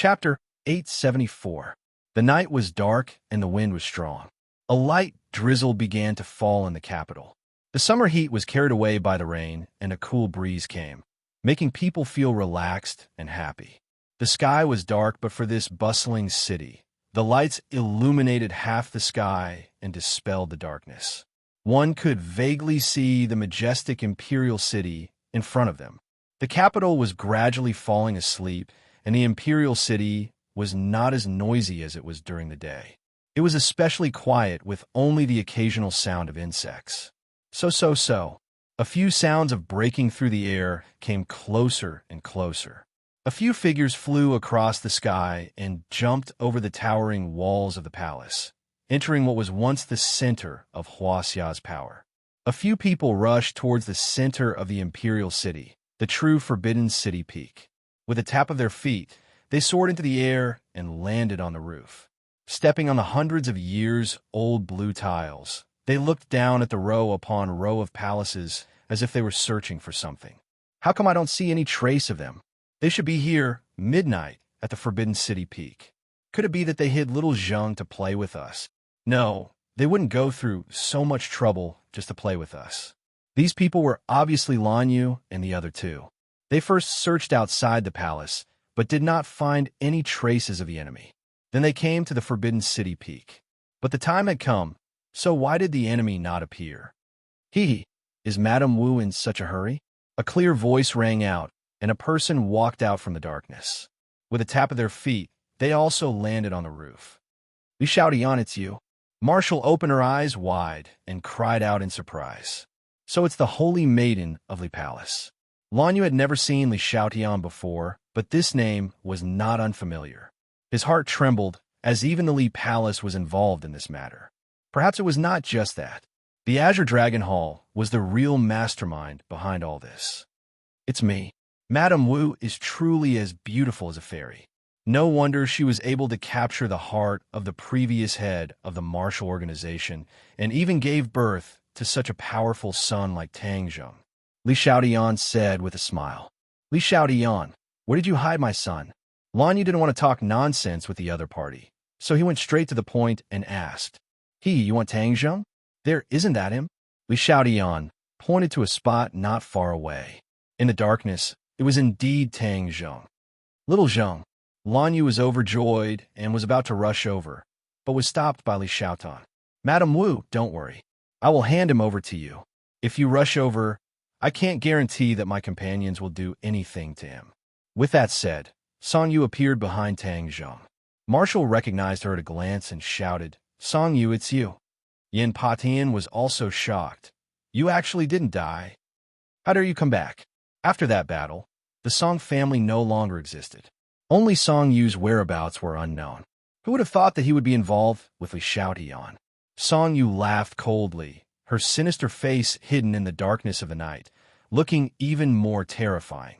Chapter 874. The night was dark and the wind was strong. A light drizzle began to fall in the capital. The summer heat was carried away by the rain, and a cool breeze came, making people feel relaxed and happy. The sky was dark, but for this bustling city, the lights illuminated half the sky and dispelled the darkness. One could vaguely see the majestic imperial city in front of them. The capital was gradually falling asleep, and the imperial city was not as noisy as it was during the day. It was especially quiet, with only the occasional sound of insects. So. A few sounds of breaking through the air came closer and closer. A few figures flew across the sky and jumped over the towering walls of the palace, entering what was once the center of Huaxia's power. A few people rushed towards the center of the imperial city, the true Forbidden City peak. With a tap of their feet, they soared into the air and landed on the roof. Stepping on the hundreds of years-old blue tiles, they looked down at the row upon row of palaces as if they were searching for something. How come I don't see any trace of them? They should be here, midnight, at the Forbidden City peak. Could it be that they hid little Zheng to play with us? No, they wouldn't go through so much trouble just to play with us. These people were obviously Lan Yu and the other two. They first searched outside the palace, but did not find any traces of the enemy. Then they came to the Forbidden City peak. But the time had come, so why did the enemy not appear? Is Madame Wu in such a hurry? A clear voice rang out, and a person walked out from the darkness. With a tap of their feet, they also landed on the roof. Li Xiaotian, it's you. Marshall opened her eyes wide and cried out in surprise. So it's the Holy Maiden of Li Palace. Lan Yu had never seen Li Xiaotian before, but this name was not unfamiliar. His heart trembled, as even the Li Palace was involved in this matter. Perhaps it was not just that. The Azure Dragon Hall was the real mastermind behind all this. It's me. Madame Wu is truly as beautiful as a fairy. No wonder she was able to capture the heart of the previous head of the martial organization and even gave birth to such a powerful son like Tang Zheng. Li Xiaotian said with a smile. Li Xiaotian, where did you hide my son? Lan Yu didn't want to talk nonsense with the other party, so he went straight to the point and asked, you want Tang Zheng? There, isn't that him? Li Xiaotian pointed to a spot not far away. In the darkness, it was indeed Tang Zheng. Little Zheng. Lan Yu was overjoyed and was about to rush over, but was stopped by Li Xiaotian. Madame Wu, don't worry. I will hand him over to you. If you rush over, I can't guarantee that my companions will do anything to him. With that said, Song Yu appeared behind Tang Zheng. Marshall recognized her at a glance and shouted, Song Yu, it's you. Yin Patian was also shocked. You actually didn't die. How dare you come back? After that battle, the Song family no longer existed. Only Song Yu's whereabouts were unknown. Who would have thought that he would be involved with Li Xiaotian? Song Yu laughed coldly, her sinister face hidden in the darkness of the night, looking even more terrifying.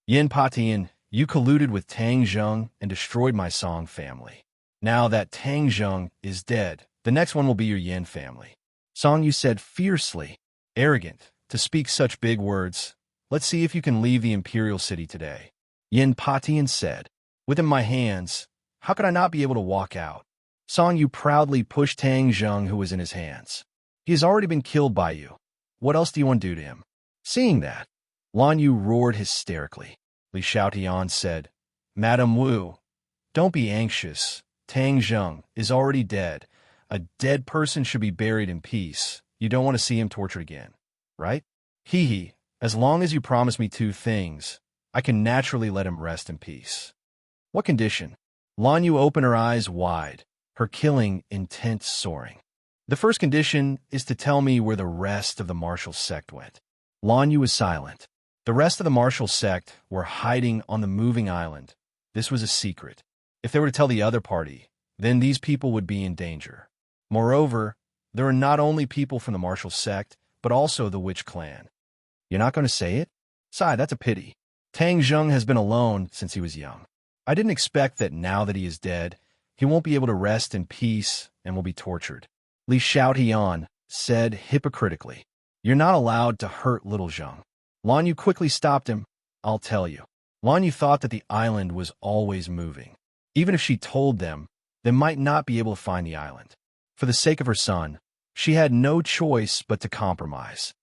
Yin Patian, you colluded with Tang Zheng and destroyed my Song family. Now that Tang Zheng is dead, the next one will be your Yin family. Song Yu said fiercely, arrogant, to speak such big words. Let's see if you can leave the imperial city today. Yin Patian said, within my hands, how could I not be able to walk out? Song Yu proudly pushed Tang Zheng, who was in his hands. He has already been killed by you. What else do you want to do to him? Seeing that, Lan Yu roared hysterically. Li Xiaotian said, Madame Wu, don't be anxious. Tang Zheng is already dead. A dead person should be buried in peace. You don't want to see him tortured again, right? As long as you promise me two things, I can naturally let him rest in peace. What condition? Lan Yu opened her eyes wide, her killing intent soaring. The first condition is to tell me where the rest of the martial sect went. Lan Yu was silent. The rest of the martial sect were hiding on the moving island. This was a secret. If they were to tell the other party, then these people would be in danger. Moreover, there are not only people from the martial sect, but also the witch clan. You're not going to say it? Sigh, that's a pity. Tang Zheng has been alone since he was young. I didn't expect that now that he is dead, he won't be able to rest in peace and will be tortured. Li Xiaotian said hypocritically, you're not allowed to hurt little Zheng. Lan Yu quickly stopped him. I'll tell you. Lan Yu thought that the island was always moving. Even if she told them, they might not be able to find the island. For the sake of her son, she had no choice but to compromise.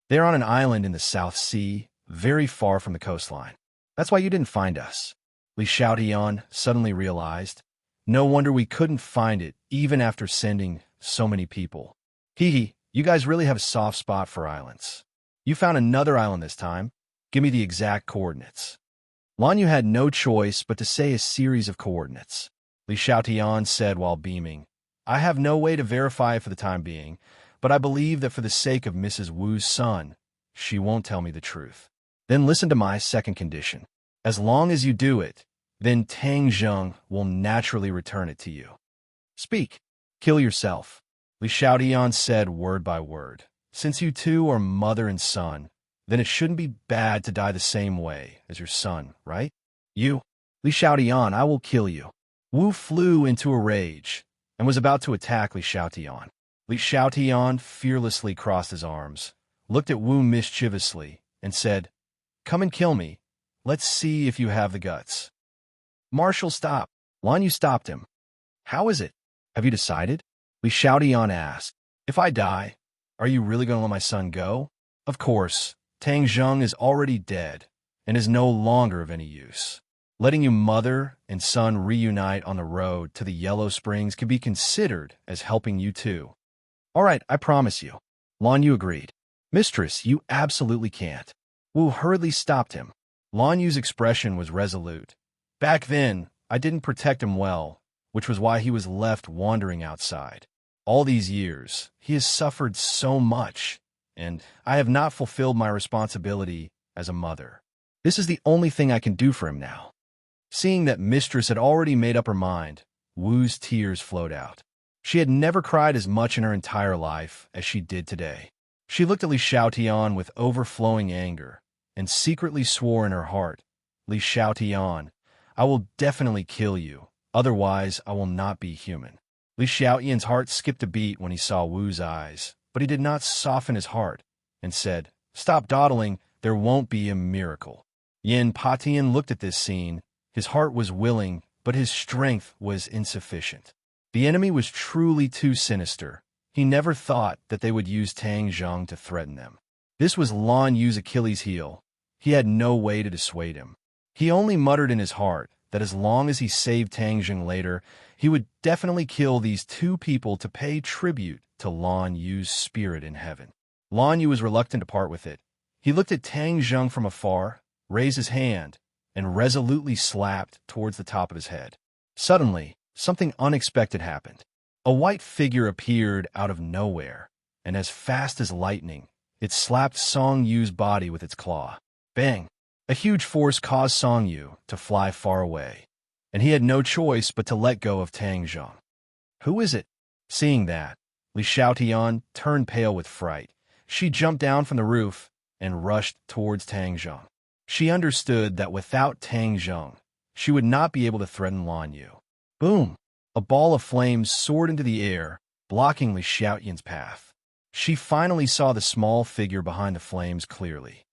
They're on an island in the South Sea, very far from the coastline. That's why you didn't find us. Li Xiaotian suddenly realized. No wonder we couldn't find it, even after sending so many people. Hee, you guys really have a soft spot for islands. You found another island this time. Give me the exact coordinates. Lan Yu had no choice but to say a series of coordinates. Li Xiaotian said while beaming, I have no way to verify for the time being, but I believe that for the sake of Mrs. Wu's son, she won't tell me the truth. Then listen to my second condition. As long as you do it, then Tang Zheng will naturally return it to you. Speak. Kill yourself. Li Xiaotian said word by word. Since you two are mother and son, then it shouldn't be bad to die the same way as your son, right? You. Li Xiaotian, I will kill you. Wu flew into a rage and was about to attack Li Xiaotian. Li Xiaotian fearlessly crossed his arms, looked at Wu mischievously, and said, Come and kill me. Let's see if you have the guts. Marshal, stop. Lan Yu stopped him. How is it? Have you decided? Li Xiaotian asked. If I die, are you really going to let my son go? Of course, Tang Zheng is already dead and is no longer of any use. Letting you mother and son reunite on the road to the Yellow Springs can be considered as helping you too. All right, I promise you. Lan Yu agreed. Mistress, you absolutely can't. Wu hurriedly stopped him. Lan Yu's expression was resolute. Back then, I didn't protect him well, which was why he was left wandering outside. All these years, he has suffered so much, and I have not fulfilled my responsibility as a mother. This is the only thing I can do for him now. Seeing that Mistress had already made up her mind, Wu's tears flowed out. She had never cried as much in her entire life as she did today. She looked at Li Xiaotian with overflowing anger and secretly swore in her heart, Li Xiaotian, I will definitely kill you, otherwise I will not be human. Li Xiaotian's heart skipped a beat when he saw Wu's eyes, but he did not soften his heart and said, Stop dawdling, there won't be a miracle. Yin Patian looked at this scene. His heart was willing, but his strength was insufficient. The enemy was truly too sinister. He never thought that they would use Tang Zheng to threaten them. This was Lan Yu's Achilles heel. He had no way to dissuade him. He only muttered in his heart that as long as he saved Tang Zheng later, he would definitely kill these two people to pay tribute to Lan Yu's spirit in heaven. Lan Yu was reluctant to part with it. He looked at Tang Zheng from afar, raised his hand, and resolutely slapped towards the top of his head. Suddenly, something unexpected happened. A white figure appeared out of nowhere, and as fast as lightning, it slapped Song Yu's body with its claw. Bang! A huge force caused Song Yu to fly far away, and he had no choice but to let go of Tang Zheng. Who is it? Seeing that, Li Xiaotian turned pale with fright. She jumped down from the roof and rushed towards Tang Zheng. She understood that without Tang Zheng, she would not be able to threaten Lan Yu. Boom! A ball of flames soared into the air, blocking Li Xiaotian's path. She finally saw the small figure behind the flames clearly.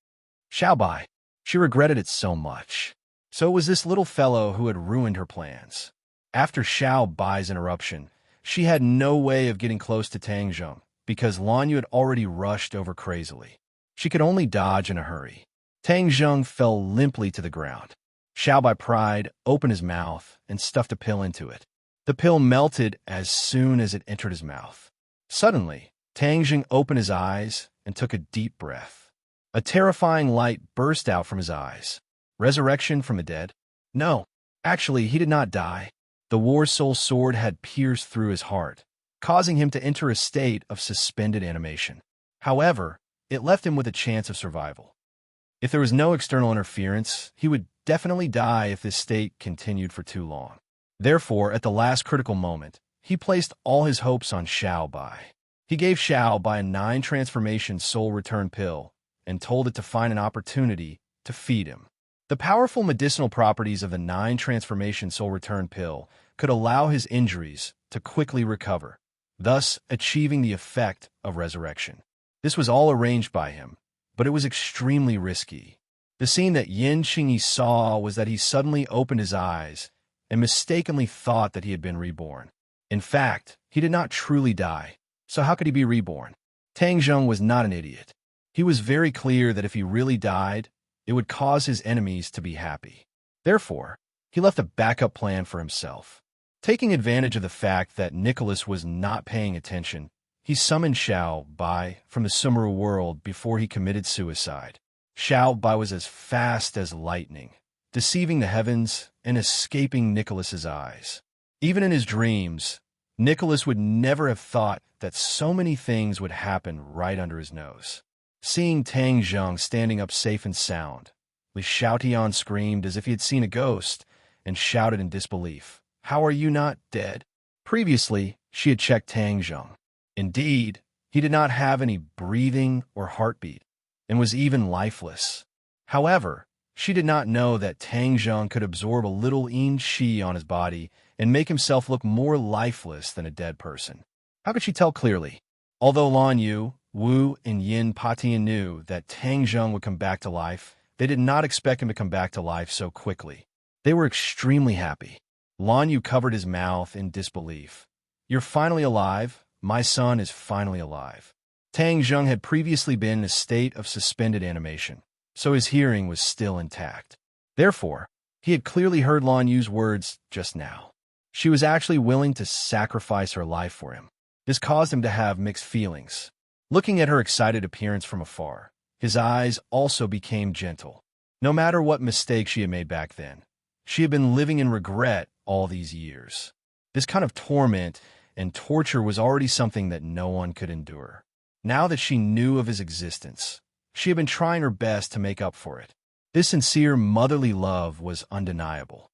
Xiaobai! She regretted it so much. So it was this little fellow who had ruined her plans. After Xiaobai's interruption, she had no way of getting close to Tang Zheng, because Lan Yu had already rushed over crazily. She could only dodge in a hurry. Tang Zheng fell limply to the ground. Xiaobai pried, opened his mouth, and stuffed a pill into it. The pill melted as soon as it entered his mouth. Suddenly, Tang Zheng opened his eyes and took a deep breath. A terrifying light burst out from his eyes. Resurrection from the dead? No, actually, he did not die. The War Soul sword had pierced through his heart, causing him to enter a state of suspended animation. However, it left him with a chance of survival. If there was no external interference, he would definitely die if this state continued for too long. Therefore, at the last critical moment, he placed all his hopes on Xiaobai. He gave Xiaobai a 9-transformation soul return pill and told it to find an opportunity to feed him. The powerful medicinal properties of the 9-transformation soul return pill could allow his injuries to quickly recover, thus achieving the effect of resurrection. This was all arranged by him, but it was extremely risky. The scene that Yin Qingyi saw was that he suddenly opened his eyes and mistakenly thought that he had been reborn. In fact, he did not truly die, so how could he be reborn? Tang Zheng was not an idiot. He was very clear that if he really died, it would cause his enemies to be happy. Therefore, he left a backup plan for himself. Taking advantage of the fact that Nicholas was not paying attention, he summoned Xiao Bai from the Sumeru world before he committed suicide. Xiao Bai was as fast as lightning, deceiving the heavens and escaping Nicholas's eyes. Even in his dreams, Nicholas would never have thought that so many things would happen right under his nose. Seeing Tang Zheng standing up safe and sound, Li Xiaotian screamed as if he had seen a ghost and shouted in disbelief, "How are you not dead?" Previously, she had checked Tang Zheng. Indeed, he did not have any breathing or heartbeat and was even lifeless. However, she did not know that Tang Zheng could absorb a little yin qi on his body and make himself look more lifeless than a dead person. How could she tell clearly? Although Lan Yu, Wu, and Yin Patian knew that Tang Zheng would come back to life, they did not expect him to come back to life so quickly. They were extremely happy. Lan Yu covered his mouth in disbelief. "You're finally alive. My son is finally alive." Tang Zheng had previously been in a state of suspended animation, so his hearing was still intact. Therefore, he had clearly heard Lan Yu's words just now. She was actually willing to sacrifice her life for him. This caused him to have mixed feelings. Looking at her excited appearance from afar, his eyes also became gentle. No matter what mistake she had made back then, she had been living in regret all these years. This kind of torment and torture was already something that no one could endure. Now that she knew of his existence, she had been trying her best to make up for it. This sincere motherly love was undeniable.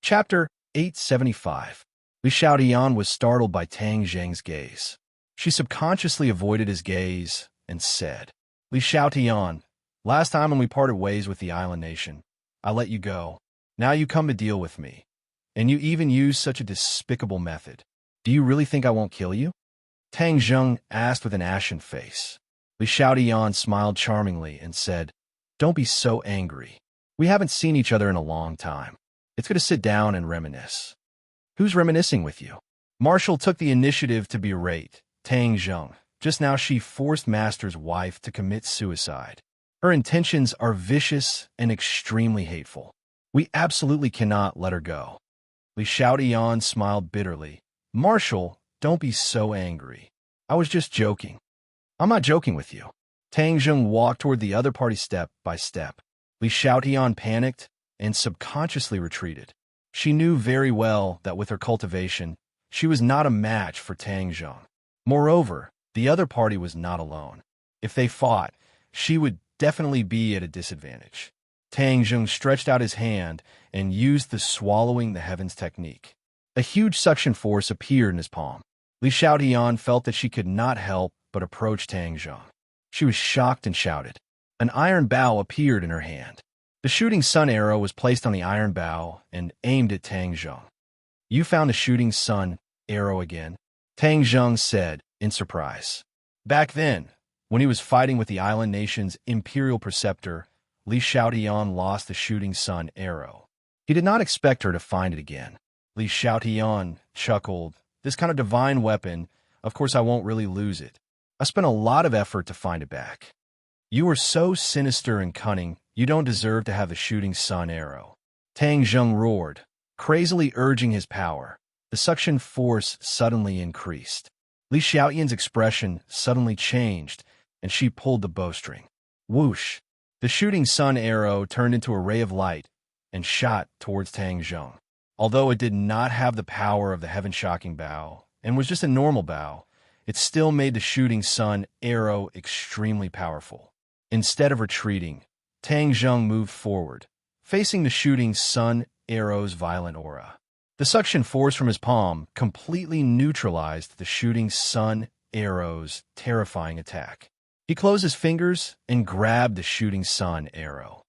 Chapter 875. Li Xiaotian was startled by Tang Zheng's gaze. She subconsciously avoided his gaze and said, "Li Xiaotian, last time when we parted ways with the island nation, I let you go. Now you come to deal with me. And you even use such a despicable method. Do you really think I won't kill you?" Tang Zheng asked with an ashen face. Li Xiaotian smiled charmingly and said, "Don't be so angry. We haven't seen each other in a long time. It's good to sit down and reminisce." "Who's reminiscing with you?" Marshall took the initiative to berate Tang Zheng. Just now she forced Master's wife to commit suicide. Her intentions are vicious and extremely hateful. We absolutely cannot let her go. Li Xiaotian smiled bitterly. "Marshall, don't be so angry. I was just joking." "I'm not joking with you." Tang Zheng walked toward the other party step by step. Li Xiaotian panicked and subconsciously retreated. She knew very well that with her cultivation, she was not a match for Tang Zheng. Moreover, the other party was not alone. If they fought, she would definitely be at a disadvantage. Tang Zheng stretched out his hand and used the swallowing the heavens technique. A huge suction force appeared in his palm. Li Xiaotian felt that she could not help but approach Tang Zheng. She was shocked and shouted. An iron bow appeared in her hand. The shooting sun arrow was placed on the iron bow and aimed at Tang Zheng. "You found the shooting sun arrow again?" Tang Zheng said in surprise. Back then, when he was fighting with the island nation's imperial preceptor, Li Xiaotian lost the shooting sun arrow. He did not expect her to find it again. Li Xiaotian chuckled. "This kind of divine weapon, of course I won't really lose it. I spent a lot of effort to find it back." "You are so sinister and cunning, you don't deserve to have the shooting sun arrow." Tang Zheng roared, crazily urging his power. The suction force suddenly increased. Li Xiaotian's expression suddenly changed, and she pulled the bowstring. Whoosh! The shooting sun arrow turned into a ray of light and shot towards Tang Zheng. Although it did not have the power of the heaven-shocking bow and was just a normal bow, it still made the shooting sun arrow extremely powerful. Instead of retreating, Tang Zheng moved forward, facing the shooting sun arrow's violent aura. The suction force from his palm completely neutralized the shooting sun arrow's terrifying attack. He closed his fingers and grabbed the shooting sun arrow.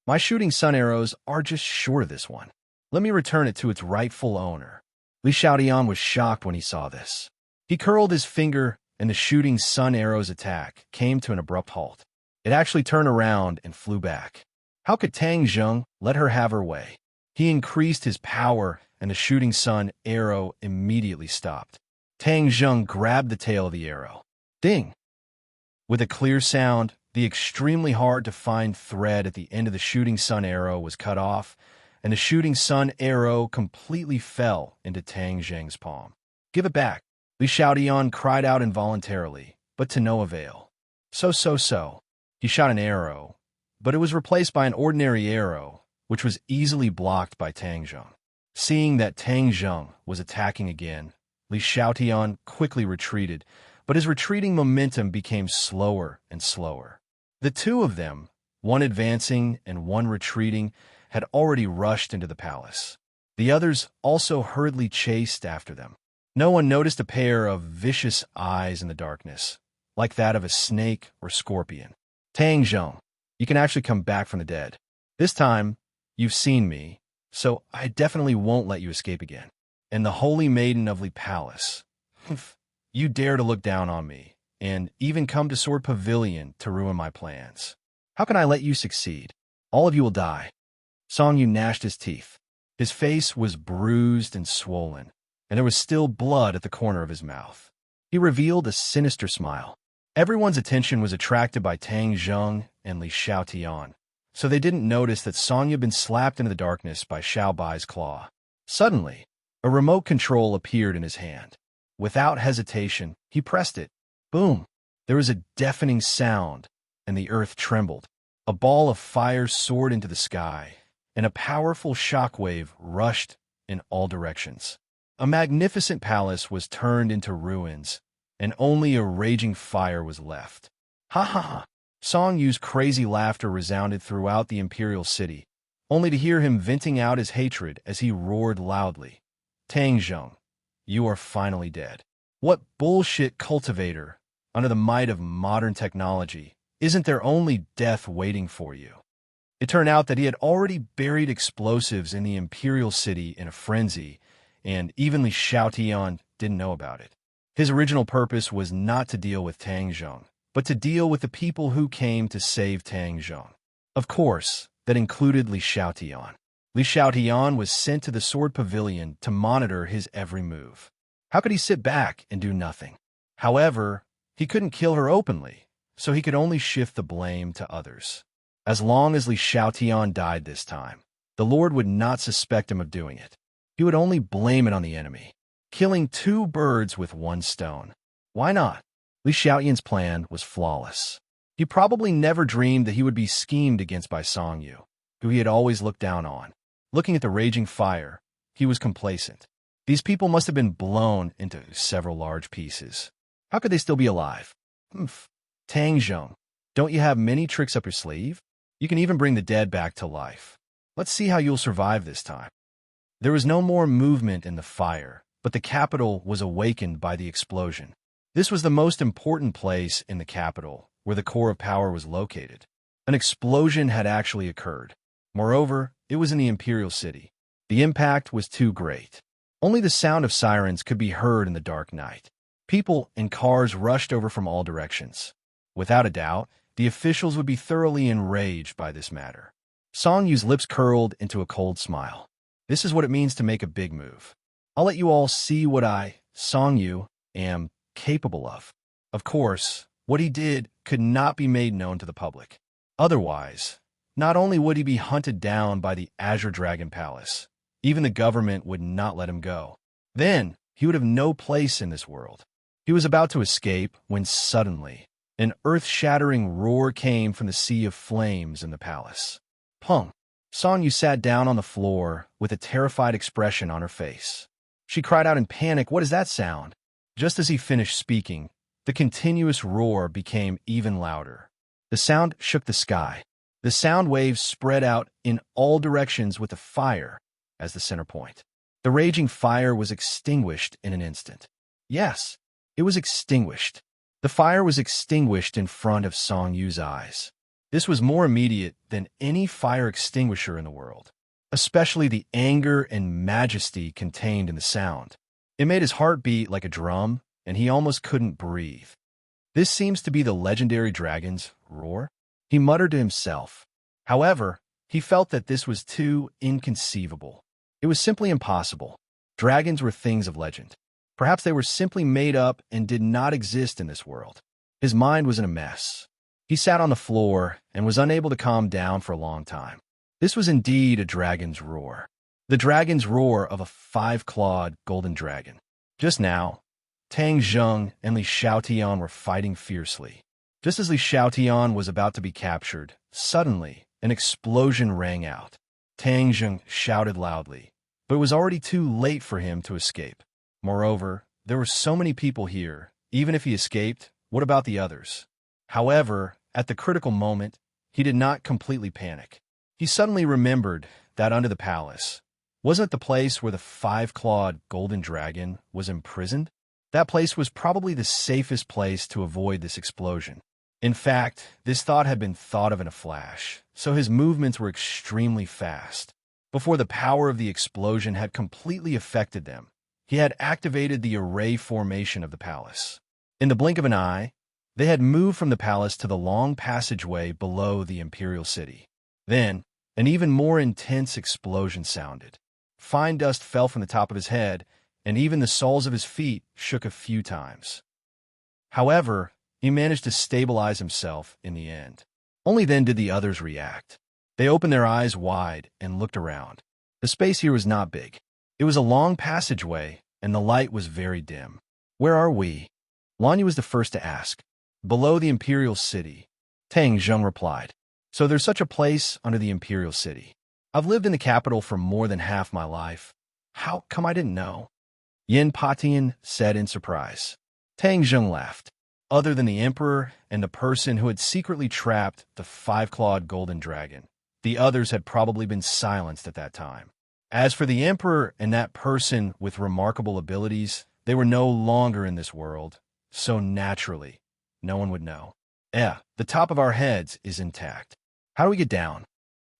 "My shooting sun arrows are just short of this one. Let me return it to its rightful owner." Li Xiaotian was shocked when he saw this. He curled his finger, and the shooting sun arrow's attack came to an abrupt halt. It actually turned around and flew back. How could Tang Zheng let her have her way? He increased his power, and the shooting sun arrow immediately stopped. Tang Zheng grabbed the tail of the arrow. Ding! With a clear sound, the extremely hard-to-find thread at the end of the shooting sun arrow was cut off, and the shooting sun arrow completely fell into Tang Zheng's palm. "Give it back!" Li Xiaotian cried out involuntarily, but to no avail. So. He shot an arrow, but it was replaced by an ordinary arrow, which was easily blocked by Tang Zheng. Seeing that Tang Zheng was attacking again, Li Xiaotian quickly retreated, but his retreating momentum became slower and slower. The two of them, one advancing and one retreating, had already rushed into the palace. The others also hurriedly chased after them. No one noticed a pair of vicious eyes in the darkness, like that of a snake or scorpion. "Tang Zheng, you can actually come back from the dead. This time, you've seen me, so I definitely won't let you escape again. And the Holy Maiden of Li Palace, you dare to look down on me, and even come to Sword Pavilion to ruin my plans. How can I let you succeed? All of you will die." Song Yu gnashed his teeth. His face was bruised and swollen, and there was still blood at the corner of his mouth. He revealed a sinister smile. Everyone's attention was attracted by Tang Zheng and Li Xiaotian, so they didn't notice that Song Yu had been slapped into the darkness by Xiao Bai's claw. Suddenly, a remote control appeared in his hand. Without hesitation, he pressed it. Boom! There was a deafening sound, and the earth trembled. A ball of fire soared into the sky, and a powerful shockwave rushed in all directions. A magnificent palace was turned into ruins, and only a raging fire was left. Ha ha ha! Song Yu's crazy laughter resounded throughout the imperial city, only to hear him venting out his hatred as he roared loudly. "Tang Zheng, you are finally dead. What bullshit cultivator, under the might of modern technology, isn't there only death waiting for you?" It turned out that he had already buried explosives in the imperial city in a frenzy, and even Li Xiaotian didn't know about it. His original purpose was not to deal with Tang Zheng, but to deal with the people who came to save Tang Zheng. Of course, that included Li Xiaotian. Li Xiaotian was sent to the Sword Pavilion to monitor his every move. How could he sit back and do nothing? However, he couldn't kill her openly, so he could only shift the blame to others. As long as Li Xiaotian died this time, the Lord would not suspect him of doing it. He would only blame it on the enemy, killing two birds with one stone. Why not? Li Xiaotian's plan was flawless. He probably never dreamed that he would be schemed against by Song Yu, who he had always looked down on. Looking at the raging fire, he was complacent. These people must have been blown into several large pieces. How could they still be alive? Tang Zheng, don't you have many tricks up your sleeve? You can even bring the dead back to life. Let's see how you'll survive this time. There was no more movement in the fire, but the capital was awakened by the explosion. This was the most important place in the capital, where the core of power was located. An explosion had actually occurred. Moreover, it was in the imperial city. The impact was too great. Only the sound of sirens could be heard in the dark night. People and cars rushed over from all directions. Without a doubt, the officials would be thoroughly enraged by this matter. Song Yu's lips curled into a cold smile. This is what it means to make a big move. I'll let you all see what I, Song Yu, am capable of. Of course, what he did could not be made known to the public. Otherwise, not only would he be hunted down by the Azure Dragon Palace, even the government would not let him go. Then, he would have no place in this world. He was about to escape when suddenly, an earth-shattering roar came from the sea of flames in the palace. Pung! Song Yu sat down on the floor with a terrified expression on her face. She cried out in panic, "What is that sound?" Just as he finished speaking, the continuous roar became even louder. The sound shook the sky. The sound waves spread out in all directions with the fire as the center point. The raging fire was extinguished in an instant. Yes, it was extinguished. The fire was extinguished in front of Song Yu's eyes. This was more immediate than any fire extinguisher in the world, especially the anger and majesty contained in the sound. It made his heart beat like a drum, and he almost couldn't breathe. This seems to be the legendary dragon's roar. He muttered to himself. However, he felt that this was too inconceivable. It was simply impossible. Dragons were things of legend. Perhaps they were simply made up and did not exist in this world. His mind was in a mess. He sat on the floor and was unable to calm down for a long time. This was indeed a dragon's roar. The dragon's roar of a five-clawed golden dragon. Just now, Tang Zheng and Li Xiaotian were fighting fiercely. Just as Li Xiaotian was about to be captured, suddenly, an explosion rang out. Tang Zheng shouted loudly, but it was already too late for him to escape. Moreover, there were so many people here. Even if he escaped, what about the others? However, at the critical moment, he did not completely panic. He suddenly remembered that under the palace, wasn't it the place where the five-clawed golden dragon was imprisoned? That place was probably the safest place to avoid this explosion. In fact, this thought had been thought of in a flash, so his movements were extremely fast. Before the power of the explosion had completely affected them, he had activated the array formation of the palace. In the blink of an eye, they had moved from the palace to the long passageway below the imperial city. Then, an even more intense explosion sounded. Fine dust fell from the top of his head, and even the soles of his feet shook a few times. However, he managed to stabilize himself in the end. Only then did the others react. They opened their eyes wide and looked around. The space here was not big. It was a long passageway, and the light was very dim. "Where are we?" Lanyu was the first to ask. "Below the imperial city," Tang Zheng replied. "So there's such a place under the imperial city. I've lived in the capital for more than half my life. How come I didn't know?" Yin Patian said in surprise. Tang Zheng laughed. Other than the emperor and the person who had secretly trapped the five-clawed golden dragon, the others had probably been silenced at that time. As for the emperor and that person with remarkable abilities, they were no longer in this world, so naturally, no one would know. The top of our heads is intact. How do we get down?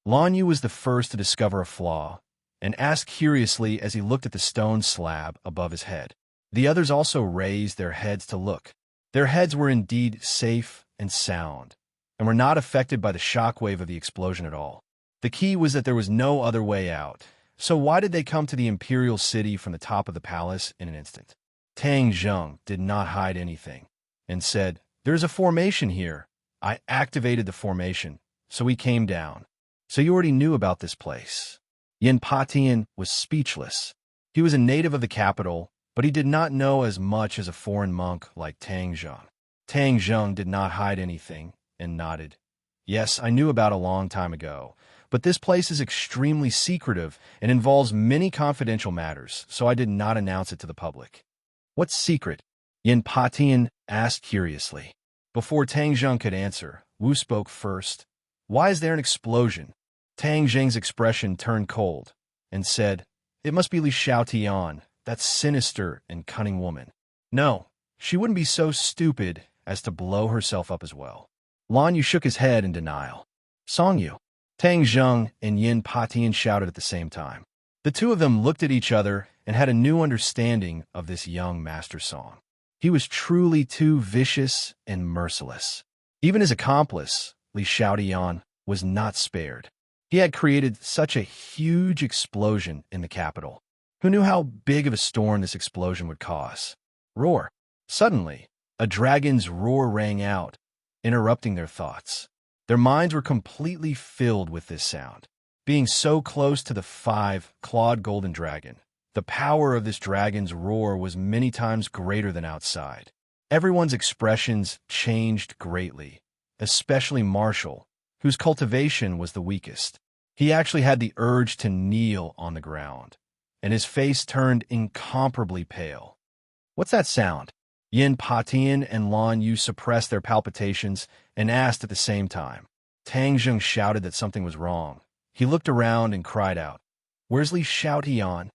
Lanyu was the first to discover a flaw, and asked curiously as he looked at the stone slab above his head. The others also raised their heads to look. Their heads were indeed safe and sound, and were not affected by the shockwave of the explosion at all. The key was that there was no other way out, so why did they come to the imperial city from the top of the palace in an instant? Tang Zheng did not hide anything, and said, "There's a formation here. I activated the formation, so we came down. So you already knew about this place." Yin Patian was speechless. He was a native of the capital, but he did not know as much as a foreign monk like Tang Zheng. Tang Zheng did not hide anything, and nodded. "Yes, I knew about it a long time ago, but this place is extremely secretive and involves many confidential matters, so I did not announce it to the public." "What's secret?" Yin Patian asked curiously. Before Tang Zheng could answer, Wu spoke first. "Why is there an explosion?" Tang Zheng's expression turned cold, and said, "It must be Li Xiaotian, that sinister and cunning woman. No, she wouldn't be so stupid as to blow herself up as well." Lanyu shook his head in denial. "Songyu." Tang Zheng and Yin Patian shouted at the same time. The two of them looked at each other and had a new understanding of this young master song. He was truly too vicious and merciless. Even his accomplice, Li Xiaotian, was not spared. He had created such a huge explosion in the capital. Who knew how big of a storm this explosion would cause? Roar. Suddenly, a dragon's roar rang out, interrupting their thoughts. Their minds were completely filled with this sound. Being so close to the five-clawed golden dragon, the power of this dragon's roar was many times greater than outside. Everyone's expressions changed greatly, especially Marshall, whose cultivation was the weakest. He actually had the urge to kneel on the ground, and his face turned incomparably pale. "What's that sound?" Yin Patian and Lan Yu suppressed their palpitations and asked at the same time. Tang Zheng shouted that something was wrong. He looked around and cried out, "Where's Li Xiaotian?"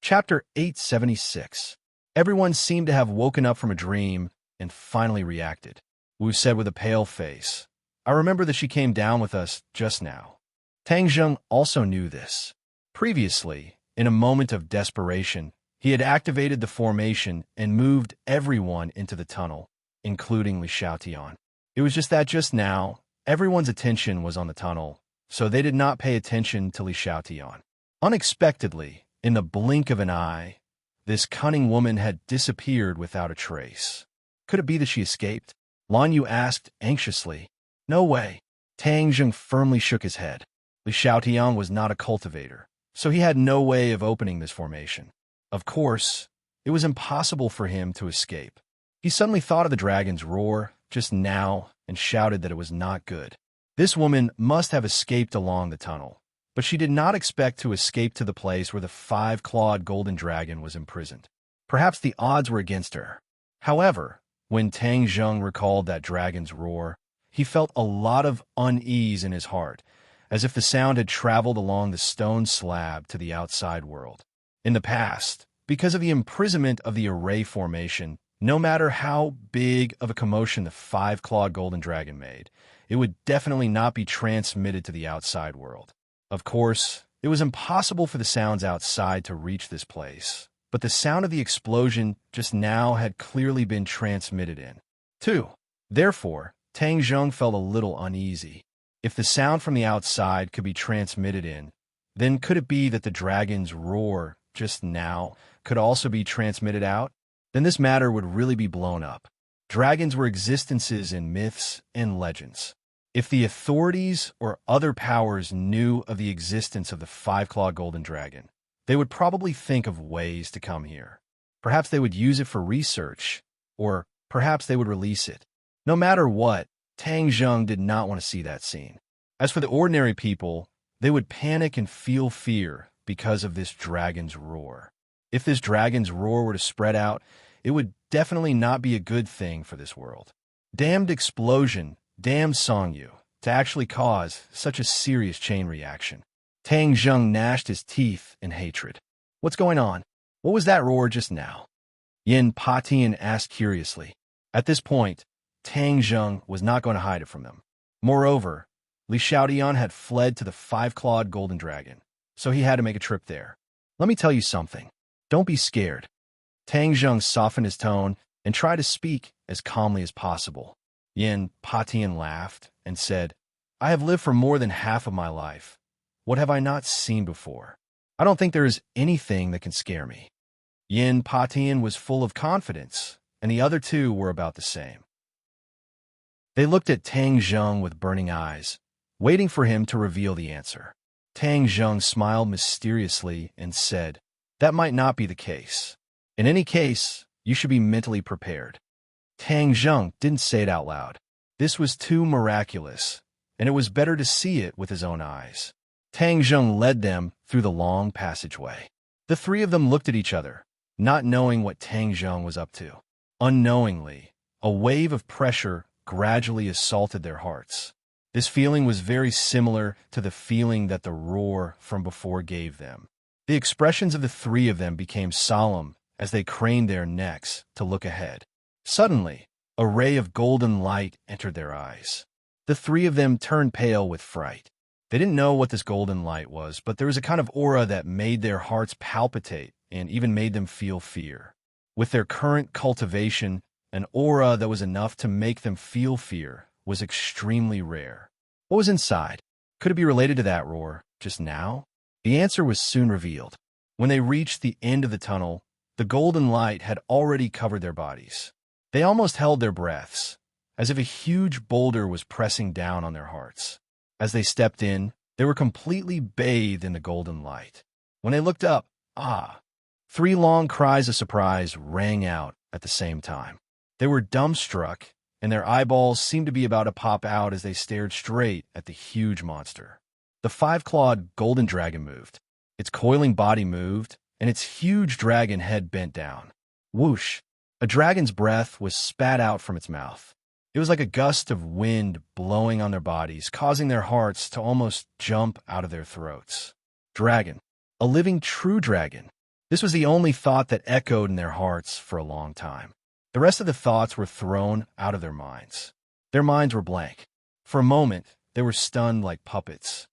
Chapter 876. Everyone seemed to have woken up from a dream and finally reacted. Wu said with a pale face, "I remember that she came down with us just now." Tang Zheng also knew this. Previously, in a moment of desperation, he had activated the formation and moved everyone into the tunnel, including Li Xiaotian. It was just that just now, everyone's attention was on the tunnel, so they did not pay attention to Li Xiaotian. Unexpectedly, in the blink of an eye, this cunning woman had disappeared without a trace. Could it be that she escaped? Lan Yu asked anxiously. No way. Tang Zheng firmly shook his head. Li Xiaotian was not a cultivator, so he had no way of opening this formation. Of course, it was impossible for him to escape. He suddenly thought of the dragon's roar just now and shouted that it was not good. This woman must have escaped along the tunnel, but she did not expect to escape to the place where the five-clawed golden dragon was imprisoned. Perhaps the odds were against her. However, when Tang Zheng recalled that dragon's roar, he felt a lot of unease in his heart, as if the sound had traveled along the stone slab to the outside world. In the past, because of the imprisonment of the array formation, no matter how big of a commotion the five-clawed golden dragon made, it would definitely not be transmitted to the outside world. Of course, it was impossible for the sounds outside to reach this place, but the sound of the explosion just now had clearly been transmitted in. 2. Therefore, Tang Zheng felt a little uneasy. If the sound from the outside could be transmitted in, then could it be that the dragon's roar just now could also be transmitted out? Then this matter would really be blown up. Dragons were existences in myths and legends. If the authorities or other powers knew of the existence of the five-clawed golden dragon, they would probably think of ways to come here. Perhaps they would use it for research, or perhaps they would release it. No matter what, Tang Zheng did not want to see that scene. As for the ordinary people, they would panic and feel fear because of this dragon's roar. If this dragon's roar were to spread out, it would definitely not be a good thing for this world. Damned explosion, damned Songyu, to actually cause such a serious chain reaction. Tang Zheng gnashed his teeth in hatred. What's going on? What was that roar just now? Yin Patian asked curiously. At this point, Tang Zheng was not going to hide it from them. Moreover, Li Xiaotian had fled to the five-clawed golden dragon, so he had to make a trip there. Let me tell you something. Don't be scared. Tang Zheng softened his tone and tried to speak as calmly as possible. Yin Patian laughed and said, I have lived for more than half of my life. What have I not seen before? I don't think there is anything that can scare me. Yin Patian was full of confidence, and the other two were about the same. They looked at Tang Zheng with burning eyes, waiting for him to reveal the answer. Tang Zheng smiled mysteriously and said, That might not be the case. In any case, you should be mentally prepared. Tang Zheng didn't say it out loud. This was too miraculous, and it was better to see it with his own eyes. Tang Zheng led them through the long passageway. The three of them looked at each other, not knowing what Tang Zheng was up to. Unknowingly, a wave of pressure gradually assaulted their hearts. This feeling was very similar to the feeling that the roar from before gave them. The expressions of the three of them became solemn as they craned their necks to look ahead. Suddenly, a ray of golden light entered their eyes. The three of them turned pale with fright. They didn't know what this golden light was, but there was a kind of aura that made their hearts palpitate and even made them feel fear. With their current cultivation, an aura that was enough to make them feel fear was extremely rare. What was inside? Could it be related to that roar just now? The answer was soon revealed. When they reached the end of the tunnel, the golden light had already covered their bodies. They almost held their breaths, as if a huge boulder was pressing down on their hearts. As they stepped in, they were completely bathed in the golden light. When they looked up, three long cries of surprise rang out at the same time. They were dumbstruck, and their eyeballs seemed to be about to pop out as they stared straight at the huge monster. The five-clawed golden dragon moved. Its coiling body moved, and its huge dragon head bent down. Whoosh! A dragon's breath was spat out from its mouth. It was like a gust of wind blowing on their bodies, causing their hearts to almost jump out of their throats. Dragon. A living true dragon. This was the only thought that echoed in their hearts for a long time. The rest of the thoughts were thrown out of their minds. Their minds were blank. For a moment, they were stunned like puppets.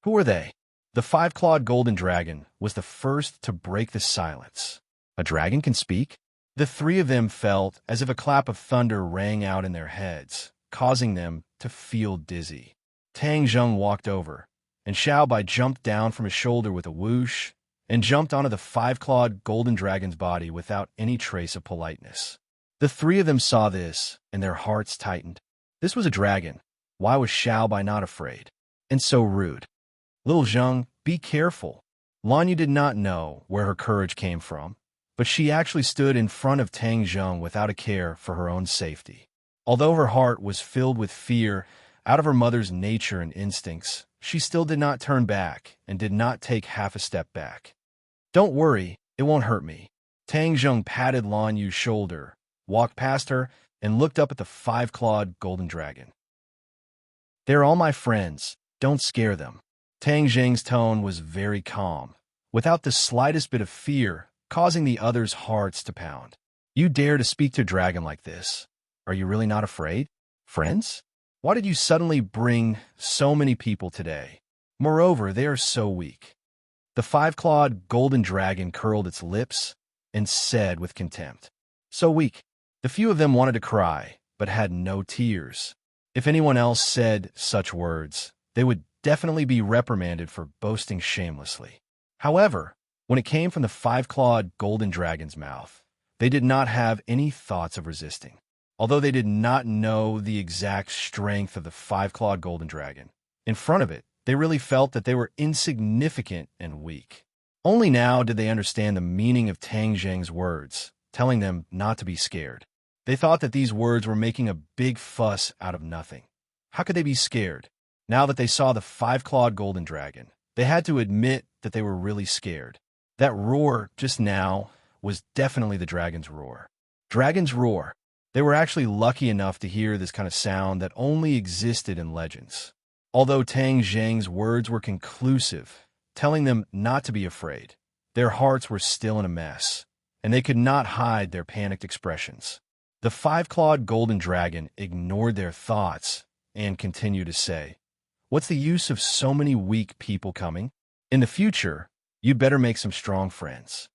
Who were they? The five-clawed golden dragon was the first to break the silence. A dragon can speak? The three of them felt as if a clap of thunder rang out in their heads, causing them to feel dizzy. Tang Zheng walked over, and Xiao Bai jumped down from his shoulder with a whoosh and jumped onto the five-clawed golden dragon's body without any trace of politeness. The three of them saw this, and their hearts tightened. This was a dragon. Why was Xiao Bai not afraid? And so rude. Little Zheng, be careful. Lanyu did not know where her courage came from, but she actually stood in front of Tang Zheng without a care for her own safety. Although her heart was filled with fear out of her mother's nature and instincts, she still did not turn back and did not take half a step back. Don't worry, it won't hurt me. Tang Zheng patted Lanyu's shoulder, walked past her, and looked up at the five-clawed golden dragon. They're all my friends. Don't scare them. Tang Zheng's tone was very calm, without the slightest bit of fear, causing the others' hearts to pound. You dare to speak to a dragon like this? Are you really not afraid? Friends? Why did you suddenly bring so many people today? Moreover, they are so weak. The five-clawed golden dragon curled its lips and said with contempt, so weak. The few of them wanted to cry, but had no tears. If anyone else said such words, they would definitely be reprimanded for boasting shamelessly. However, when it came from the five-clawed golden dragon's mouth, they did not have any thoughts of resisting. Although they did not know the exact strength of the five-clawed golden dragon, in front of it, they really felt that they were insignificant and weak. Only now did they understand the meaning of Tang Zheng's words, telling them not to be scared. They thought that these words were making a big fuss out of nothing. How could they be scared? Now that they saw the five-clawed golden dragon, they had to admit that they were really scared. That roar just now was definitely the dragon's roar. Dragon's roar. They were actually lucky enough to hear this kind of sound that only existed in legends. Although Tang Zheng's words were conclusive, telling them not to be afraid, their hearts were still in a mess, and they could not hide their panicked expressions. The five-clawed golden dragon ignored their thoughts and continued to say, "What's the use of so many weak people coming? In the future, you'd better make some strong friends."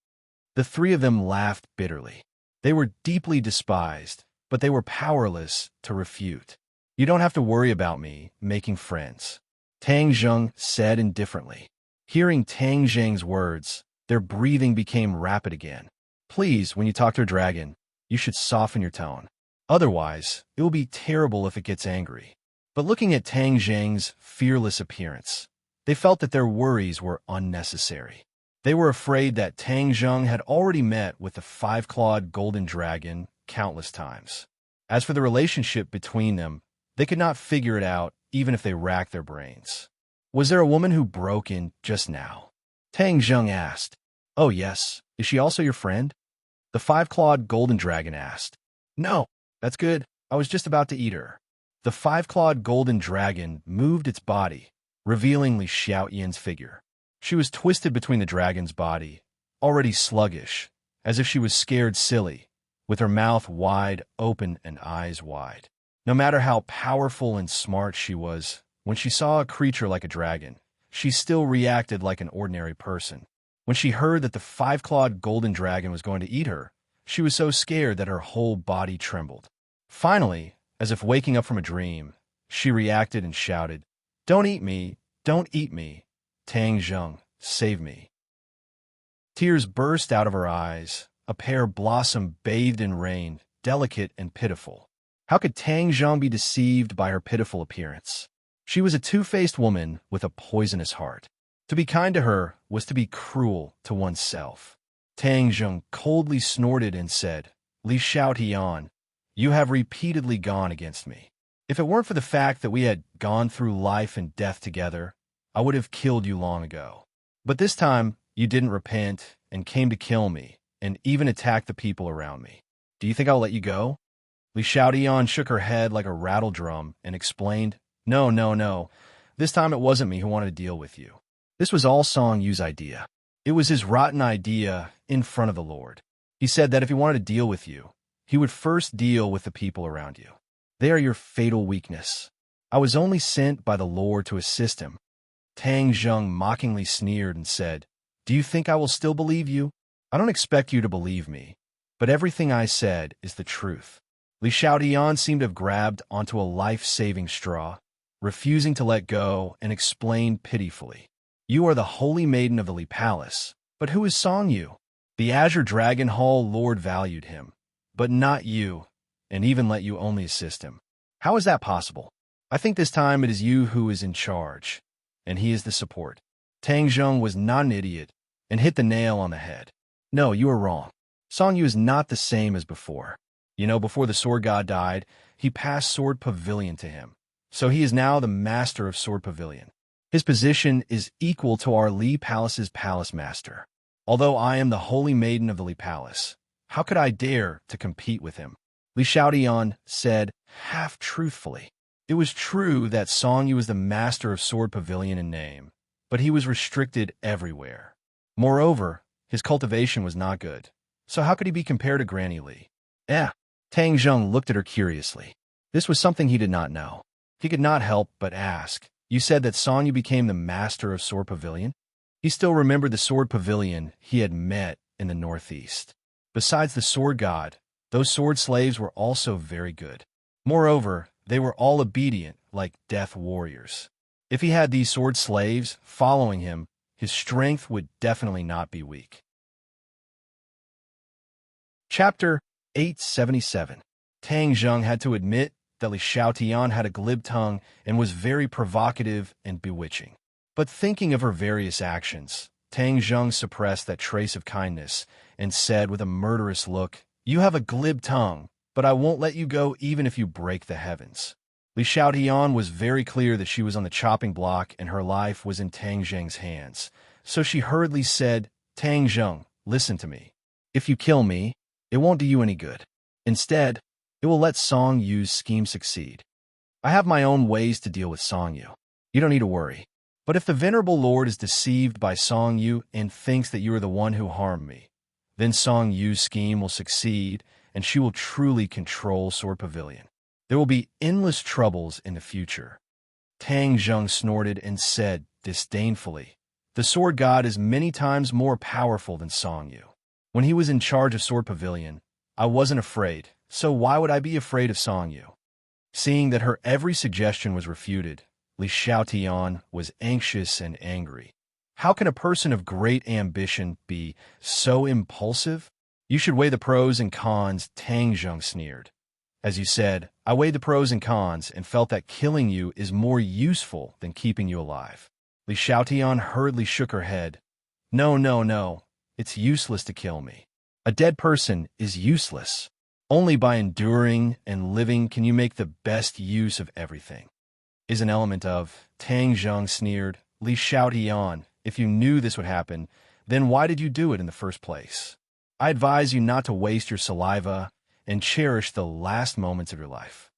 The three of them laughed bitterly. They were deeply despised, but they were powerless to refute. "You don't have to worry about me making friends," Tang Zheng said indifferently. Hearing Tang Zheng's words, their breathing became rapid again. "Please, when you talk to a dragon, you should soften your tone. Otherwise, it will be terrible if it gets angry." But looking at Tang Zheng's fearless appearance, they felt that their worries were unnecessary. They were afraid that Tang Zheng had already met with the five-clawed golden dragon countless times. As for the relationship between them, they could not figure it out even if they racked their brains. "Was there a woman who broke in just now?" Tang Zheng asked. "Oh yes, is she also your friend?" The five-clawed golden dragon asked. "No, that's good. I was just about to eat her." The five-clawed golden dragon moved its body, revealing Li Xiaoyan's figure. She was twisted between the dragon's body, already sluggish, as if she was scared silly, with her mouth wide open and eyes wide. No matter how powerful and smart she was, when she saw a creature like a dragon, she still reacted like an ordinary person. When she heard that the five-clawed golden dragon was going to eat her, she was so scared that her whole body trembled. Finally, as if waking up from a dream, she reacted and shouted, "Don't eat me! Don't eat me! Tang Zheng, save me!" Tears burst out of her eyes, a pear blossom bathed in rain, delicate and pitiful. How could Tang Zheng be deceived by her pitiful appearance? She was a two-faced woman with a poisonous heart. To be kind to her was to be cruel to oneself. Tang Zheng coldly snorted and said, "Li Xiaotian, you have repeatedly gone against me. If it weren't for the fact that we had gone through life and death together, I would have killed you long ago. But this time, you didn't repent and came to kill me, and even attack the people around me. Do you think I'll let you go?" Li Xiaotian shook her head like a rattle drum and explained, No. This time it wasn't me who wanted to deal with you. This was all Song Yu's idea. It was his rotten idea in front of the Lord. He said that if he wanted to deal with you, he would first deal with the people around you. They are your fatal weakness. I was only sent by the Lord to assist him." Tang Zheng mockingly sneered and said, "Do you think I will still believe you? I don't expect you to believe me, but everything I said is the truth. Li Xiaotian seemed to have grabbed onto a life-saving straw, refusing to let go, and explained pitifully. You are the holy maiden of the Li Palace, but who is Song Yu? The Azure Dragon Hall Lord valued him, but not you, and even let you only assist him. How is that possible? I think this time it is you who is in charge, and he is the support. Tang Zheng was not an idiot and hit the nail on the head. No, you are wrong. Song Yu is not the same as before. Before the Sword God died, he passed Sword Pavilion to him. So he is now the master of Sword Pavilion. His position is equal to our Li Palace's palace master. Although I am the holy maiden of the Li Palace, how could I dare to compete with him? Li Xiaotian said, half-truthfully. It was true that Song Yu was the master of Sword Pavilion in name, but he was restricted everywhere. Moreover, his cultivation was not good. So how could he be compared to Granny Li? Tang Zheng looked at her curiously. This was something he did not know. He could not help but ask, you said that Song Yu became the master of Sword Pavilion? He still remembered the Sword Pavilion he had met in the northeast. Besides the Sword God, those sword slaves were also very good. Moreover, they were all obedient, like death warriors. If he had these sword slaves following him, his strength would definitely not be weak. Chapter 877. Tang Zheng had to admit that Li Xiaotian had a glib tongue and was very provocative and bewitching. But thinking of her various actions, Tang Zheng suppressed that trace of kindness and said with a murderous look, You have a glib tongue, but I won't let you go even if you break the heavens. Li Xiaotian was very clear that she was on the chopping block and her life was in Tang Zheng's hands. So she hurriedly said, Tang Zheng, listen to me. If you kill me, it won't do you any good. Instead, it will let Song Yu's scheme succeed. I have my own ways to deal with Song Yu. You don't need to worry. But if the venerable lord is deceived by Song Yu and thinks that you are the one who harmed me, then Song Yu's scheme will succeed and she will truly control Sword Pavilion. There will be endless troubles in the future. Tang Zheng snorted and said disdainfully, The Sword God is many times more powerful than Song Yu. When he was in charge of Sword Pavilion, I wasn't afraid, so why would I be afraid of Song Yu? Seeing that her every suggestion was refuted, Li Xiaotian was anxious and angry. How can a person of great ambition be so impulsive? You should weigh the pros and cons, Tang Zheng sneered. As you said, I weighed the pros and cons and felt that killing you is more useful than keeping you alive. Li Xiaotian hurriedly shook her head. No. It's useless to kill me. A dead person is useless. Only by enduring and living can you make the best use of everything. Is an element of, Tang Zheng sneered, Li Xiaotian, if you knew this would happen, then why did you do it in the first place? I advise you not to waste your saliva and cherish the last moments of your life.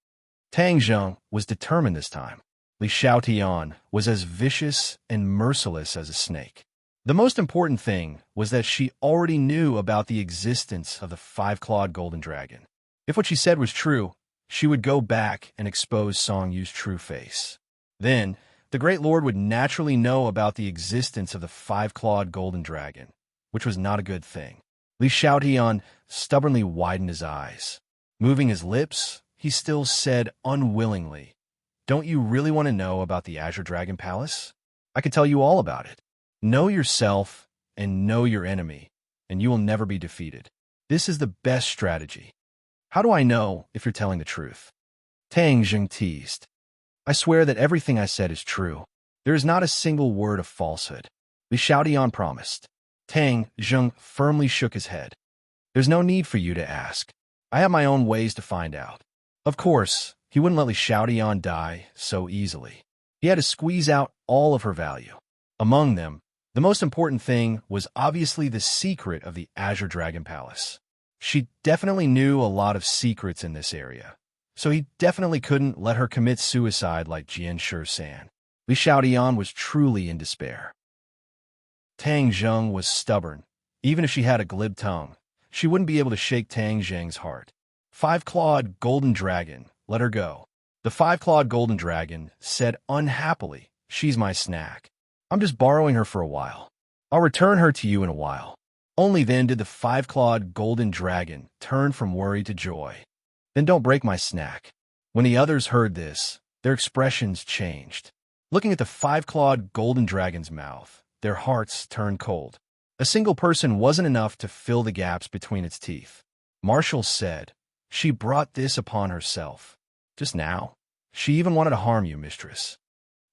Tang Zheng was determined this time. Li Xiaotian was as vicious and merciless as a snake. The most important thing was that she already knew about the existence of the five-clawed golden dragon. If what she said was true, she would go back and expose Song Yu's true face. Then, the Great Lord would naturally know about the existence of the five-clawed golden dragon, which was not a good thing. Li Xiaotian stubbornly widened his eyes. Moving his lips, he still said unwillingly, Don't you really want to know about the Azure Dragon Palace? I can tell you all about it. Know yourself and know your enemy, and you will never be defeated. This is the best strategy. How do I know if you're telling the truth? Tang Zheng teased. I swear that everything I said is true. There is not a single word of falsehood. Li Xiaotian promised. Tang Zheng firmly shook his head. There's no need for you to ask. I have my own ways to find out. Of course, he wouldn't let Li Xiaotian die so easily. He had to squeeze out all of her value. Among them, the most important thing was obviously the secret of the Azure Dragon Palace. She definitely knew a lot of secrets in this area, so he definitely couldn't let her commit suicide like Jian Shi-san. Li Xiaotian was truly in despair. Tang Zheng was stubborn. Even if she had a glib tongue, she wouldn't be able to shake Tang Zheng's heart. Five-clawed golden dragon, let her go. The five-clawed golden dragon said unhappily, She's my snack. I'm just borrowing her for a while. I'll return her to you in a while. Only then did the five-clawed golden dragon turn from worry to joy. Then don't break my snack. When the others heard this, their expressions changed. Looking at the five-clawed golden dragon's mouth, their hearts turned cold. A single person wasn't enough to fill the gaps between its teeth. Marshall said, "She brought this upon herself. Just now. She even wanted to harm you, mistress."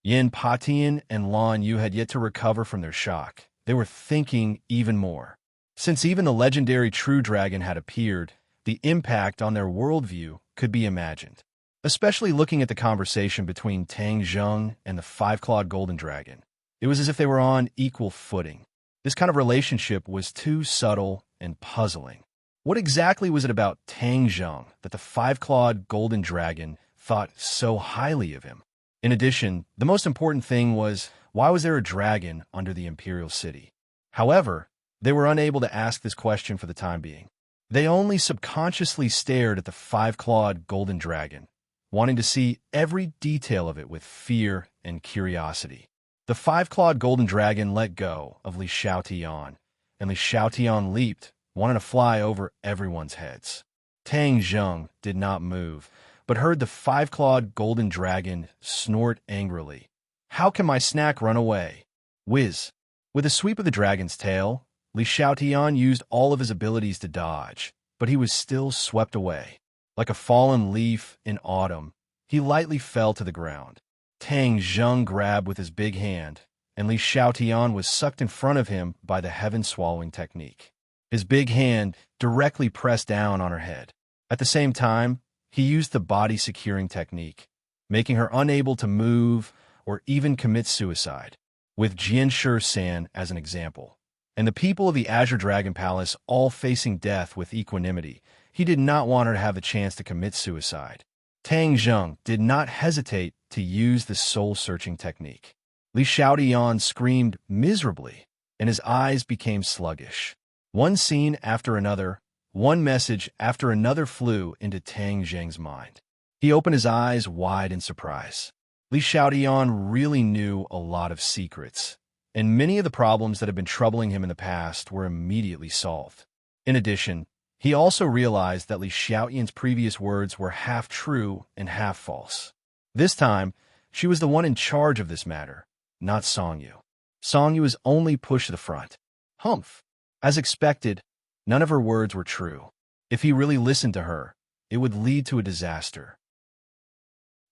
Yin, Patian, and Lan Yu had yet to recover from their shock. They were thinking even more. Since even the legendary true dragon had appeared, the impact on their worldview could be imagined. Especially looking at the conversation between Tang Zheng and the five-clawed golden dragon. It was as if they were on equal footing. This kind of relationship was too subtle and puzzling. What exactly was it about Tang Zheng that the five-clawed golden dragon thought so highly of him? In addition, the most important thing was, why was there a dragon under the imperial city? However, they were unable to ask this question for the time being. They only subconsciously stared at the five-clawed golden dragon, wanting to see every detail of it with fear and curiosity. The five-clawed golden dragon let go of Li Xiaotian, and Li Xiaotian leaped, wanting to fly over everyone's heads. Tang Zheng did not move, but heard the five-clawed golden dragon snort angrily. "How can my snack run away?" Whiz! With a sweep of the dragon's tail, Li Xiaotian used all of his abilities to dodge, but he was still swept away. Like a fallen leaf in autumn, he lightly fell to the ground. Tang Zheng grabbed with his big hand, and Li Xiaotian was sucked in front of him by the heaven-swallowing technique. His big hand directly pressed down on her head. At the same time, he used the body-securing technique, making her unable to move or even commit suicide, with Jianshi San as an example. And the people of the Azure Dragon Palace all facing death with equanimity, he did not want her to have the chance to commit suicide. Tang Zheng did not hesitate to use the soul-searching technique. Li Xiaotian screamed miserably, and his eyes became sluggish. One scene after another, one message after another flew into Tang Zheng's mind. He opened his eyes wide in surprise. Li Xiaotian really knew a lot of secrets, and many of the problems that had been troubling him in the past were immediately solved. In addition, he also realized that Li Xiaotian's previous words were half true and half false. This time, she was the one in charge of this matter, not Songyu. Songyu was only pushed to the front. Humph! As expected, none of her words were true. If he really listened to her, it would lead to a disaster.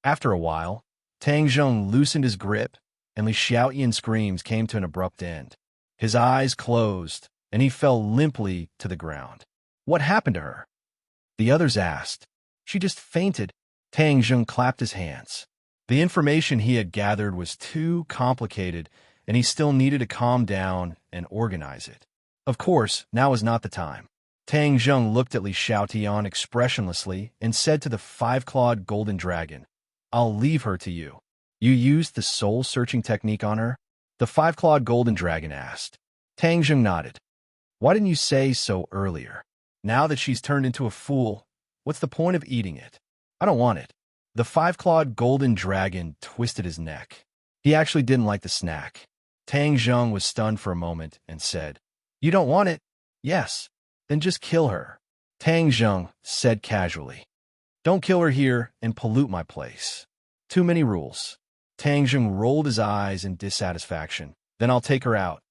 After a while, Tang Zheng loosened his grip, and Li Xiaotian's screams came to an abrupt end. His eyes closed, and he fell limply to the ground. What happened to her? The others asked. She just fainted. Tang Zheng clapped his hands. The information he had gathered was too complicated, and he still needed to calm down and organize it. Of course, now was not the time. Tang Zheng looked at Li Xiaotian expressionlessly and said to the five-clawed golden dragon, "I'll leave her to you." "You used the soul-searching technique on her?" the five-clawed golden dragon asked. Tang Zheng nodded. "Why didn't you say so earlier? Now that she's turned into a fool, what's the point of eating it?" "I don't want it." The five-clawed golden dragon twisted his neck. He actually didn't like the snack. Tang Zheng was stunned for a moment and said, "You don't want it?" "Yes." "Then just kill her," Tang Zheng said casually. "Don't kill her here and pollute my place. Too many rules." Tang Zheng rolled his eyes in dissatisfaction. "Then I'll take her out."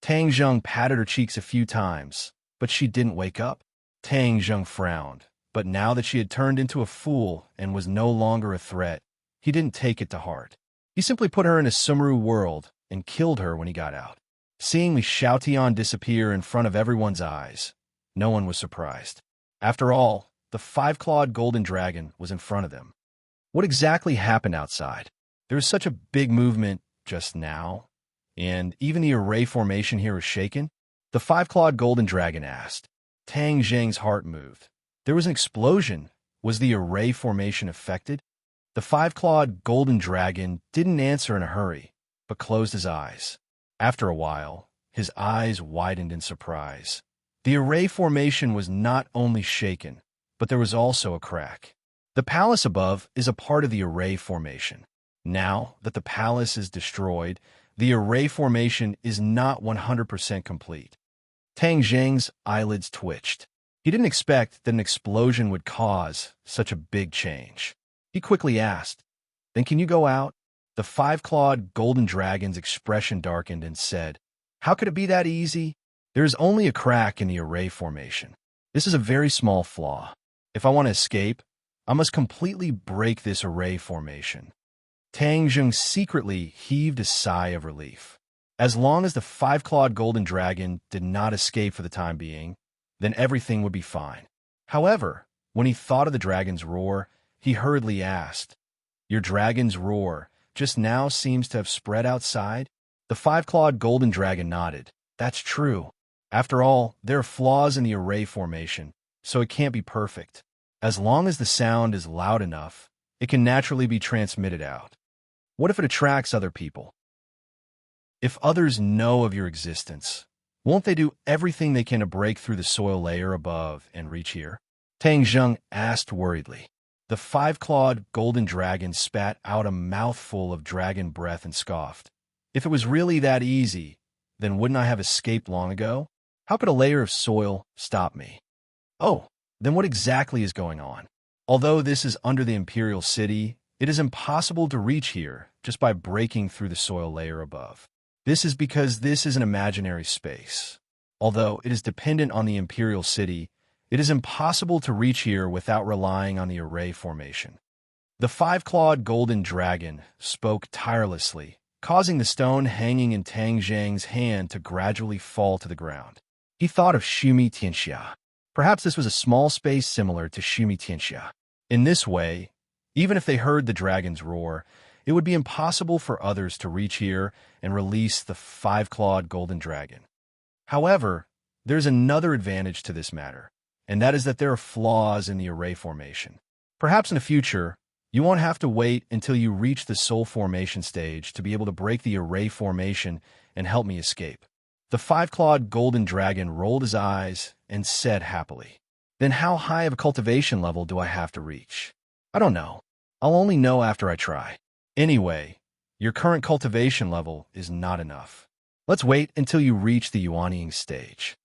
Tang Zheng patted her cheeks a few times, but she didn't wake up. Tang Zheng frowned, but now that she had turned into a fool and was no longer a threat, he didn't take it to heart. He simply put her in a Sumru world and killed her when he got out. Seeing Li Xiaotian disappear in front of everyone's eyes, no one was surprised. After all, the five-clawed golden dragon was in front of them. What exactly happened outside? There was such a big movement just now, and even the array formation here was shaken. The five-clawed golden dragon asked. Tang Zheng's heart moved. There was an explosion. Was the array formation affected? The five-clawed golden dragon didn't answer in a hurry, but closed his eyes. After a while, his eyes widened in surprise. The array formation was not only shaken, but there was also a crack. The palace above is a part of the array formation. Now that the palace is destroyed, the array formation is not 100% complete. Tang Zheng's eyelids twitched. He didn't expect that an explosion would cause such a big change. He quickly asked, "Then can you go out?" The five-clawed golden dragon's expression darkened and said, "How could it be that easy? There is only a crack in the array formation. This is a very small flaw. If I want to escape, I must completely break this array formation." Tang Zheng secretly heaved a sigh of relief. As long as the five-clawed golden dragon did not escape for the time being, then everything would be fine. However, when he thought of the dragon's roar, he hurriedly asked, "Your dragon's roar just now seems to have spread outside?" The five-clawed golden dragon nodded. "That's true. After all, there are flaws in the array formation, so it can't be perfect. As long as the sound is loud enough, it can naturally be transmitted out. What if it attracts other people? If others know of your existence, won't they do everything they can to break through the soil layer above and reach here?" Tang Zheng asked worriedly. The five-clawed golden dragon spat out a mouthful of dragon breath and scoffed. "If it was really that easy, then wouldn't I have escaped long ago? How could a layer of soil stop me?" "Oh, then what exactly is going on? Although this is under the Imperial City, it is impossible to reach here just by breaking through the soil layer above. This is because this is an imaginary space. Although it is dependent on the Imperial City, it is impossible to reach here without relying on the array formation." The five-clawed golden dragon spoke tirelessly, causing the stone hanging in Tang Zheng's hand to gradually fall to the ground. He thought of Shumi Tianxia. Perhaps this was a small space similar to Shumi Tianxia. In this way, even if they heard the dragon's roar, it would be impossible for others to reach here and release the five-clawed golden dragon. However, there's another advantage to this matter, and that is that there are flaws in the array formation. Perhaps in the future, you won't have to wait until you reach the soul formation stage to be able to break the array formation and help me escape. The five-clawed golden dragon rolled his eyes and said happily, "Then how high of a cultivation level do I have to reach?" "I don't know. I'll only know after I try. Anyway, your current cultivation level is not enough. Let's wait until you reach the Yuanying stage."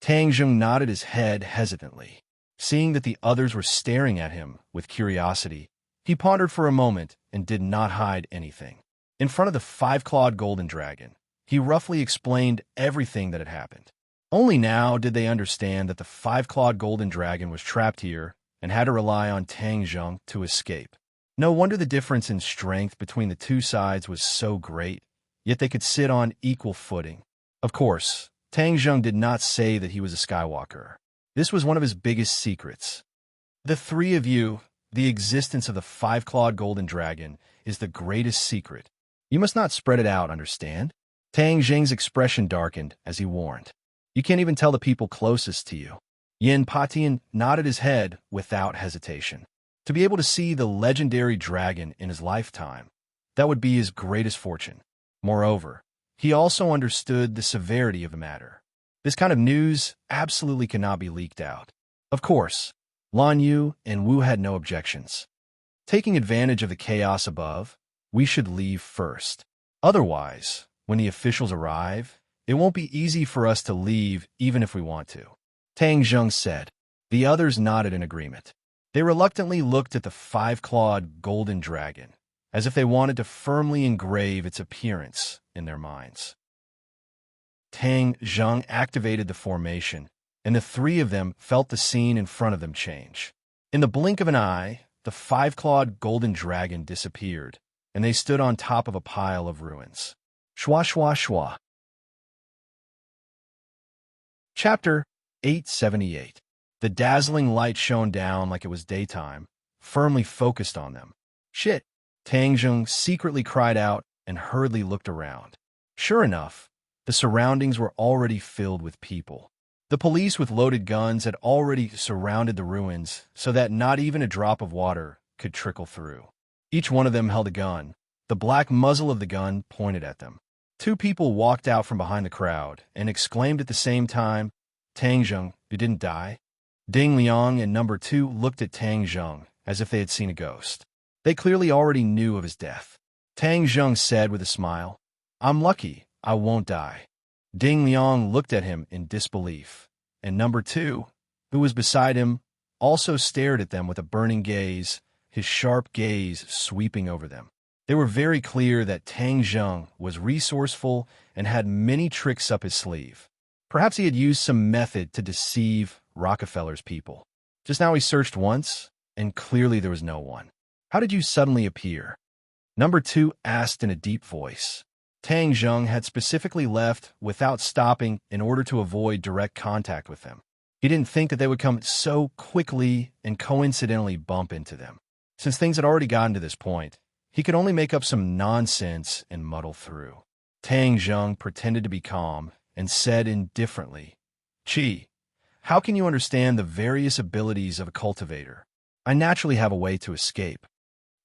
Tang Zheng nodded his head hesitantly. Seeing that the others were staring at him with curiosity, he pondered for a moment and did not hide anything. In front of the five-clawed golden dragon, he roughly explained everything that had happened. Only now did they understand that the five-clawed golden dragon was trapped here and had to rely on Tang Zheng to escape. No wonder the difference in strength between the two sides was so great, yet they could sit on equal footing. Of course, Tang Zheng did not say that he was a Skywalker. This was one of his biggest secrets. "The three of you, the existence of the five-clawed golden dragon, is the greatest secret. You must not spread it out, understand?" Tang Zheng's expression darkened as he warned. "You can't even tell the people closest to you." Yin Patian nodded his head without hesitation. To be able to see the legendary dragon in his lifetime, that would be his greatest fortune. Moreover, he also understood the severity of the matter. This kind of news absolutely cannot be leaked out. Of course, Lan Yu and Wu had no objections. Taking advantage of the chaos above, we should leave first. Otherwise, when the officials arrive, it won't be easy for us to leave even if we want to," Tang Zheng said. The others nodded in agreement. They reluctantly looked at the five-clawed golden dragon, as if they wanted to firmly engrave its appearance in their minds. Tang Zheng activated the formation, and the three of them felt the scene in front of them change. In the blink of an eye, the five-clawed golden dragon disappeared, and they stood on top of a pile of ruins. Shwa shwa shwa. Chapter 878. The dazzling light shone down like it was daytime, firmly focused on them. "Shit!" Tang Zheng secretly cried out and hurriedly looked around. Sure enough, the surroundings were already filled with people. The police with loaded guns had already surrounded the ruins so that not even a drop of water could trickle through. Each one of them held a gun, the black muzzle of the gun pointed at them. Two people walked out from behind the crowd and exclaimed at the same time, "Tang Zheng, you didn't die?" Ding Liang and number 2 looked at Tang Zheng as if they had seen a ghost. They clearly already knew of his death. Tang Zheng said with a smile, "I'm lucky, I won't die." Ding Liang looked at him in disbelief, and number 2, who was beside him, also stared at them with a burning gaze, his sharp gaze sweeping over them. They were very clear that Tang Zheng was resourceful and had many tricks up his sleeve. Perhaps he had used some method to deceive Rockefeller's people. Just now he searched once, and clearly there was no one. How did you suddenly appear? Number 2 asked in a deep voice. Tang Zheng had specifically left without stopping in order to avoid direct contact with them. He didn't think that they would come so quickly and coincidentally bump into them. Since things had already gotten to this point, he could only make up some nonsense and muddle through. Tang Zheng pretended to be calm and said indifferently, "Qi, how can you understand the various abilities of a cultivator? I naturally have a way to escape."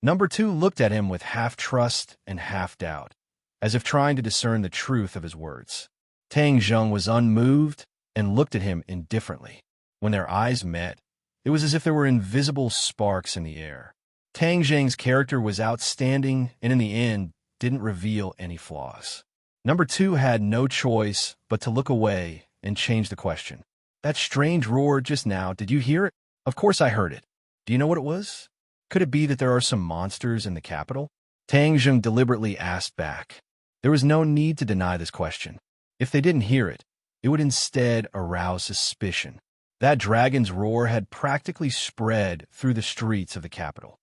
Number 2 looked at him with half trust and half doubt, as if trying to discern the truth of his words. Tang Zheng was unmoved and looked at him indifferently. When their eyes met, it was as if there were invisible sparks in the air. Tang Zheng's character was outstanding and in the end didn't reveal any flaws. Number 2 had no choice but to look away and change the question. "That strange roar just now, did you hear it?" "Of course I heard it. Do you know what it was? Could it be that there are some monsters in the capital?" Tang Zheng deliberately asked back. There was no need to deny this question. If they didn't hear it, it would instead arouse suspicion. That dragon's roar had practically spread through the streets of the capital.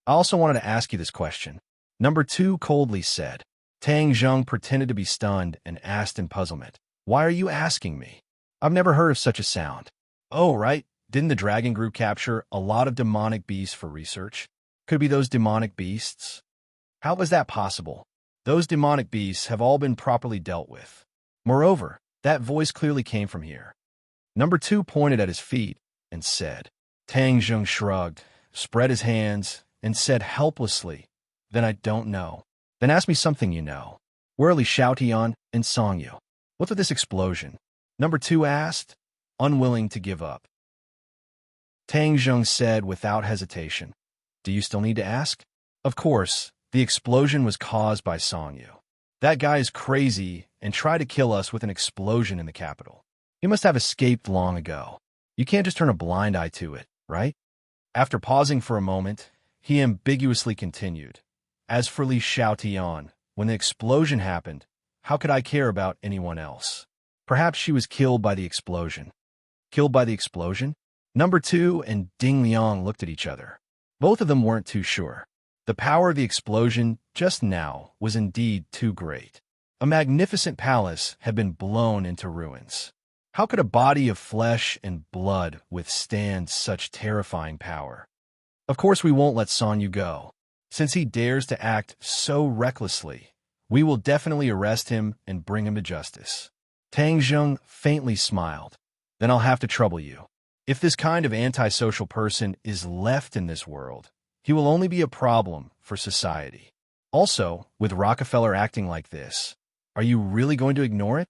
"I also wanted to ask you this question," Number 2 coldly said. Tang Zheng pretended to be stunned and asked in puzzlement, "Why are you asking me? I've never heard of such a sound." "Oh, right. Didn't the dragon group capture a lot of demonic beasts for research? Could it be those demonic beasts?" "How was that possible? Those demonic beasts have all been properly dealt with. Moreover, that voice clearly came from here." Number 2 pointed at his feet and said. Tang Zheng shrugged, spread his hands, and said helplessly, "Then I don't know." "Then ask me something you know. Where are Li Xiaotian and Songyu? What's with this explosion?" Number 2 asked, unwilling to give up. Tang Zheng said without hesitation, "Do you still need to ask?" "Of course, the explosion was caused by Songyu. That guy is crazy and tried to kill us with an explosion in the capital. He must have escaped long ago. You can't just turn a blind eye to it, right?" After pausing for a moment, he ambiguously continued, "As for Li Xiaotian, when the explosion happened, how could I care about anyone else? Perhaps she was killed by the explosion." "Killed by the explosion?" Number 2 and Ding Liang looked at each other. Both of them weren't too sure. The power of the explosion just now was indeed too great. A magnificent palace had been blown into ruins. How could a body of flesh and blood withstand such terrifying power? "Of course we won't let Songyu go. Since he dares to act so recklessly, we will definitely arrest him and bring him to justice." Tang Zheng faintly smiled. "Then I'll have to trouble you. If this kind of antisocial person is left in this world, he will only be a problem for society. Also, with Rockefeller acting like this, are you really going to ignore it?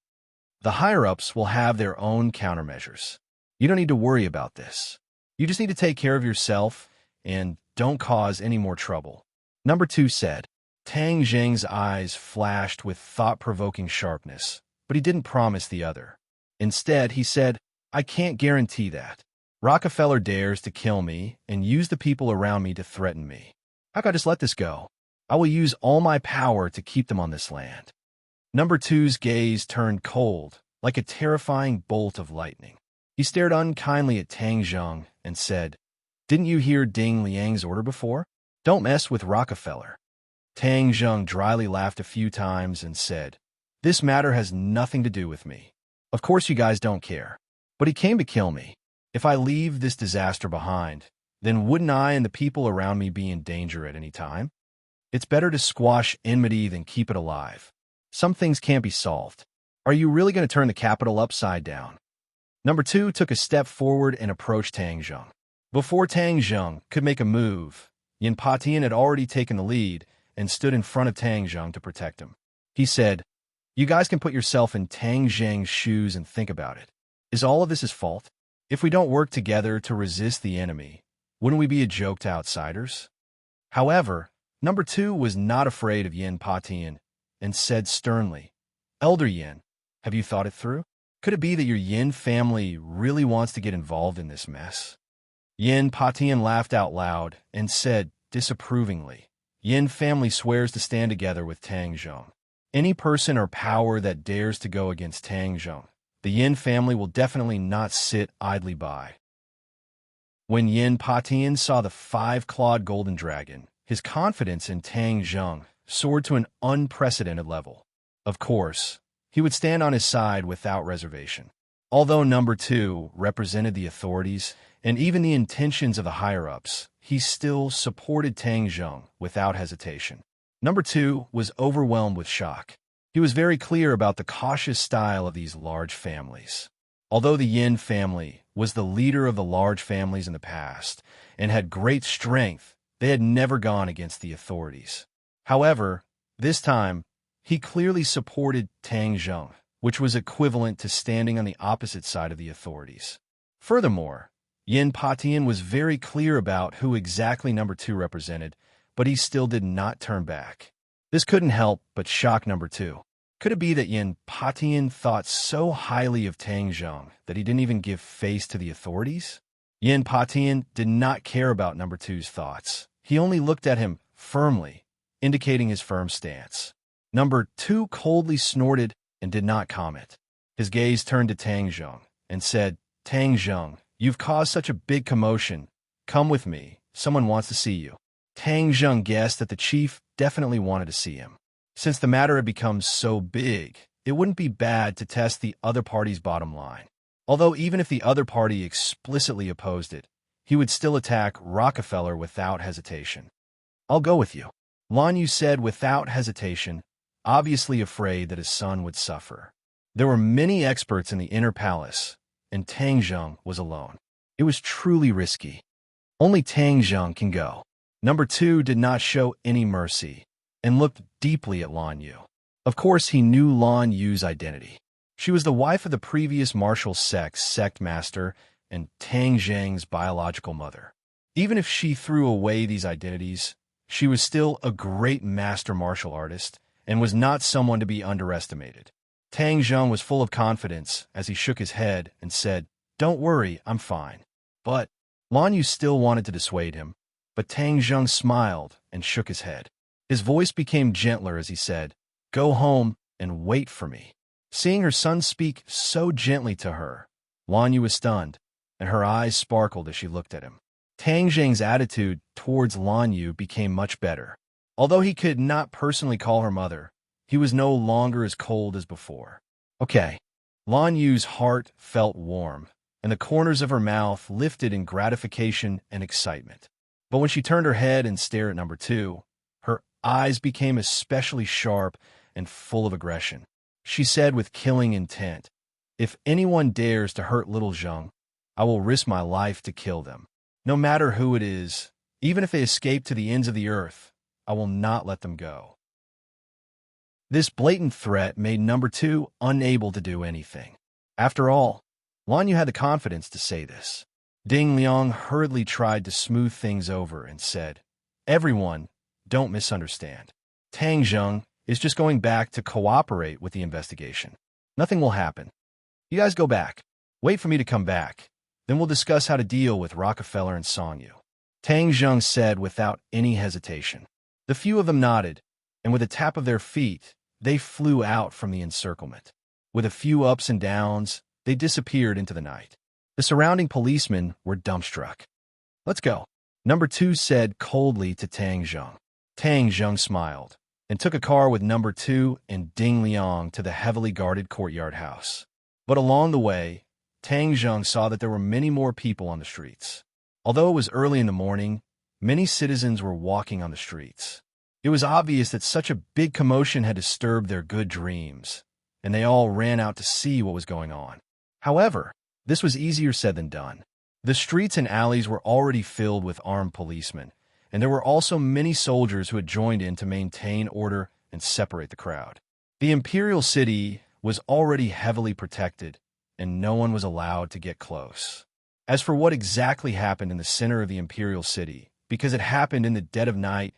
The higher-ups will have their own countermeasures. You don't need to worry about this. You just need to take care of yourself and don't cause any more trouble." Number 2 said. Tang Zheng's eyes flashed with thought-provoking sharpness, but he didn't promise the other. Instead, he said, "I can't guarantee that. Rockefeller dares to kill me and use the people around me to threaten me. How could I just let this go? I will use all my power to keep them on this land." Number 2's gaze turned cold, like a terrifying bolt of lightning. He stared unkindly at Tang Zheng and said, "Didn't you hear Ding Liang's order before? Don't mess with Rockefeller." Tang Zheng dryly laughed a few times and said, "This matter has nothing to do with me. Of course you guys don't care. But he came to kill me. If I leave this disaster behind, then wouldn't I and the people around me be in danger at any time? It's better to squash enmity than keep it alive. Some things can't be solved. Are you really going to turn the capital upside down?" Number 2 took a step forward and approached Tang Zheng. Before Tang Zheng could make a move, Yin Patian had already taken the lead and stood in front of Tang Zheng to protect him. He said, "You guys can put yourself in Tang Zheng's shoes and think about it. Is all of this his fault? If we don't work together to resist the enemy, wouldn't we be a joke to outsiders?" However, Number 2 was not afraid of Yin Patian and said sternly, "Elder Yin, have you thought it through? Could it be that your Yin family really wants to get involved in this mess? Yin Patian laughed out loud and said disapprovingly, Yin family swears to stand together with Tang Zheng. Any person or power that dares to go against Tang Zheng, the Yin family will definitely not sit idly by. When Yin Patian saw the 5-clawed golden dragon, his confidence in Tang Zheng soared to an unprecedented level. Of course, he would stand on his side without reservation. Although number 2 represented the authorities and even the intentions of the higher-ups, he still supported Tang Zheng without hesitation. Number 2 was overwhelmed with shock. He was very clear about the cautious style of these large families. Although the Yin family was the leader of the large families in the past and had great strength, they had never gone against the authorities. However, this time, he clearly supported Tang Zheng, which was equivalent to standing on the opposite side of the authorities. Furthermore, Yin Patian was very clear about who exactly number 2 represented, but he still did not turn back. This couldn't help but shock number 2. Could it be that Yin Patian thought so highly of Tang Zheng that he didn't even give face to the authorities? Yin Patian did not care about number 2's thoughts. He only looked at him firmly, indicating his firm stance. Number 2 coldly snorted and did not comment. His gaze turned to Tang Zheng and said, Tang Zheng, you've caused such a big commotion. Come with me. Someone wants to see you. Tang Zheng guessed that the chief definitely wanted to see him. Since the matter had become so big, it wouldn't be bad to test the other party's bottom line. Although even if the other party explicitly opposed it, he would still attack Rockefeller without hesitation. I'll go with you, Lan Yu said without hesitation, obviously afraid that his son would suffer. There were many experts in the inner palace, and Tang Zheng was alone. It was truly risky. Only Tang Zheng can go. Number 2 did not show any mercy and looked deeply at Lan Yu. Of course, he knew Lan Yu's identity. She was the wife of the previous martial sect master and Tang Zheng's biological mother. Even if she threw away these identities, she was still a great master martial artist and was not someone to be underestimated. Tang Zheng was full of confidence as he shook his head and said, Don't worry, I'm fine. But Lan Yu still wanted to dissuade him, but Tang Zheng smiled and shook his head. His voice became gentler as he said, Go home and wait for me. Seeing her son speak so gently to her, Lan Yu was stunned, and her eyes sparkled as she looked at him. Tang Zheng's attitude towards Lan Yu became much better. Although he could not personally call her mother, he was no longer as cold as before. Okay. Lan Yu's heart felt warm, and the corners of her mouth lifted in gratification and excitement. But when she turned her head and stared at number 2, her eyes became especially sharp and full of aggression. She said with killing intent, If anyone dares to hurt little Zheng, I will risk my life to kill them. No matter who it is, even if they escape to the ends of the earth, I will not let them go. This blatant threat made number 2 unable to do anything. After all, Lan Yu had the confidence to say this. Ding Liang hurriedly tried to smooth things over and said, Everyone, don't misunderstand. Tang Zheng is just going back to cooperate with the investigation. Nothing will happen. You guys go back. Wait for me to come back. Then we'll discuss how to deal with Rockefeller and Song Yu. Tang Zheng said without any hesitation. The few of them nodded, and with a tap of their feet, they flew out from the encirclement. With a few ups and downs, they disappeared into the night. The surrounding policemen were dumbstruck. Let's go, number 2 said coldly to Tang Zheng. Tang Zheng smiled and took a car with number 2 and Ding Liang to the heavily guarded courtyard house. But along the way, Tang Zheng saw that there were many more people on the streets. Although it was early in the morning, many citizens were walking on the streets. It was obvious that such a big commotion had disturbed their good dreams, and they all ran out to see what was going on. However, this was easier said than done. The streets and alleys were already filled with armed policemen, and there were also many soldiers who had joined in to maintain order and separate the crowd. The imperial city was already heavily protected, and no one was allowed to get close. As for what exactly happened in the center of the imperial city, because it happened in the dead of night,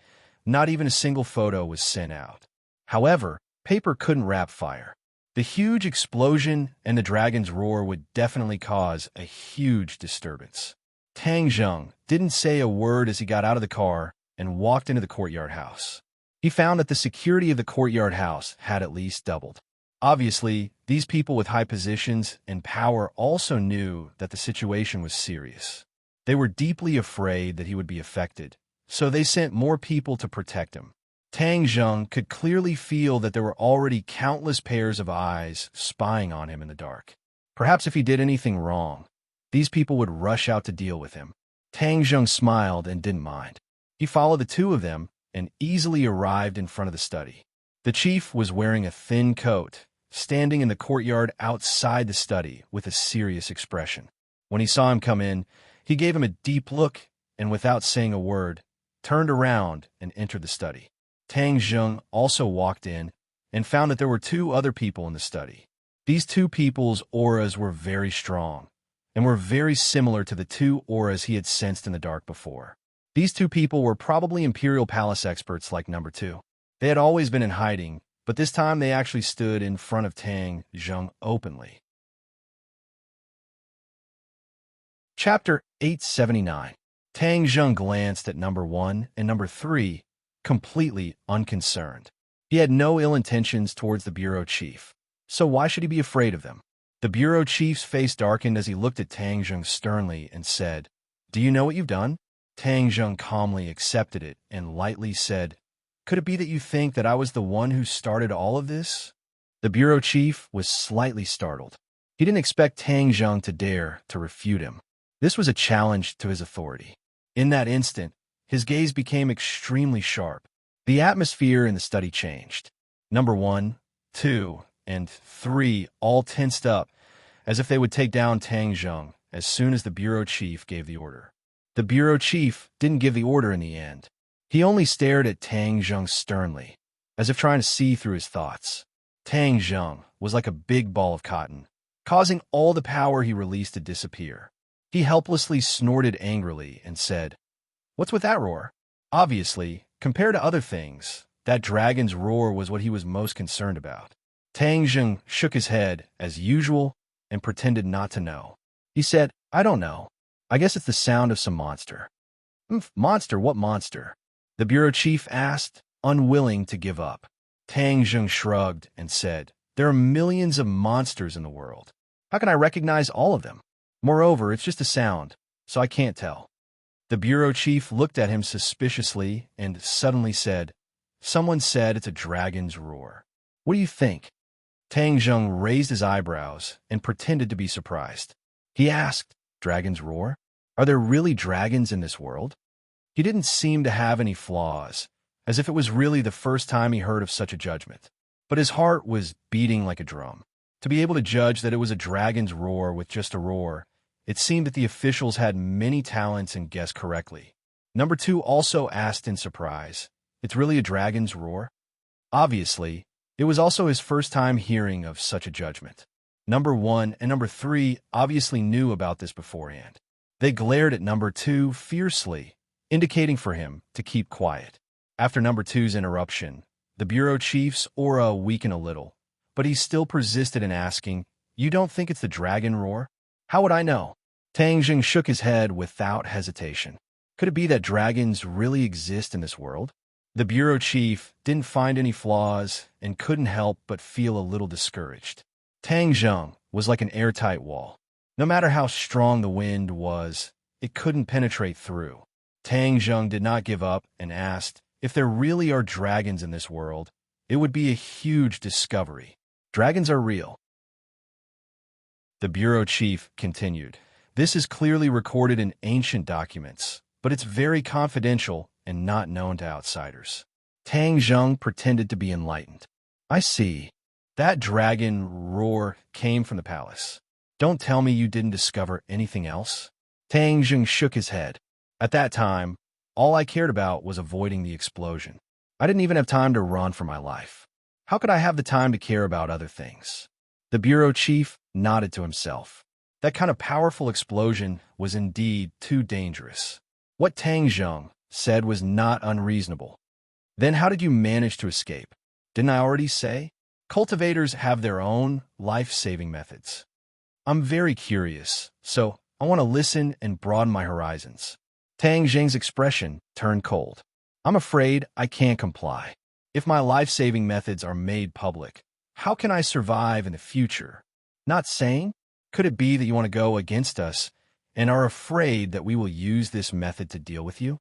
not even a single photo was sent out. However, paper couldn't wrap fire. The huge explosion and the dragon's roar would definitely cause a huge disturbance. Tang Zheng didn't say a word as he got out of the car and walked into the courtyard house. He found that the security of the courtyard house had at least doubled. Obviously, these people with high positions and power also knew that the situation was serious. They were deeply afraid that he would be affected, so they sent more people to protect him. Tang Zheng could clearly feel that there were already countless pairs of eyes spying on him in the dark. Perhaps if he did anything wrong, these people would rush out to deal with him. Tang Zheng smiled and didn't mind. He followed the two of them and easily arrived in front of the study. The chief was wearing a thin coat, standing in the courtyard outside the study with a serious expression. When he saw him come in, he gave him a deep look and, without saying a word, turned around and entered the study. Tang Zheng also walked in and found that there were two other people in the study. These two people's auras were very strong and were very similar to the two auras he had sensed in the dark before. These two people were probably Imperial Palace experts like number 2. They had always been in hiding, but this time they actually stood in front of Tang Zheng openly. Chapter 879. Tang Zheng glanced at number 1 and number 3, completely unconcerned. He had no ill intentions towards the bureau chief, so why should he be afraid of them? The bureau chief's face darkened as he looked at Tang Zheng sternly and said, "Do you know what you've done?" Tang Zheng calmly accepted it and lightly said, "Could it be that you think that I was the one who started all of this?" The bureau chief was slightly startled. He didn't expect Tang Zheng to dare to refute him. This was a challenge to his authority. In that instant, his gaze became extremely sharp. The atmosphere in the study changed. Number 1, 2, and 3 all tensed up, as if they would take down Tang Zheng as soon as the bureau chief gave the order. The bureau chief didn't give the order in the end. He only stared at Tang Zheng sternly, as if trying to see through his thoughts. Tang Zheng was like a big ball of cotton, causing all the power he released to disappear. He helplessly snorted angrily and said, "What's with that roar?" Obviously, compared to other things, that dragon's roar was what he was most concerned about. Tang Zheng shook his head, as usual, and pretended not to know. He said, "I don't know. I guess it's the sound of some monster." Monster? What monster?" the bureau chief asked, unwilling to give up. Tang Zheng shrugged and said, "There are millions of monsters in the world. How can I recognize all of them? Moreover, it's just a sound, so I can't tell." The bureau chief looked at him suspiciously and suddenly said, "Someone said it's a dragon's roar. What do you think?" Tang Zheng raised his eyebrows and pretended to be surprised. He asked, "Dragon's roar? Are there really dragons in this world?" He didn't seem to have any flaws, as if it was really the first time he heard of such a judgment. But his heart was beating like a drum. To be able to judge that it was a dragon's roar with just a roar, it seemed that the officials had many talents and guessed correctly. Number 2 also asked in surprise, "It's really a dragon's roar?" Obviously, it was also his first time hearing of such a judgment. Number 1 and number 3 obviously knew about this beforehand. They glared at number 2 fiercely, indicating for him to keep quiet. After number 2's interruption, the bureau chief's aura weakened a little, but he still persisted in asking, "You don't think it's the dragon roar?" "How would I know?" Tang Zheng shook his head without hesitation. Could it be that dragons really exist in this world? The bureau chief didn't find any flaws and couldn't help but feel a little discouraged. Tang Zheng was like an airtight wall. No matter how strong the wind was, it couldn't penetrate through. Tang Zheng did not give up and asked, "If there really are dragons in this world, it would be a huge discovery. Dragons are real." The bureau chief continued, "This is clearly recorded in ancient documents, but it's very confidential and not known to outsiders." Tang Zheng pretended to be enlightened. "I see. That dragon roar came from the palace. Don't tell me you didn't discover anything else." Tang Zheng shook his head. "At that time, all I cared about was avoiding the explosion. I didn't even have time to run for my life. How could I have the time to care about other things?" The bureau chief nodded to himself. That kind of powerful explosion was indeed too dangerous. What Tang Zheng said was not unreasonable. "Then how did you manage to escape?" "Didn't I already say?" Cultivators have their own life-saving methods. I'm very curious, so I want to listen and broaden my horizons. Tang Jing's expression turned cold. I'm afraid I can't comply. If my life-saving methods are made public, how can I survive in the future? Not saying? Could it be that you want to go against us and are afraid that we will use this method to deal with you?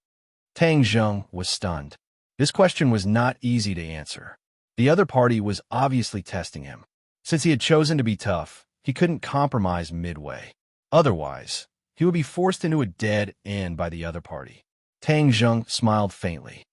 Tang Jing was stunned. This question was not easy to answer. The other party was obviously testing him. Since he had chosen to be tough, he couldn't compromise midway. Otherwise, he would be forced into a dead end by the other party. Tang Jing smiled faintly.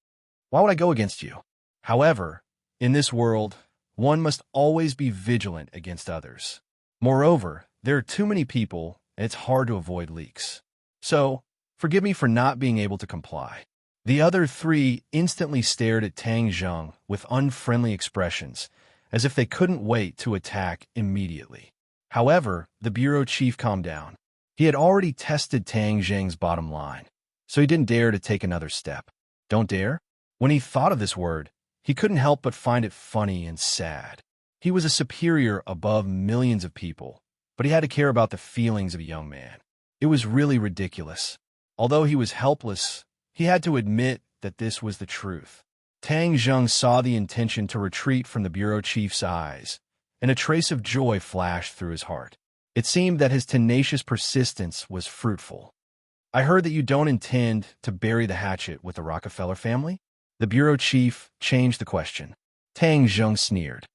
Why would I go against you? However, in this world, one must always be vigilant against others. Moreover, there are too many people, and it's hard to avoid leaks. So, forgive me for not being able to comply. The other three instantly stared at Tang Jing with unfriendly expressions, as if they couldn't wait to attack immediately. However, the bureau chief calmed down. He had already tested Tang Jing's bottom line, so he didn't dare to take another step. Don't dare? When he thought of this word, he couldn't help but find it funny and sad. He was a superior above millions of people, but he had to care about the feelings of a young man. It was really ridiculous. Although he was helpless, he had to admit that this was the truth. Tang Jing saw the intention to retreat from the bureau chief's eyes, and a trace of joy flashed through his heart. It seemed that his tenacious persistence was fruitful. I heard that you don't intend to bury the hatchet with the Rockefeller family? The bureau chief changed the question. Tang Jing sneered.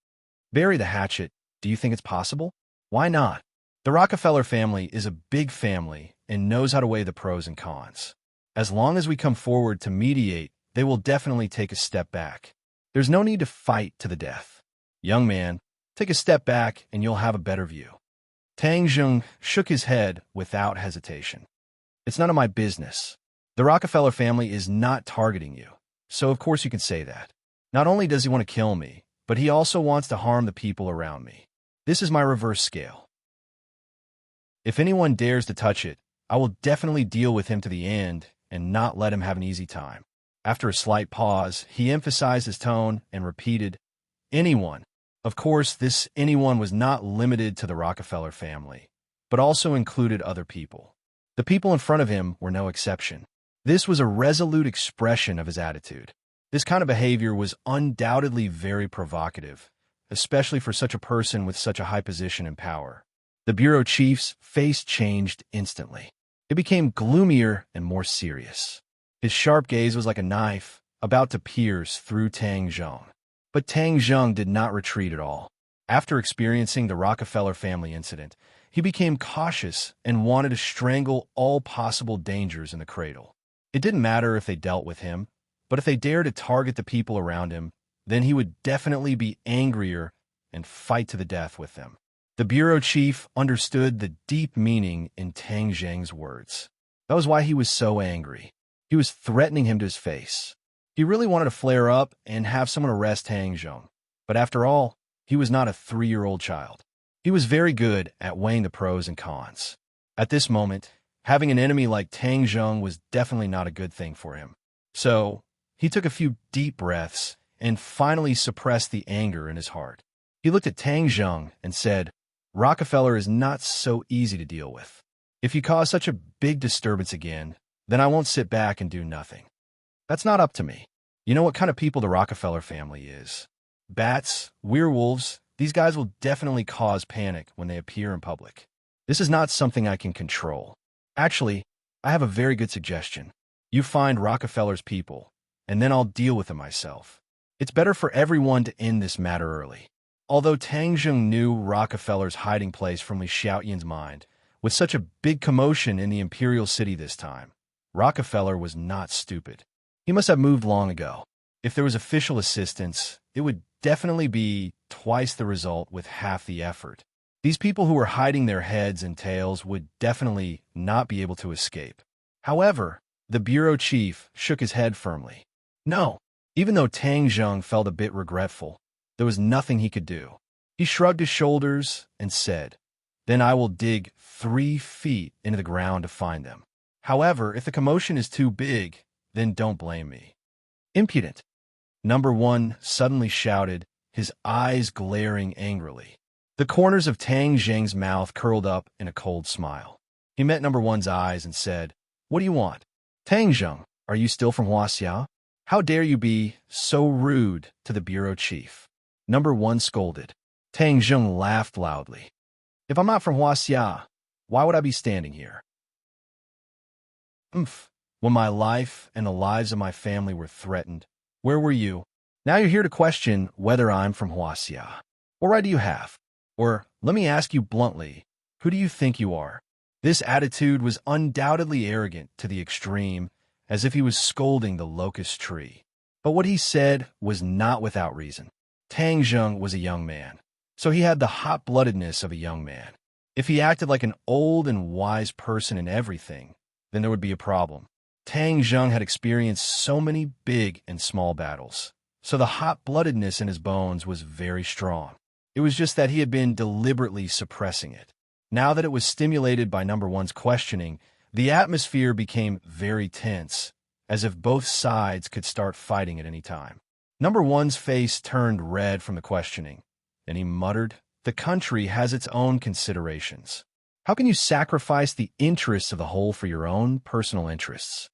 Bury the hatchet? Do you think it's possible? Why not? The Rockefeller family is a big family and knows how to weigh the pros and cons. As long as we come forward to mediate, they will definitely take a step back. There's no need to fight to the death. Young man, take a step back and you'll have a better view. Tang Jing shook his head without hesitation. It's none of my business. The Rockefeller family is not targeting you, so of course you can say that. Not only does he want to kill me, but he also wants to harm the people around me. This is my reverse scale. If anyone dares to touch it, I will definitely deal with him to the end and not let him have an easy time. After a slight pause, he emphasized his tone and repeated, anyone. Of course, this anyone was not limited to the Rockefeller family, but also included other people. The people in front of him were no exception. This was a resolute expression of his attitude. This kind of behavior was undoubtedly very provocative, especially for such a person with such a high position and power. The bureau chief's face changed instantly. It became gloomier and more serious. His sharp gaze was like a knife, about to pierce through Tang Jing. But Tang Jing did not retreat at all. After experiencing the Rockefeller family incident, he became cautious and wanted to strangle all possible dangers in the cradle. It didn't matter if they dealt with him, but if they dared to target the people around him, then he would definitely be angrier and fight to the death with them. The bureau chief understood the deep meaning in Tang Jing's words. That was why he was so angry. He was threatening him to his face. He really wanted to flare up and have someone arrest Tang Jing. But after all, he was not a 3-year-old child. He was very good at weighing the pros and cons. At this moment, having an enemy like Tang Jing was definitely not a good thing for him. So, he took a few deep breaths and finally suppressed the anger in his heart. He looked at Tang Jing and said, Rockefeller is not so easy to deal with. If you cause such a big disturbance again, then I won't sit back and do nothing. That's not up to me. You know what kind of people the Rockefeller family is. Bats, werewolves, these guys will definitely cause panic when they appear in public. This is not something I can control. Actually, I have a very good suggestion. You find Rockefeller's people, and then I'll deal with them myself. It's better for everyone to end this matter early. Although Tang Jing knew Rockefeller's hiding place from Li Xiaoyan's mind, with such a big commotion in the imperial city this time, Rockefeller was not stupid. He must have moved long ago. If there was official assistance, it would definitely be twice the result with half the effort. These people who were hiding their heads and tails would definitely not be able to escape. However, the bureau chief shook his head firmly. No, even though Tang Jing felt a bit regretful, there was nothing he could do. He shrugged his shoulders and said, Then I will dig 3 feet into the ground to find them. However, if the commotion is too big, then don't blame me. Impudent. Number 1 suddenly shouted, his eyes glaring angrily. The corners of Tang Zheng's mouth curled up in a cold smile. He met number one's eyes and said, "What do you want?" "Tang Zheng, are you still from Huaxia? How dare you be so rude to the bureau chief?" Number one scolded. Tang Zheng laughed loudly. "If I'm not from Huaxia, why would I be standing here? When my life and the lives of my family were threatened, where were you? Now you're here to question whether I'm from Huaxia. What right do you have? Or, let me ask you bluntly, who do you think you are?" This attitude was undoubtedly arrogant to the extreme, as if he was scolding the locust tree. But what he said was not without reason. Tang Zheng was a young man, so he had the hot-bloodedness of a young man. If he acted like an old and wise person in everything, then there would be a problem. Tang Zheng had experienced so many big and small battles, so the hot-bloodedness in his bones was very strong. It was just that he had been deliberately suppressing it. Now that it was stimulated by number one's questioning, the atmosphere became very tense, as if both sides could start fighting at any time. Number one's face turned red from the questioning, and he muttered, "The country has its own considerations. How can you sacrifice the interests of the whole for your own personal interests?"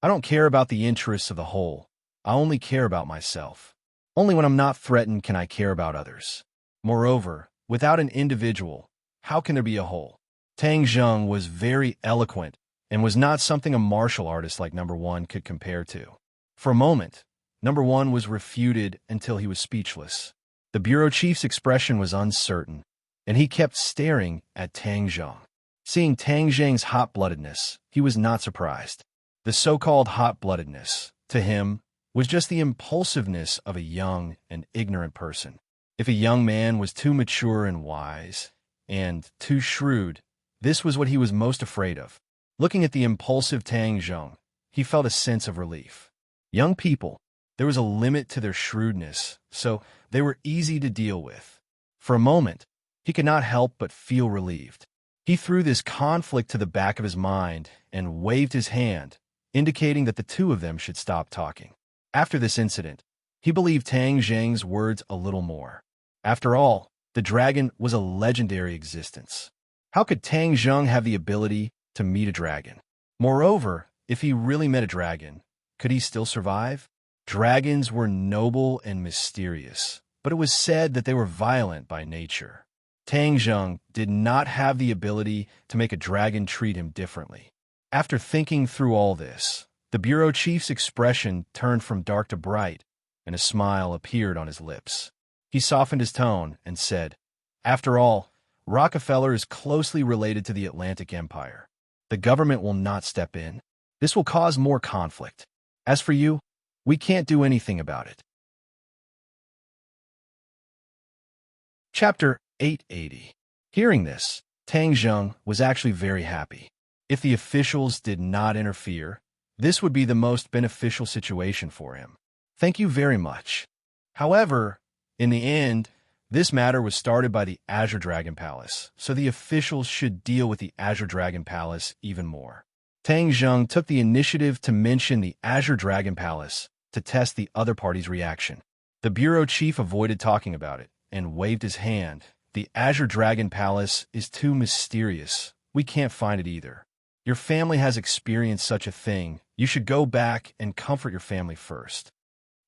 "I don't care about the interests of the whole. I only care about myself. Only when I'm not threatened can I care about others. Moreover, without an individual, how can there be a whole?" Tang Zheng was very eloquent and was not something a martial artist like number one could compare to. For a moment, number one was refuted until he was speechless. The bureau chief's expression was uncertain, and he kept staring at Tang Zheng. Seeing Tang Zheng's hot-bloodedness, he was not surprised. The so-called hot-bloodedness, to him, was just the impulsiveness of a young and ignorant person. If a young man was too mature and wise, and too shrewd, this was what he was most afraid of. Looking at the impulsive Tang Zheng, he felt a sense of relief. Young people, there was a limit to their shrewdness, so they were easy to deal with. For a moment, he could not help but feel relieved. He threw this conflict to the back of his mind and waved his hand, indicating that the two of them should stop talking. After this incident, he believed Tang Zheng's words a little more. After all, the dragon was a legendary existence. How could Tang Zheng have the ability to meet a dragon? Moreover, if he really met a dragon, could he still survive? Dragons were noble and mysterious, but it was said that they were violent by nature. Tang Zheng did not have the ability to make a dragon treat him differently. After thinking through all this, the bureau chief's expression turned from dark to bright, and a smile appeared on his lips. He softened his tone and said, "After all, Rockefeller is closely related to the Atlantic Empire. The government will not step in. This will cause more conflict. As for you, we can't do anything about it." Chapter 880. Hearing this, Tang Zheng was actually very happy. If the officials did not interfere, this would be the most beneficial situation for him. "Thank you very much." However, in the end, this matter was started by the Azure Dragon Palace, so the officials should deal with the Azure Dragon Palace even more. Tang Zheng took the initiative to mention the Azure Dragon Palace to test the other party's reaction. The bureau chief avoided talking about it and waved his hand. "The Azure Dragon Palace is too mysterious. We can't find it either. Your family has experienced such a thing. You should go back and comfort your family first."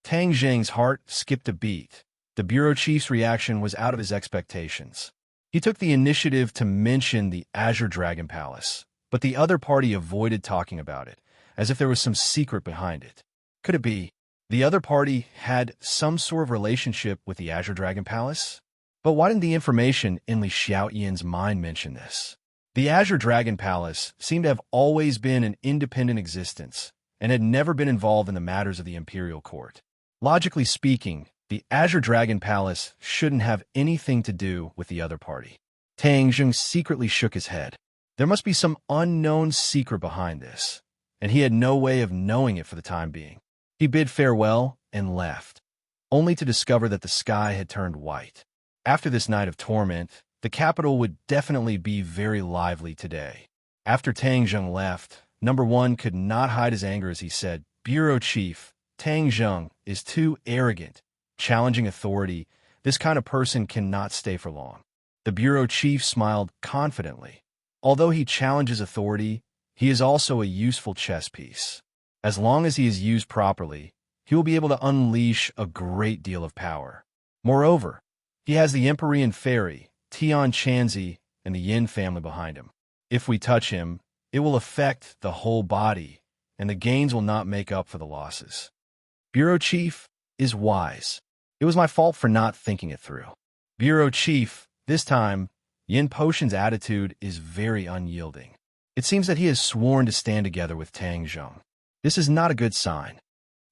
Tang Zheng's heart skipped a beat. The bureau chief's reaction was out of his expectations. He took the initiative to mention the Azure Dragon Palace, but the other party avoided talking about it, as if there was some secret behind it. Could it be the other party had some sort of relationship with the Azure Dragon Palace? But why didn't the information in Li Xiaoyan's mind mention this? The Azure Dragon Palace seemed to have always been an independent existence and had never been involved in the matters of the imperial court. Logically speaking, the Azure Dragon Palace shouldn't have anything to do with the other party. Tang Zheng secretly shook his head. There must be some unknown secret behind this, and he had no way of knowing it for the time being. He bid farewell and left, only to discover that the sky had turned white. After this night of torment, the capital would definitely be very lively today. After Tang Zheng left, number one could not hide his anger as he said, "Bureau Chief, Tang Zheng is too arrogant, challenging authority This kind of person cannot stay for long. The bureau chief smiled confidently. Although he challenges authority, he is also a useful chess piece. As long as he is used properly, he will be able to unleash a great deal of power. Moreover, he has the Empyrean Fairy, Tian Chanzi, and the Yin family behind him. If we touch him, it will affect the whole body, and the gains will not make up for the losses. Bureau Chief is wise. It was my fault for not thinking it through. Bureau Chief, this time, Yin Potion's attitude is very unyielding. It seems that he has sworn to stand together with Tang Zheng. This is not a good sign.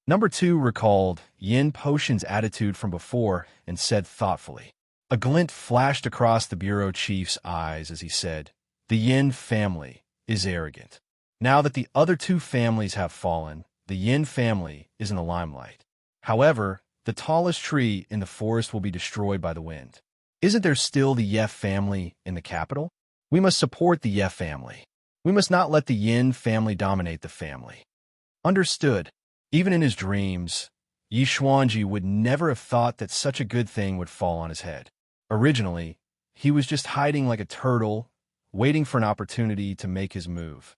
Number 2 recalled Yin Potion's attitude from before and said thoughtfully. A glint flashed across the bureau chief's eyes as he said, "The Yin family is arrogant. Now that the other 2 families have fallen, the Yin family is in the limelight. However, the tallest tree in the forest will be destroyed by the wind. Isn't there still the Ye family in the capital? We must support the Ye family. We must not let the Yin family dominate the family." Understood. Even in his dreams, Yi Xuanji would never have thought that such a good thing would fall on his head. Originally, he was just hiding like a turtle, waiting for an opportunity to make his move.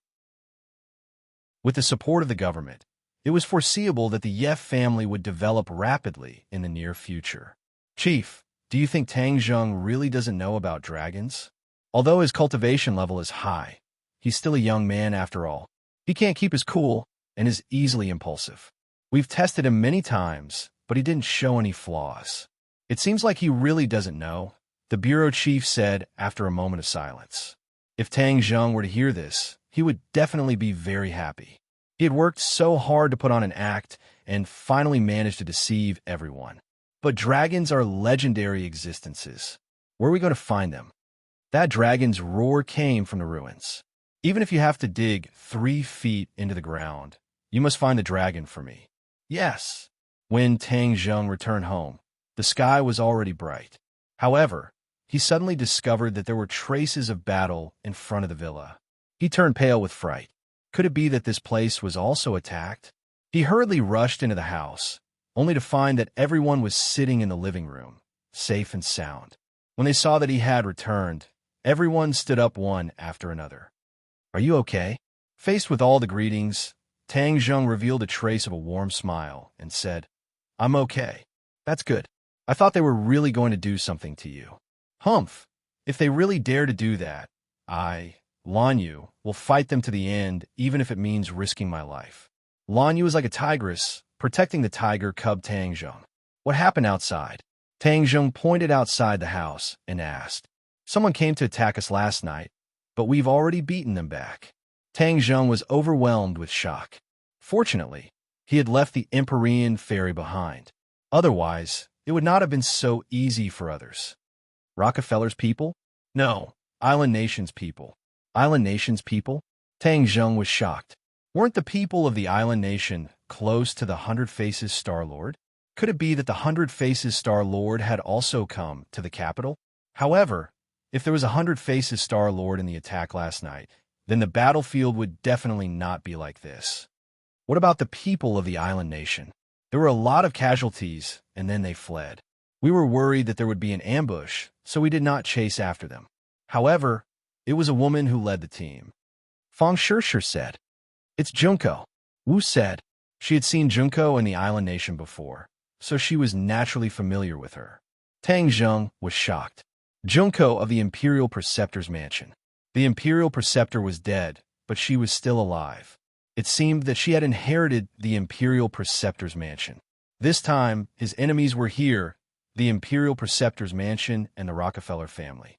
With the support of the government, it was foreseeable that the Ye family would develop rapidly in the near future. Chief, do you think Tang Zheng really doesn't know about dragons? Although his cultivation level is high, he's still a young man after all. He can't keep his cool and is easily impulsive. We've tested him many times, but he didn't show any flaws. It seems like he really doesn't know, the bureau chief said after a moment of silence. If Tang Zheng were to hear this, he would definitely be very happy. He had worked so hard to put on an act and finally managed to deceive everyone. But dragons are legendary existences. Where are we going to find them? That dragon's roar came from the ruins. Even if you have to dig 3 feet into the ground, you must find the dragon for me. Yes. When Tang Zheng returned home, the sky was already bright. However, he suddenly discovered that there were traces of battle in front of the villa. He turned pale with fright. Could it be that this place was also attacked? He hurriedly rushed into the house, only to find that everyone was sitting in the living room, safe and sound. When they saw that he had returned, everyone stood up one after another. "Are you okay?" Faced with all the greetings, Tang Zheng revealed a trace of a warm smile and said, "I'm okay. That's good. I thought they were really going to do something to you." "Humph. If they really dare to do that, Lan Yu, will fight them to the end, even if it means risking my life." Lan Yu is like a tigress, protecting the tiger cub Tang Zheng. "What happened outside?" Tang Zheng pointed outside the house and asked. "Someone came to attack us last night, but we've already beaten them back." Tang Zheng was overwhelmed with shock. Fortunately, he had left the Empyrean Fairy behind. Otherwise, it would not have been so easy for others. Rockefeller's people? No, Island Nation's people. Island Nation's people? Tang Zheng was shocked. Weren't the people of the Island Nation close to the Hundred Faces Star-Lord? Could it be that the Hundred Faces Star-Lord had also come to the capital? However, if there was a Hundred Faces Star-Lord in the attack last night, then the battlefield would definitely not be like this. What about the people of the Island Nation? There were a lot of casualties, and then they fled. We were worried that there would be an ambush, so we did not chase after them. However, it was a woman who led the team. Fang Shishir said. "It's Junko." Wu said. She had seen Junko in the Island Nation before, so she was naturally familiar with her. Tang Zheng was shocked. Junko of the Imperial Preceptor's mansion. The Imperial Preceptor was dead, but she was still alive. It seemed that she had inherited the Imperial Preceptor's mansion. This time, his enemies were here, the Imperial Preceptor's mansion and the Rockefeller family.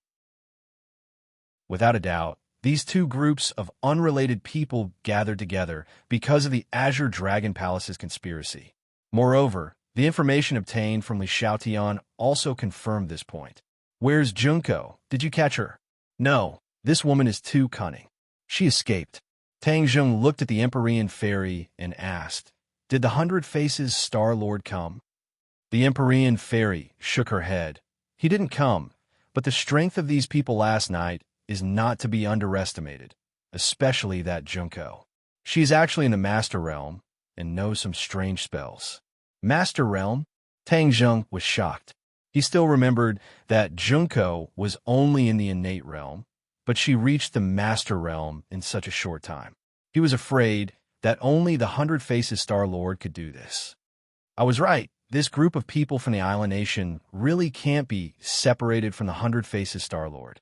Without a doubt, these 2 groups of unrelated people gathered together because of the Azure Dragon Palace's conspiracy. Moreover, the information obtained from Li Xiaotian also confirmed this point. "Where's Junko? Did you catch her?" "No, this woman is too cunning. She escaped." Tang Zheng looked at the Empyrean Fairy and asked, "Did the Hundred Faces Star-Lord come?" The Empyrean Fairy shook her head. "He didn't come, but the strength of these people last night is not to be underestimated, especially that Junko. She is actually in the Master Realm and knows some strange spells." Master Realm? Tang Zheng was shocked. He still remembered that Junko was only in the innate realm, but she reached the master realm in such a short time. He was afraid that only the 100 Faces Star Lord could do this. I was right. This group of people from the Island Nation really can't be separated from the 100 Faces Star Lord.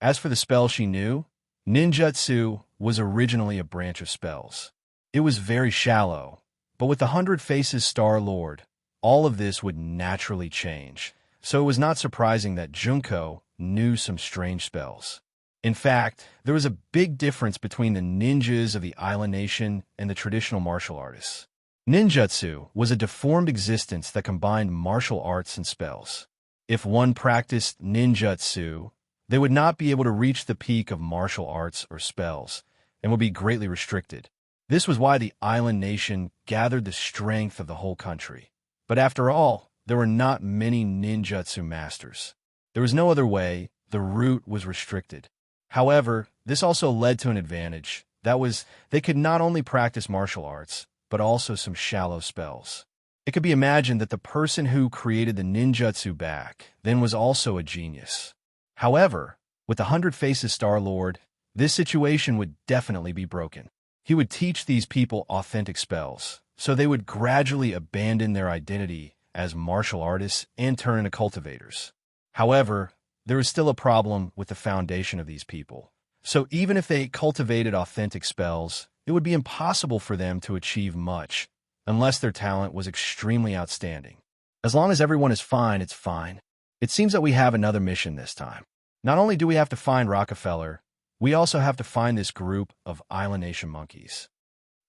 As for the spell she knew, ninjutsu was originally a branch of spells. It was very shallow, but with the 100 Faces Star Lord, all of this would naturally change. So it was not surprising that Junko knew some strange spells. In fact, there was a big difference between the ninjas of the Island Nation and the traditional martial artists. Ninjutsu was a deformed existence that combined martial arts and spells. If one practiced ninjutsu, they would not be able to reach the peak of martial arts or spells, and would be greatly restricted. This was why the Island Nation gathered the strength of the whole country. But after all, there were not many ninjutsu masters. There was no other way. The route was restricted. However, this also led to an advantage. That was, they could not only practice martial arts, but also some shallow spells. It could be imagined that the person who created the ninjutsu back then was also a genius. However, with the 100 Faces Star Lord, this situation would definitely be broken. He would teach these people authentic spells, so they would gradually abandon their identity as martial artists and turn into cultivators. However, there is still a problem with the foundation of these people. So even if they cultivated authentic spells, it would be impossible for them to achieve much, unless their talent was extremely outstanding. As long as everyone is fine, it's fine. It seems that we have another mission this time. Not only do we have to find Rockefeller, we also have to find this group of Island Nation monkeys.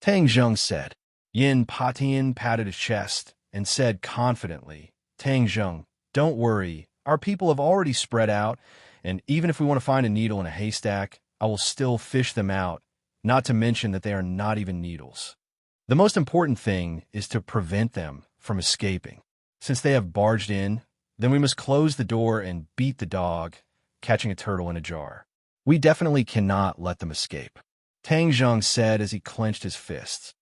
Tang Zheng said. Yin Patian patted his chest and said confidently, Tang Zheng, don't worry, our people have already spread out, and even if we want to find a needle in a haystack, I will still fish them out, not to mention that they are not even needles. The most important thing is to prevent them from escaping. Since they have barged in, then we must close the door and beat the dog, catching a turtle in a jar. We definitely cannot let them escape, Tang Zheng said as he clenched his fists.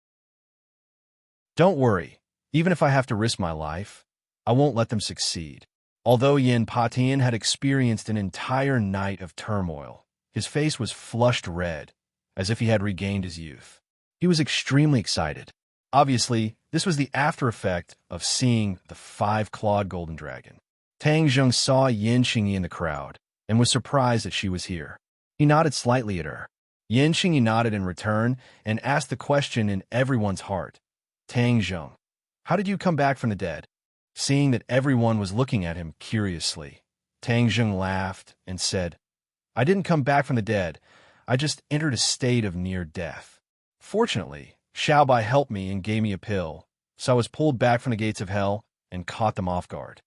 Don't worry, even if I have to risk my life, I won't let them succeed. Although Yin Patian had experienced an entire night of turmoil, his face was flushed red, as if he had regained his youth. He was extremely excited. Obviously, this was the after effect of seeing the 5-clawed golden dragon. Tang Zheng saw Yin Xingyi in the crowd and was surprised that she was here. He nodded slightly at her. Yin Xingyi nodded in return and asked the question in everyone's heart. Tang Zheng, how did you come back from the dead? Seeing that everyone was looking at him curiously, Tang Zheng laughed and said, I didn't come back from the dead. I just entered a state of near death. Fortunately, Xiaobai helped me and gave me a pill, so I was pulled back from the gates of hell and caught them off guard.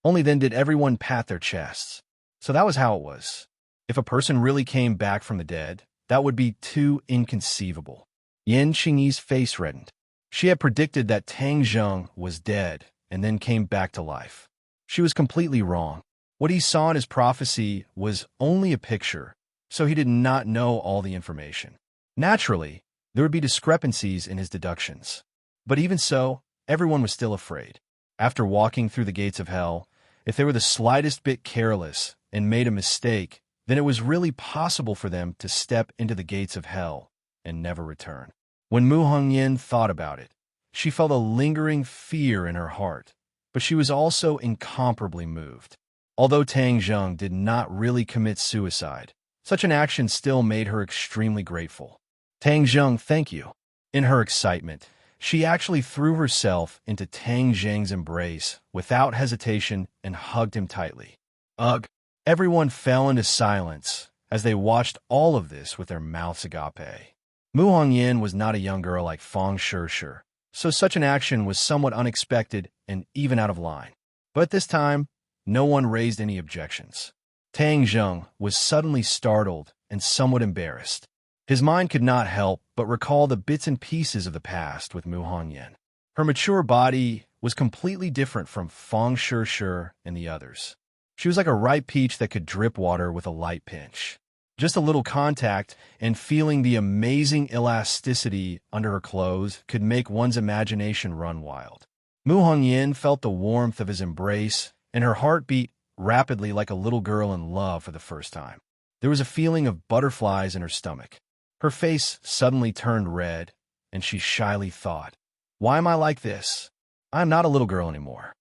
Only then did everyone pat their chests. So that was how it was. If a person really came back from the dead, that would be too inconceivable. Yin Xingyi's face reddened. She had predicted that Tang Zheng was dead and then came back to life. She was completely wrong. What he saw in his prophecy was only a picture, so he did not know all the information. Naturally, there would be discrepancies in his deductions. But even so, everyone was still afraid. After walking through the gates of hell, if they were the slightest bit careless and made a mistake, then it was really possible for them to step into the gates of hell and never return. When Mu Hongyan thought about it, she felt a lingering fear in her heart, but she was also incomparably moved. Although Tang Zheng did not really commit suicide, such an action still made her extremely grateful. Tang Zheng, thank you. In her excitement, she actually threw herself into Tang Zheng's embrace without hesitation and hugged him tightly. Ugh! Everyone fell into silence as they watched all of this with their mouths agape. Mu Hongyan was not a young girl like Fang Shishir, so such an action was somewhat unexpected and even out of line. But this time, no one raised any objections. Tang Zheng was suddenly startled and somewhat embarrassed. His mind could not help but recall the bits and pieces of the past with Mu Hongyan. Her mature body was completely different from Fang Shishir and the others. She was like a ripe peach that could drip water with a light pinch. Just a little contact and feeling the amazing elasticity under her clothes could make one's imagination run wild. Mu Hongyan felt the warmth of his embrace and her heart beat rapidly like a little girl in love for the first time. There was a feeling of butterflies in her stomach. Her face suddenly turned red, and she shyly thought, "Why am I like this? I'm not a little girl anymore."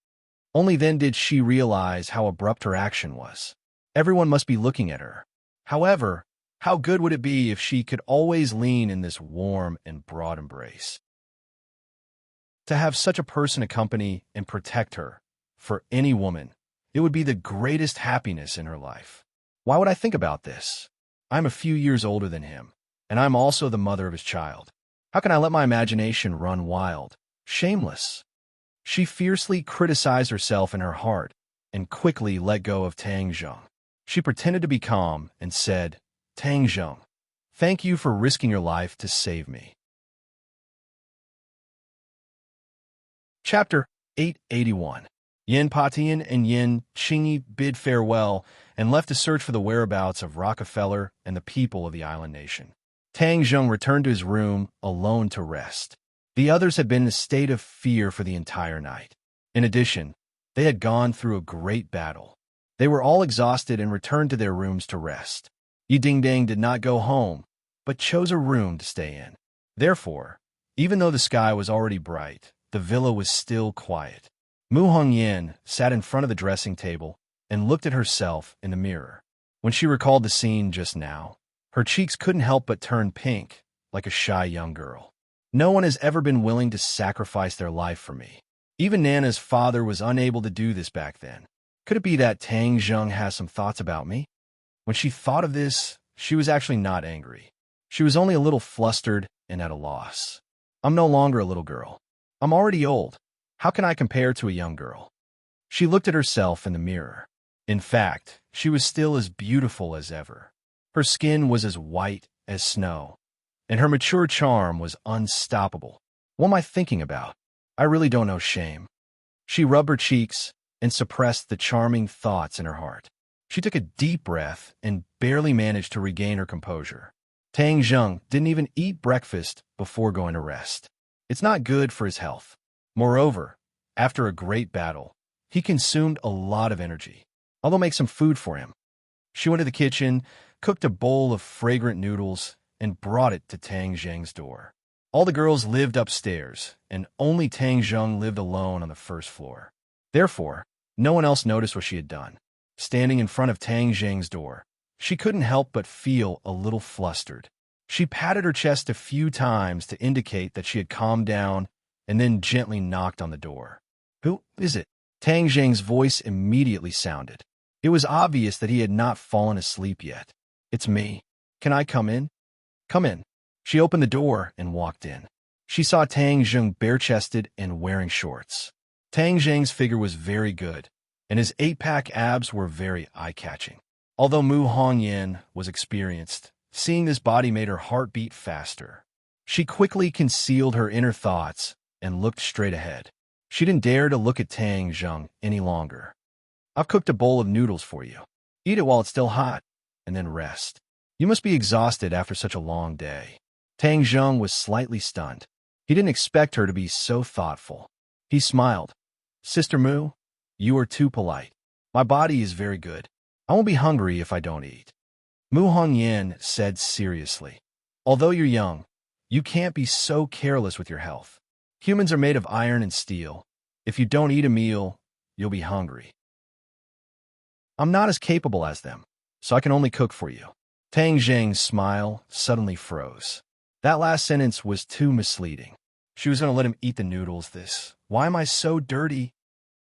Only then did she realize how abrupt her action was. Everyone must be looking at her. However, how good would it be if she could always lean in this warm and broad embrace? To have such a person accompany and protect her, for any woman, it would be the greatest happiness in her life. Why would I think about this? I'm a few years older than him, and I'm also the mother of his child. How can I let my imagination run wild, shameless? She fiercely criticized herself in her heart and quickly let go of Tang Zheng. She pretended to be calm and said, "Tang Zheng, thank you for risking your life to save me." Chapter 881. Yin Patian and Yin Qingyi bid farewell and left to search for the whereabouts of Rockefeller and the people of the island nation. Tang Zheng returned to his room alone to rest. The others had been in a state of fear for the entire night. In addition, they had gone through a great battle. They were all exhausted and returned to their rooms to rest. Yi Dingdang did not go home, but chose a room to stay in. Therefore, even though the sky was already bright, the villa was still quiet. Mu Hongyan sat in front of the dressing table and looked at herself in the mirror. When she recalled the scene just now, her cheeks couldn't help but turn pink, like a shy young girl. No one has ever been willing to sacrifice their life for me. Even Nana's father was unable to do this back then. Could it be that Tang Zheng has some thoughts about me? When she thought of this, she was actually not angry. She was only a little flustered and at a loss. I'm no longer a little girl. I'm already old. How can I compare to a young girl? She looked at herself in the mirror. In fact, she was still as beautiful as ever. Her skin was as white as snow, and her mature charm was unstoppable. What am I thinking about? I really don't know shame. She rubbed her cheeks and suppressed the charming thoughts in her heart. She took a deep breath and barely managed to regain her composure. Tang Zheng didn't even eat breakfast before going to rest. It's not good for his health. Moreover, after a great battle, he consumed a lot of energy. I'll make some food for him. She went to the kitchen, cooked a bowl of fragrant noodles, and brought it to Tang Zheng's door. All the girls lived upstairs, and only Tang Zheng lived alone on the first floor. Therefore, no one else noticed what she had done. Standing in front of Tang Zheng's door, she couldn't help but feel a little flustered. She patted her chest a few times to indicate that she had calmed down and then gently knocked on the door. "Who is it?" Tang Zheng's voice immediately sounded. It was obvious that he had not fallen asleep yet. "It's me. Can I come in?" "Come in." She opened the door and walked in. She saw Tang Zheng bare-chested and wearing shorts. Tang Zheng's figure was very good, and his 8-pack abs were very eye-catching. Although Mu Hongyan was experienced, seeing this body made her heart beat faster. She quickly concealed her inner thoughts and looked straight ahead. She didn't dare to look at Tang Zheng any longer. "I've cooked a bowl of noodles for you. Eat it while it's still hot, and then rest. You must be exhausted after such a long day." Tang Zheng was slightly stunned. He didn't expect her to be so thoughtful. He smiled. "Sister Mu, you are too polite. My body is very good. I won't be hungry if I don't eat." Mu Hongyan said seriously, "Although you're young, you can't be so careless with your health. Humans are made of iron and steel. If you don't eat a meal, you'll be hungry. I'm not as capable as them, so I can only cook for you." Tang Zheng's smile suddenly froze. That last sentence was too misleading. She was going to let him eat the noodles. Why am I so dirty?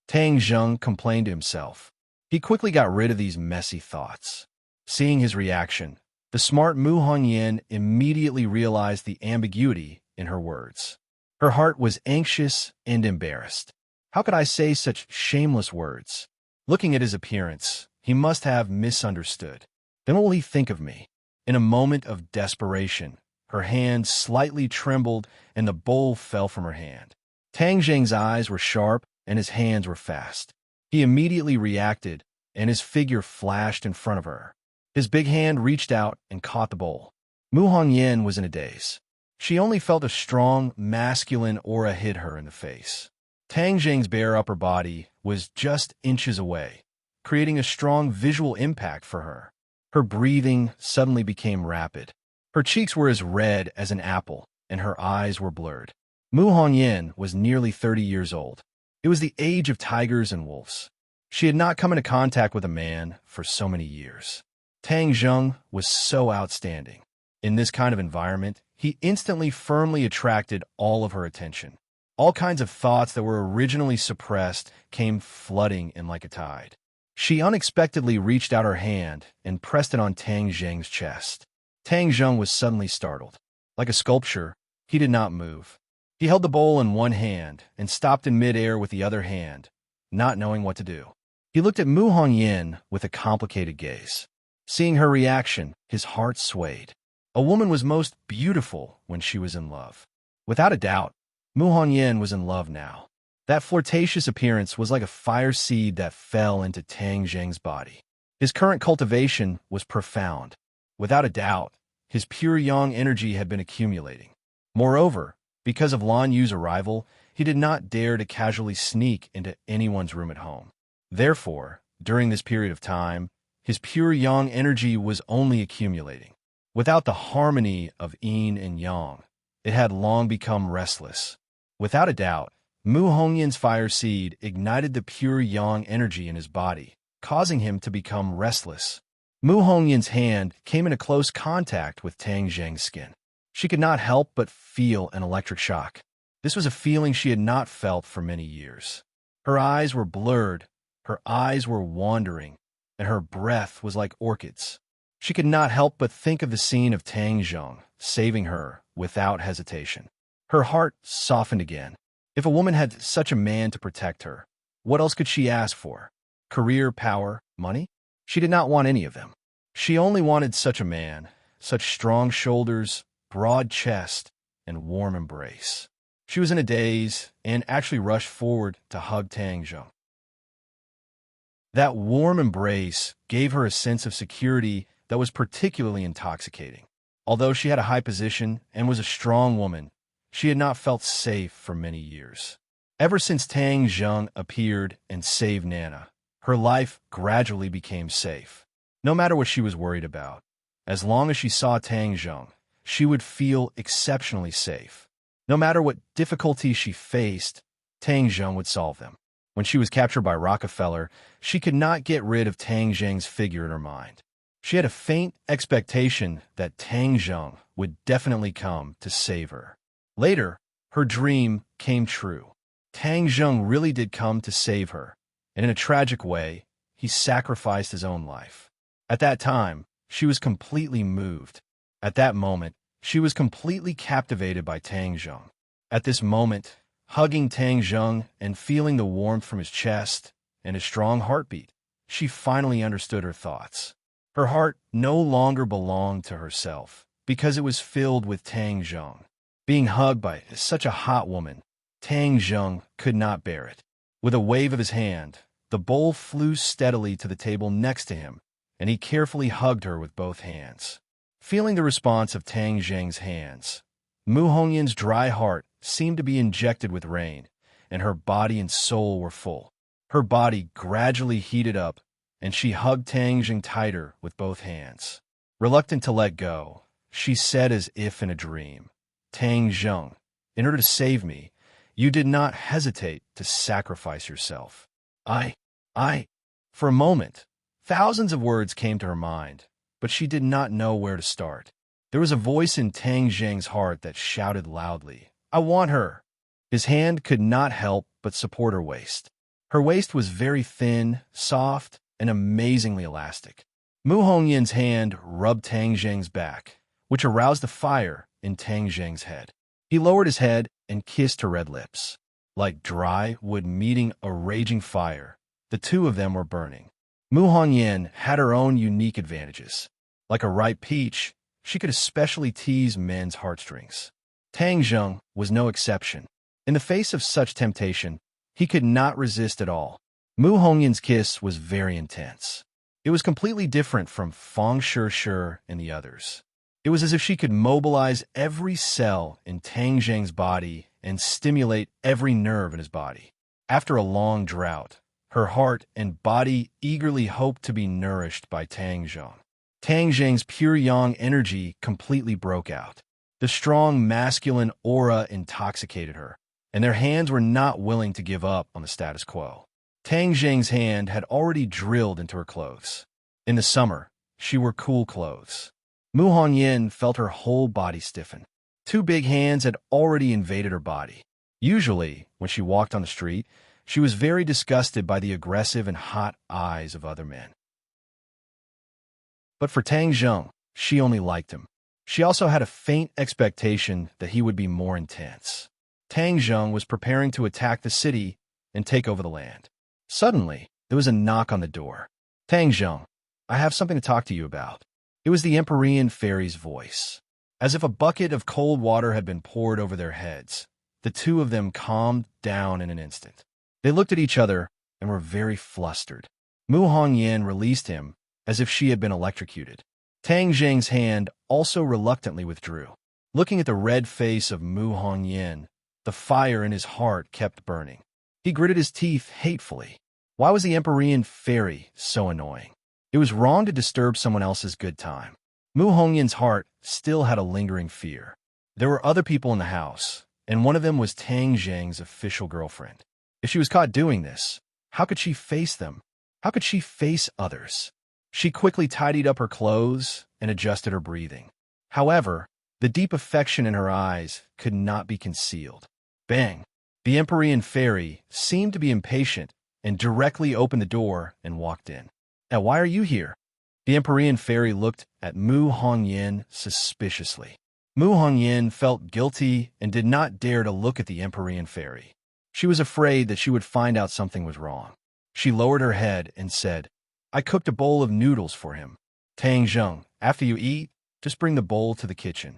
Tang Zheng complained to himself. He quickly got rid of these messy thoughts. Seeing his reaction, the smart Mu Hongyan immediately realized the ambiguity in her words. Her heart was anxious and embarrassed. How could I say such shameless words? Looking at his appearance, he must have misunderstood. Then what will he think of me? In a moment of desperation, her hand slightly trembled and the bowl fell from her hand. Tang Zheng's eyes were sharp and his hands were fast. He immediately reacted and his figure flashed in front of her. His big hand reached out and caught the bowl. Mu Hongyan was in a daze. She only felt a strong, masculine aura hit her in the face. Tang Jing's bare upper body was just inches away, creating a strong visual impact for her. Her breathing suddenly became rapid. Her cheeks were as red as an apple, and her eyes were blurred. Mu Hongyan was nearly 30 years old. It was the age of tigers and wolves. She had not come into contact with a man for so many years. Tang Zheng was so outstanding. In this kind of environment, he instantly firmly attracted all of her attention. All kinds of thoughts that were originally suppressed came flooding in like a tide. She unexpectedly reached out her hand and pressed it on Tang Zheng's chest. Tang Zheng was suddenly startled. Like a sculpture, he did not move. He held the bowl in one hand and stopped in midair with the other hand, not knowing what to do. He looked at Mu Hongyan with a complicated gaze. Seeing her reaction, his heart swayed. A woman was most beautiful when she was in love. Without a doubt, Mu Hongyan was in love now. That flirtatious appearance was like a fire seed that fell into Tang Zheng's body. His current cultivation was profound. Without a doubt, his pure yang energy had been accumulating. Moreover, because of Lan Yu's arrival, he did not dare to casually sneak into anyone's room at home. Therefore, during this period of time, his pure yang energy was only accumulating. Without the harmony of yin and yang, it had long become restless. Without a doubt, Mu Hongyan's fire seed ignited the pure yang energy in his body, causing him to become restless. Mu Hongyan's hand came into close contact with Tang Zheng's skin. She could not help but feel an electric shock. This was a feeling she had not felt for many years. Her eyes were blurred, her eyes were wandering, and her breath was like orchids. She could not help but think of the scene of Tang Zheng saving her without hesitation. Her heart softened again. If a woman had such a man to protect her, what else could she ask for? Career, power, money? She did not want any of them. She only wanted such a man, such strong shoulders, broad chest, and warm embrace. She was in a daze and actually rushed forward to hug Tang Zheng. That warm embrace gave her a sense of security that was particularly intoxicating. Although she had a high position and was a strong woman, she had not felt safe for many years. Ever since Tang Zheng appeared and saved Nana, her life gradually became safe. No matter what she was worried about, as long as she saw Tang Zheng, she would feel exceptionally safe. No matter what difficulties she faced, Tang Zheng would solve them. When she was captured by Rockefeller, she could not get rid of Tang Zheng's figure in her mind. She had a faint expectation that Tang Zheng would definitely come to save her. Later, her dream came true. Tang Zheng really did come to save her, and in a tragic way, he sacrificed his own life. At that time, she was completely moved. At that moment, she was completely captivated by Tang Zheng. At this moment, hugging Tang Zheng and feeling the warmth from his chest and his strong heartbeat, she finally understood her thoughts. Her heart no longer belonged to herself because it was filled with Tang Zheng. Being hugged by such a hot woman, Tang Zheng could not bear it. With a wave of his hand, the bowl flew steadily to the table next to him, and he carefully hugged her with both hands. Feeling the response of Tang Zheng's hands, Mu Hongyan's dry heart seemed to be injected with rain, and her body and soul were full. Her body gradually heated up, and she hugged Tang Zheng tighter with both hands. Reluctant to let go, she said as if in a dream, "Tang Zheng, in order to save me, you did not hesitate to sacrifice yourself." For a moment, thousands of words came to her mind, but she did not know where to start. There was a voice in Tang Zheng's heart that shouted loudly, "I want her." His hand could not help but support her waist. Her waist was very thin, soft, and amazingly elastic. Mu Hongyan's hand rubbed Tang Zheng's back, which aroused the fire in Tang Zheng's head. He lowered his head and kissed her red lips. Like dry wood meeting a raging fire, the two of them were burning. Mu Hongyan had her own unique advantages. Like a ripe peach, she could especially tease men's heartstrings. Tang Zheng was no exception. In the face of such temptation, he could not resist at all. Mu Hongyan's kiss was very intense. It was completely different from Feng Shi and the others. It was as if she could mobilize every cell in Tang Zheng's body and stimulate every nerve in his body. After a long drought, her heart and body eagerly hoped to be nourished by Tang Zheng. Tang Zheng's pure yang energy completely broke out. The strong masculine aura intoxicated her, and their hands were not willing to give up on the status quo. Tang Zheng's hand had already drilled into her clothes. In the summer, she wore cool clothes. Mu Hongyan felt her whole body stiffen. Two big hands had already invaded her body. Usually, when she walked on the street, she was very disgusted by the aggressive and hot eyes of other men. But for Tang Zheng, she only liked him. She also had a faint expectation that he would be more intense. Tang Zheng was preparing to attack the city and take over the land. Suddenly, there was a knock on the door. Tang Zheng, I have something to talk to you about. It was the Empyrean fairy's voice. As if a bucket of cold water had been poured over their heads, the two of them calmed down in an instant. They looked at each other and were very flustered. Mu Hongyan released him as if she had been electrocuted. Tang Zheng's hand also reluctantly withdrew. Looking at the red face of Mu Hongyan, the fire in his heart kept burning. He gritted his teeth hatefully. Why was the Empyrean fairy so annoying? It was wrong to disturb someone else's good time. Mu Hongyan's heart still had a lingering fear. There were other people in the house, and one of them was Tang Zheng's official girlfriend. If she was caught doing this, how could she face them? How could she face others? She quickly tidied up her clothes and adjusted her breathing. However, the deep affection in her eyes could not be concealed. Bang! The Empyrean fairy seemed to be impatient and directly opened the door and walked in. Now, why are you here? The Empyrean fairy looked at Mu Hongyan suspiciously. Mu Hongyan felt guilty and did not dare to look at the Empyrean fairy. She was afraid that she would find out something was wrong. She lowered her head and said, I cooked a bowl of noodles for him. Tang Zheng, after you eat, just bring the bowl to the kitchen.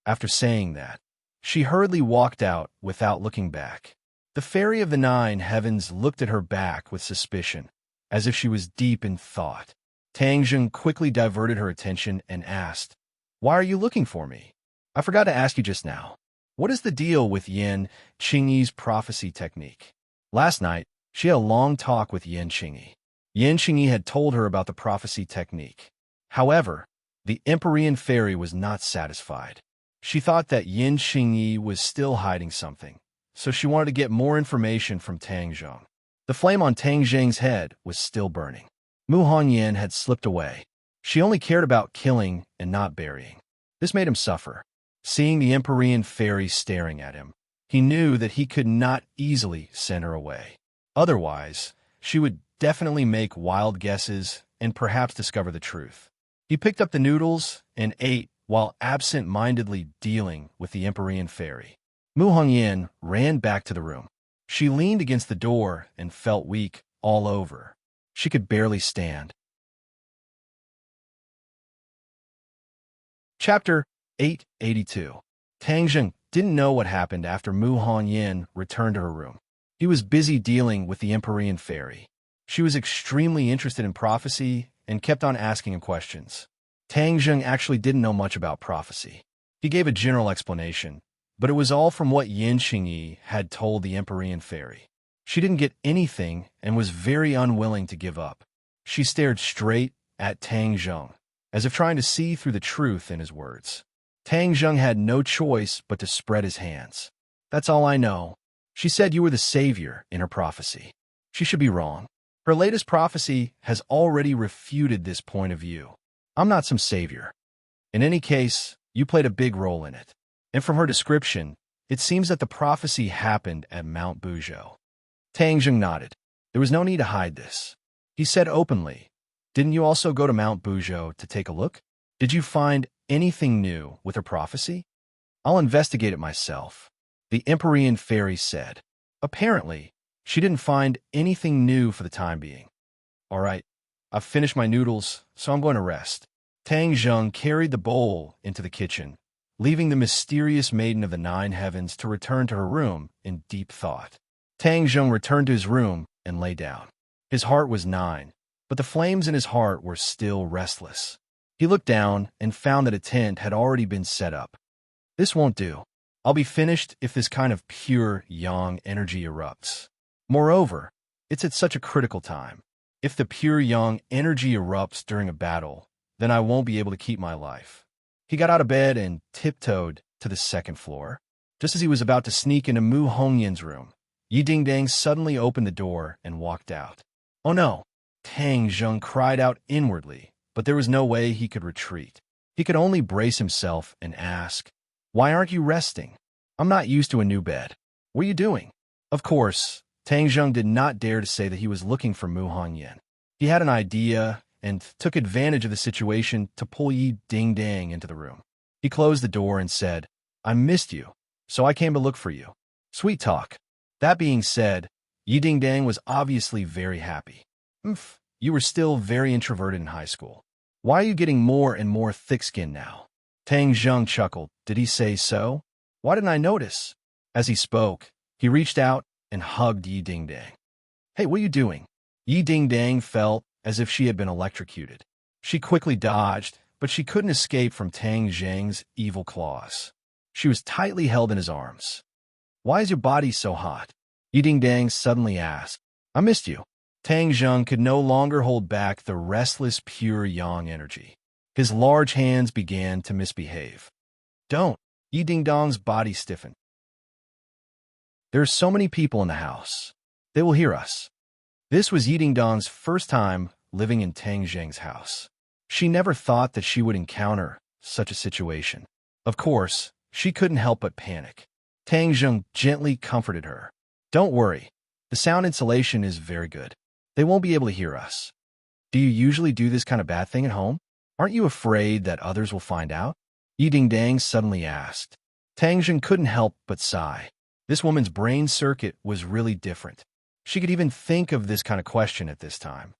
After saying that, she hurriedly walked out without looking back. The fairy of the 9 heavens looked at her back with suspicion, as if she was deep in thought. Tang Zheng quickly diverted her attention and asked, Why are you looking for me? I forgot to ask you just now. What is the deal with Yan Qingyi's prophecy technique? Last night, she had a long talk with Yan Qingyi. Yan Qingyi had told her about the prophecy technique. However, the Empyrean fairy was not satisfied. She thought that Yan Qingyi was still hiding something, so she wanted to get more information from Tang Zheng. The flame on Tang Zheng's head was still burning. Mu Hongyan had slipped away. She only cared about killing and not burying. This made him suffer. Seeing the Empyrean fairy staring at him, he knew that he could not easily send her away. Otherwise, she would definitely make wild guesses and perhaps discover the truth. He picked up the noodles and ate while absent-mindedly dealing with the Empyrean fairy. Mu Hongyan ran back to the room. She leaned against the door and felt weak all over. She could barely stand. Chapter 882. Tang Zheng didn't know what happened after Mu Hongyan returned to her room. He was busy dealing with the Empyrean fairy. She was extremely interested in prophecy and kept on asking him questions. Tang Zheng actually didn't know much about prophecy. He gave a general explanation, but it was all from what Yan Qingyi had told the Empyrean fairy. She didn't get anything and was very unwilling to give up. She stared straight at Tang Zheng, as if trying to see through the truth in his words. Tang Zheng had no choice but to spread his hands. That's all I know. She said you were the savior in her prophecy. She should be wrong. Her latest prophecy has already refuted this point of view. I'm not some savior. In any case, you played a big role in it. And from her description, it seems that the prophecy happened at Mount Buzhou. Tang Zheng nodded. There was no need to hide this. He said openly, Didn't you also go to Mount Buzhou to take a look? Did you find anything new with her prophecy? I'll investigate it myself, the Empyrean fairy said. Apparently, she didn't find anything new for the time being. All right, I've finished my noodles, so I'm going to rest. Tang Zheng carried the bowl into the kitchen, leaving the mysterious maiden of the 9 heavens to return to her room in deep thought. Tang Zheng returned to his room and lay down. His heart was 9, but the flames in his heart were still restless. He looked down and found that a tent had already been set up. This won't do. I'll be finished if this kind of pure yang energy erupts. Moreover, it's at such a critical time. If the pure yang energy erupts during a battle, then I won't be able to keep my life. He got out of bed and tiptoed to the second floor. Just as he was about to sneak into Mu Hongyin's room, Yi Dingdang suddenly opened the door and walked out. Oh no! Tang Zheng cried out inwardly, but there was no way he could retreat. He could only brace himself and ask, "Why aren't you resting? I'm not used to a new bed. What are you doing?" Of course, Tang Zheng did not dare to say that he was looking for Mu Hongyan. He had an idea and took advantage of the situation to pull Yi Dingdang into the room. He closed the door and said, "I missed you, so I came to look for you." Sweet talk. That being said, Yi Dingdang was obviously very happy. You were still very introverted in high school. Why are you getting more and more thick-skinned now? Tang Zheng chuckled. Did he say so? Why didn't I notice? As he spoke, he reached out and hugged Yi Dingdang. Hey, what are you doing? Yi Dingdang felt as if she had been electrocuted. She quickly dodged, but she couldn't escape from Tang Zheng's evil claws. She was tightly held in his arms. Why is your body so hot? Yi Dingdang suddenly asked. I missed you. Tang Zheng could no longer hold back the restless, pure yang energy. His large hands began to misbehave. Don't. Yi Dingdang's body stiffened. There are so many people in the house. They will hear us. This was Yi Dingdang's first time living in Tang Zheng's house. She never thought that she would encounter such a situation. Of course, she couldn't help but panic. Tang Zheng gently comforted her. Don't worry. The sound insulation is very good. They won't be able to hear us. Do you usually do this kind of bad thing at home? Aren't you afraid that others will find out? Yi Dingdang suddenly asked. Tang Zheng couldn't help but sigh. This woman's brain circuit was really different. She could even think of this kind of question at this time.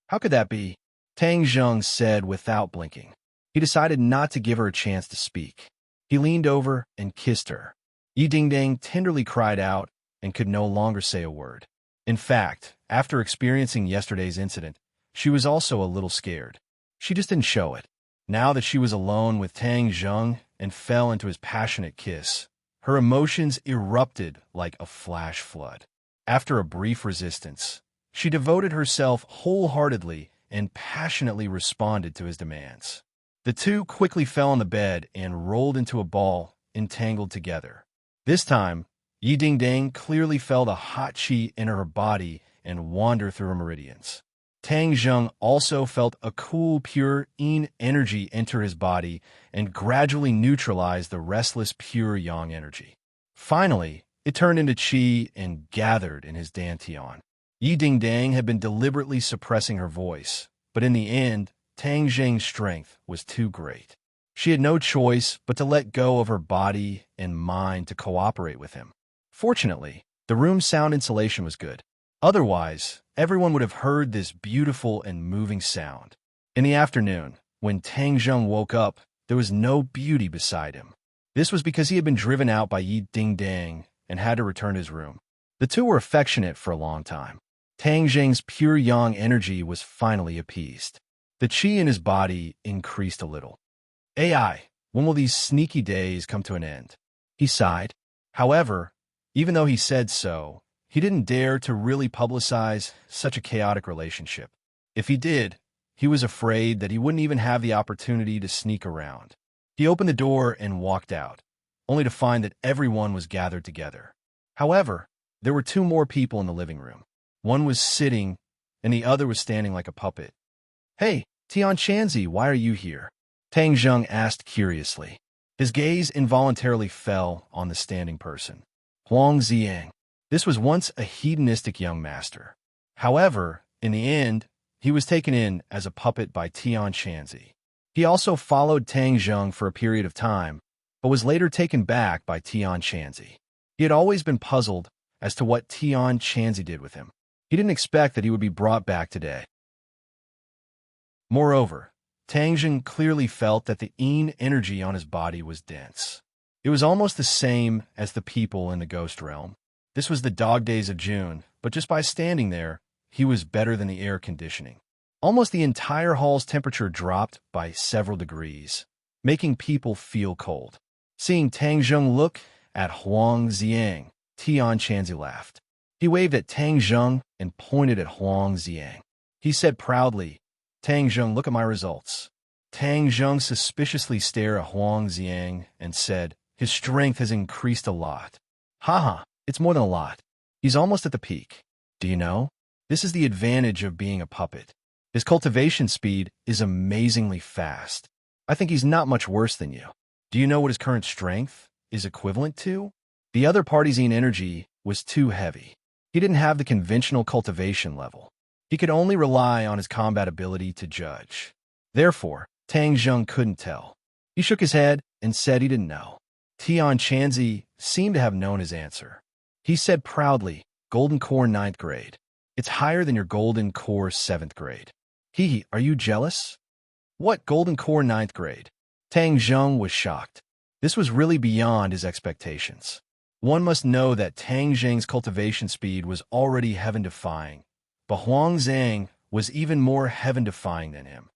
How could that be? Tang Zheng said without blinking. He decided not to give her a chance to speak. He leaned over and kissed her. Yi Dingdang tenderly cried out and could no longer say a word. In fact, after experiencing yesterday's incident, she was also a little scared. She just didn't show it. Now that she was alone with Tang Zheng and fell into his passionate kiss, her emotions erupted like a flash flood. After a brief resistance, she devoted herself wholeheartedly and passionately responded to his demands. The two quickly fell on the bed and rolled into a ball, entangled together. This time, Yi Dingdang clearly felt a hot chi enter her body and wander through her meridians. Tang Zheng also felt a cool, pure yin energy enter his body and gradually neutralize the restless, pure yang energy. Finally, it turned into qi and gathered in his dantian. Yi Dingdang had been deliberately suppressing her voice, but in the end, Tang Zheng's strength was too great. She had no choice but to let go of her body and mind to cooperate with him. Fortunately, the room's sound insulation was good. Otherwise, everyone would have heard this beautiful and moving sound. In the afternoon, when Tang Zheng woke up, there was no beauty beside him. This was because he had been driven out by Yi Dingdang and had to return to his room. The two were affectionate for a long time. Tang Zheng's pure yang energy was finally appeased. The qi in his body increased a little. AI, when will these sneaky days come to an end? He sighed. However, even though he said so, he didn't dare to really publicize such a chaotic relationship. If he did, he was afraid that he wouldn't even have the opportunity to sneak around. He opened the door and walked out, only to find that everyone was gathered together. However, there were two more people in the living room. One was sitting, and the other was standing like a puppet. Hey, Tian Shanzi, why are you here? Tang Zheng asked curiously. His gaze involuntarily fell on the standing person. Huang Ziang. This was once a hedonistic young master. However, in the end, he was taken in as a puppet by Tian Shanzi. He also followed Tang Zheng for a period of time, but was later taken back by Tian Shanzi. He had always been puzzled as to what Tian Shanzi did with him. He didn't expect that he would be brought back today. Moreover, Tang Zheng clearly felt that the yin energy on his body was dense. It was almost the same as the people in the ghost realm. This was the dog days of June, but just by standing there, he was better than the air conditioning. Almost the entire hall's temperature dropped by several degrees, making people feel cold. Seeing Tang Zheng look at Huang Ziang, Tian Shanzi laughed. He waved at Tang Zheng and pointed at Huang Xiang. He said proudly, "Tang Zheng, look at my results." Tang Zheng suspiciously stared at Huang Xiang and said, "His strength has increased a lot." "Haha, it's more than a lot. He's almost at the peak. Do you know? This is the advantage of being a puppet. His cultivation speed is amazingly fast. I think he's not much worse than you. Do you know what his current strength is equivalent to?" The other party's energy was too heavy. He didn't have the conventional cultivation level. He could only rely on his combat ability to judge. Therefore, Tang Zheng couldn't tell. He shook his head and said he didn't know. Tian Chanzi seemed to have known his answer. He said proudly, "Golden Core 9th grade. It's higher than your Golden Core 7th grade. Hee, are you jealous?" "What, Golden Core 9th grade?" Tang Zheng was shocked. This was really beyond his expectations. One must know that Tang Zheng's cultivation speed was already heaven-defying, but Huang Zhang was even more heaven-defying than him.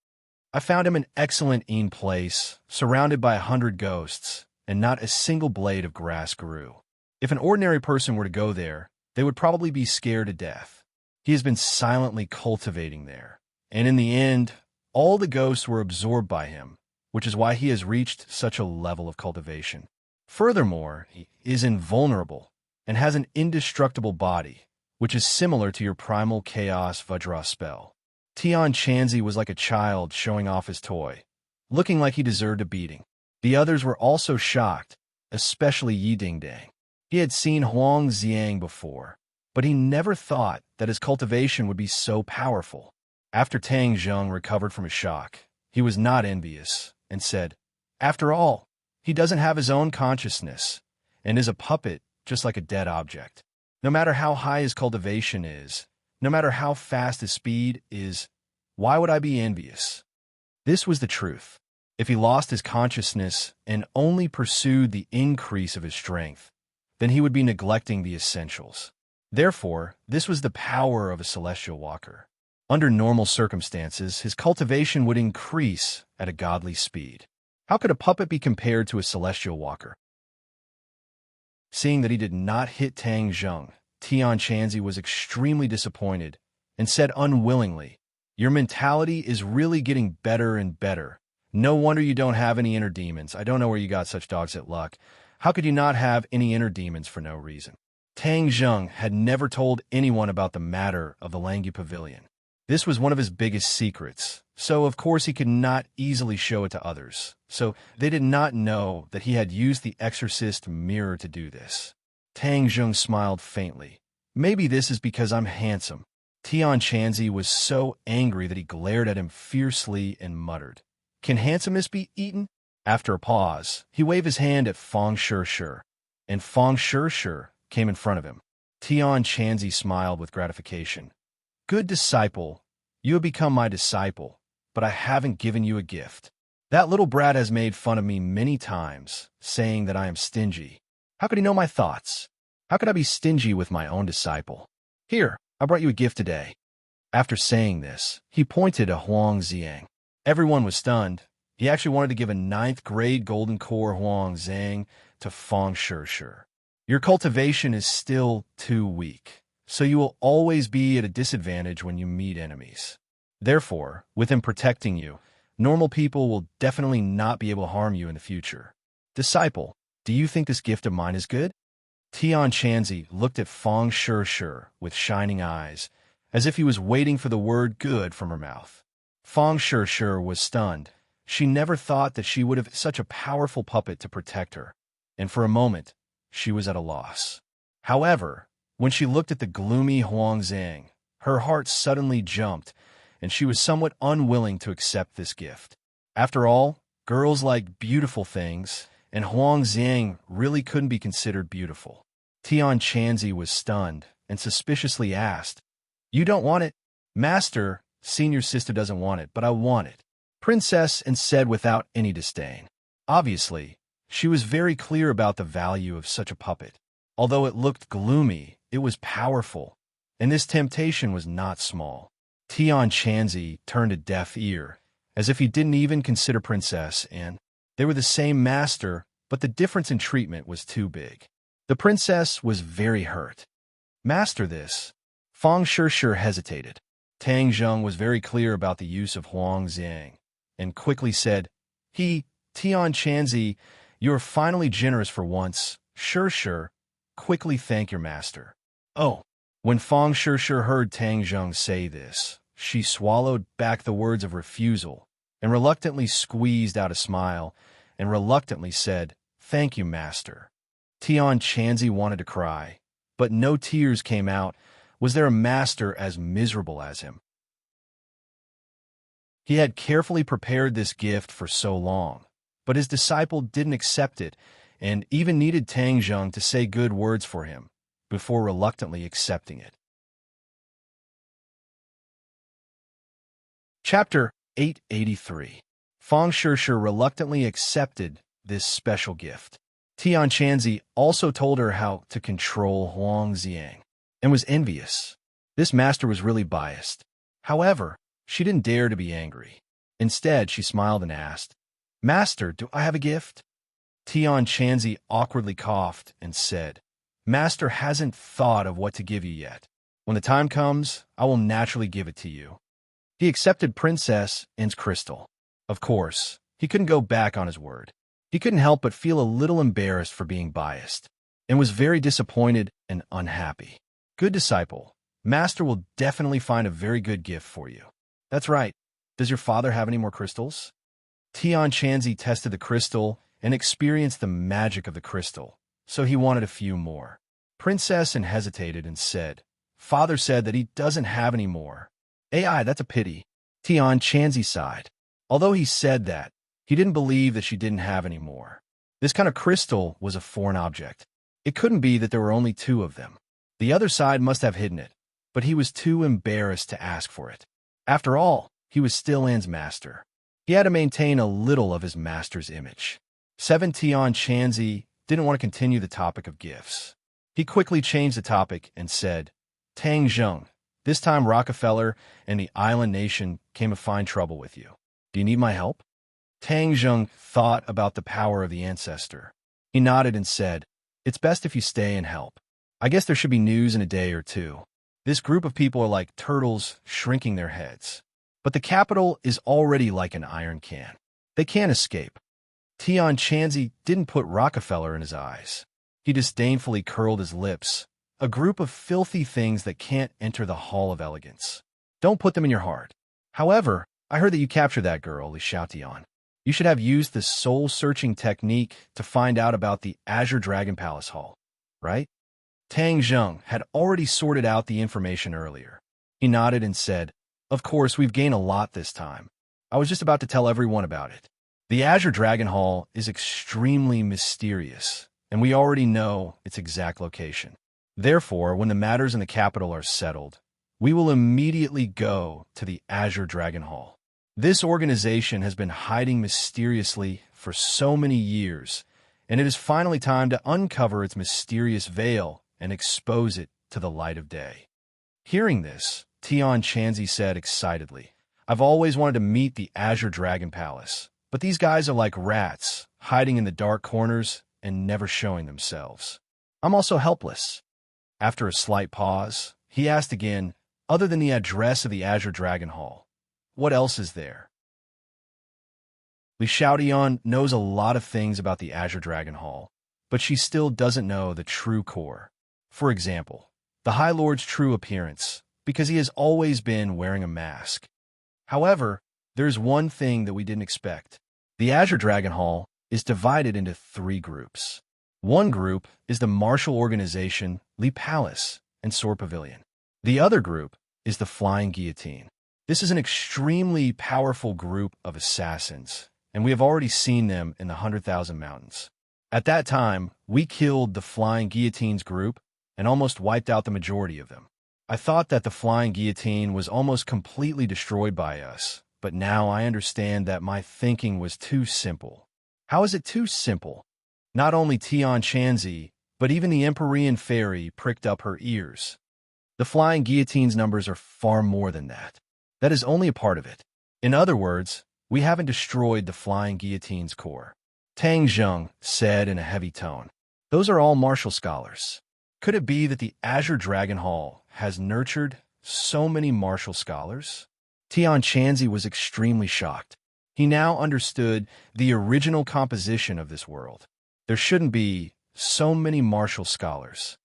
"I found him an excellent place, surrounded by 100 ghosts, and not a single blade of grass grew. If an ordinary person were to go there, they would probably be scared to death. He has been silently cultivating there, and in the end, all the ghosts were absorbed by him, which is why he has reached such a level of cultivation. Furthermore, he is invulnerable and has an indestructible body, which is similar to your primal chaos Vajra spell." Tian Chanzi was like a child showing off his toy, looking like he deserved a beating. The others were also shocked, especially Yi Dingdang. He had seen Huang Xiang before, but he never thought that his cultivation would be so powerful. After Tang Zheng recovered from his shock, he was not envious and said, "After all, he doesn't have his own consciousness and is a puppet just like a dead object. No matter how high his cultivation is, no matter how fast his speed is, why would I be envious?" This was the truth. If he lost his consciousness and only pursued the increase of his strength, then he would be neglecting the essentials. Therefore, this was the power of a celestial walker. Under normal circumstances, his cultivation would increase at a godly speed. How could a puppet be compared to a celestial walker? Seeing that he did not hit Tang Zheng, Tian Chanzi was extremely disappointed and said unwillingly, "Your mentality is really getting better and better. No wonder you don't have any inner demons. I don't know where you got such dogs at luck. How could you not have any inner demons for no reason?" Tang Zheng had never told anyone about the matter of the Langu Pavilion. This was one of his biggest secrets, so of course he could not easily show it to others. So they did not know that he had used the exorcist mirror to do this. Tang Zheng smiled faintly. "Maybe this is because I'm handsome." Tian Chanzi was so angry that he glared at him fiercely and muttered, "Can handsomeness be eaten?" After a pause, he waved his hand at Fang Shishir, and Fang Shishir came in front of him. Tian Chanzi smiled with gratification. "Good disciple, you have become my disciple, but I haven't given you a gift. That little brat has made fun of me many times, saying that I am stingy. How could he know my thoughts? How could I be stingy with my own disciple? Here, I brought you a gift today." After saying this, he pointed at Huang Xiang. Everyone was stunned. He actually wanted to give a 9th grade Golden Core Huang Zhang to Fang Shishir. "Your cultivation is still too weak, so you will always be at a disadvantage when you meet enemies. Therefore, with him protecting you, normal people will definitely not be able to harm you in the future. Disciple, do you think this gift of mine is good?" Tian Chanzi looked at Fang Shishir with shining eyes, as if he was waiting for the word good from her mouth. Fang Shishir was stunned. She never thought that she would have such a powerful puppet to protect her, and for a moment, she was at a loss. However, when she looked at the gloomy Huang Zhang, her heart suddenly jumped, and she was somewhat unwilling to accept this gift. After all, girls like beautiful things, and Huang Zhang really couldn't be considered beautiful. Tian Chanzi was stunned and suspiciously asked, "You don't want it?" "Master, senior sister doesn't want it, but I want it," Princess and said without any disdain. Obviously, she was very clear about the value of such a puppet. Although it looked gloomy, it was powerful, and this temptation was not small. Tian Chanzi turned a deaf ear, as if he didn't even consider Princess, and they were the same master, but the difference in treatment was too big. The princess was very hurt. Master this. Fang Shishir hesitated. Tang Zheng was very clear about the use of Huang Xiang, and quickly said, Tian Chanzi, you are finally generous for once. Shishir, quickly thank your master. Oh. When Fang Shishir heard Tang Zheng say this, she swallowed back the words of refusal and reluctantly squeezed out a smile and reluctantly said, Thank you, master. Tian Chanzi wanted to cry, but no tears came out. Was there a master as miserable as him? He had carefully prepared this gift for so long, but his disciple didn't accept it and even needed Tang Zheng to say good words for him before reluctantly accepting it. Chapter 883. Fang Shishir reluctantly accepted this special gift. Tian Chanzi also told her how to control Huang Xiang and was envious. This master was really biased. However, she didn't dare to be angry. Instead, she smiled and asked, Master, do I have a gift? Tian Chanzi awkwardly coughed and said, Master hasn't thought of what to give you yet. When the time comes, I will naturally give it to you. He accepted Princess N's crystal. Of course, he couldn't go back on his word. He couldn't help but feel a little embarrassed for being biased, and was very disappointed and unhappy. Good disciple, Master will definitely find a very good gift for you. That's right. Does your father have any more crystals? Tian Chanzi tested the crystal and experienced the magic of the crystal, so he wanted a few more. Princess N hesitated and said, Father said that he doesn't have any more. AI, that's a pity. Tian Chanzi sighed. Although he said that, he didn't believe that she didn't have any more. This kind of crystal was a foreign object. It couldn't be that there were only 2 of them. The other side must have hidden it, but he was too embarrassed to ask for it. After all, he was still An's master. He had to maintain a little of his master's image. 7 Tian Chanzi didn't want to continue the topic of gifts. He quickly changed the topic and said, Tang Zheng, this time Rockefeller and the island nation came to find trouble with you. Do you need my help? Tang Zheng thought about the power of the ancestor. He nodded and said, It's best if you stay and help. I guess there should be news in a day or 2. This group of people are like turtles shrinking their heads. But the capital is already like an iron can. They can't escape. Tian Chanzi didn't put Rockefeller in his eyes. He disdainfully curled his lips. A group of filthy things that can't enter the Hall of Elegance. Don't put them in your heart. However, I heard that you captured that girl, Li Xiaotian. You should have used the soul-searching technique to find out about the Azure Dragon Palace Hall, right? Tang Zheng had already sorted out the information earlier. He nodded and said, Of course, we've gained a lot this time. I was just about to tell everyone about it. The Azure Dragon Hall is extremely mysterious, and we already know its exact location. Therefore, when the matters in the capital are settled, we will immediately go to the Azure Dragon Hall. This organization has been hiding mysteriously for so many years, and it is finally time to uncover its mysterious veil and expose it to the light of day. Hearing this, Tian Chanzi said excitedly, I've always wanted to meet the Azure Dragon Palace, but these guys are like rats, hiding in the dark corners and never showing themselves. I'm also helpless. After a slight pause, he asked again, Other than the address of the Azure Dragon Hall, what else is there? Li Xiaotian knows a lot of things about the Azure Dragon Hall, but she still doesn't know the true core. For example, the High Lord's true appearance, because he has always been wearing a mask. However, there's one thing that we didn't expect. The Azure Dragon Hall is divided into 3 groups. One group is the martial organization Li Palace and Sword Pavilion. The other group is the Flying Guillotine. This is an extremely powerful group of assassins, and we have already seen them in the 100,000 Mountains. At that time, we killed the Flying Guillotine's group and almost wiped out the majority of them. I thought that the Flying Guillotine was almost completely destroyed by us, but now I understand that my thinking was too simple. How is it too simple? Not only Tian Chanzi, but even the Empyrean fairy pricked up her ears. The Flying Guillotine's numbers are far more than that. That is only a part of it. In other words, we haven't destroyed the Flying Guillotine's core. Tang Zheng said in a heavy tone, Those are all martial scholars. Could it be that the Azure Dragon Hall has nurtured so many martial scholars? Tian Chanzi was extremely shocked. He now understood the original composition of this world. There shouldn't be so many martial scholars.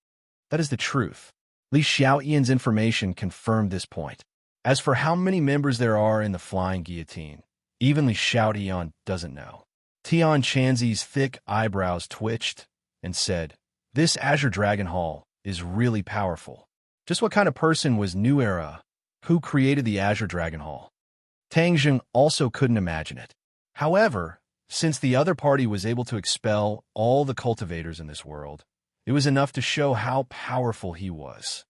That is the truth. Li Xiaoyan's information confirmed this point. As for how many members there are in the Flying Guillotine, even Li Xiaoyan doesn't know. Tian Chanzi's thick eyebrows twitched and said, "This Azure Dragon Hall is really powerful. Just what kind of person was New Era? Who created the Azure Dragon Hall?" Tang Zheng also couldn't imagine it. However, since the other party was able to expel all the cultivators in this world, it was enough to show how powerful he was.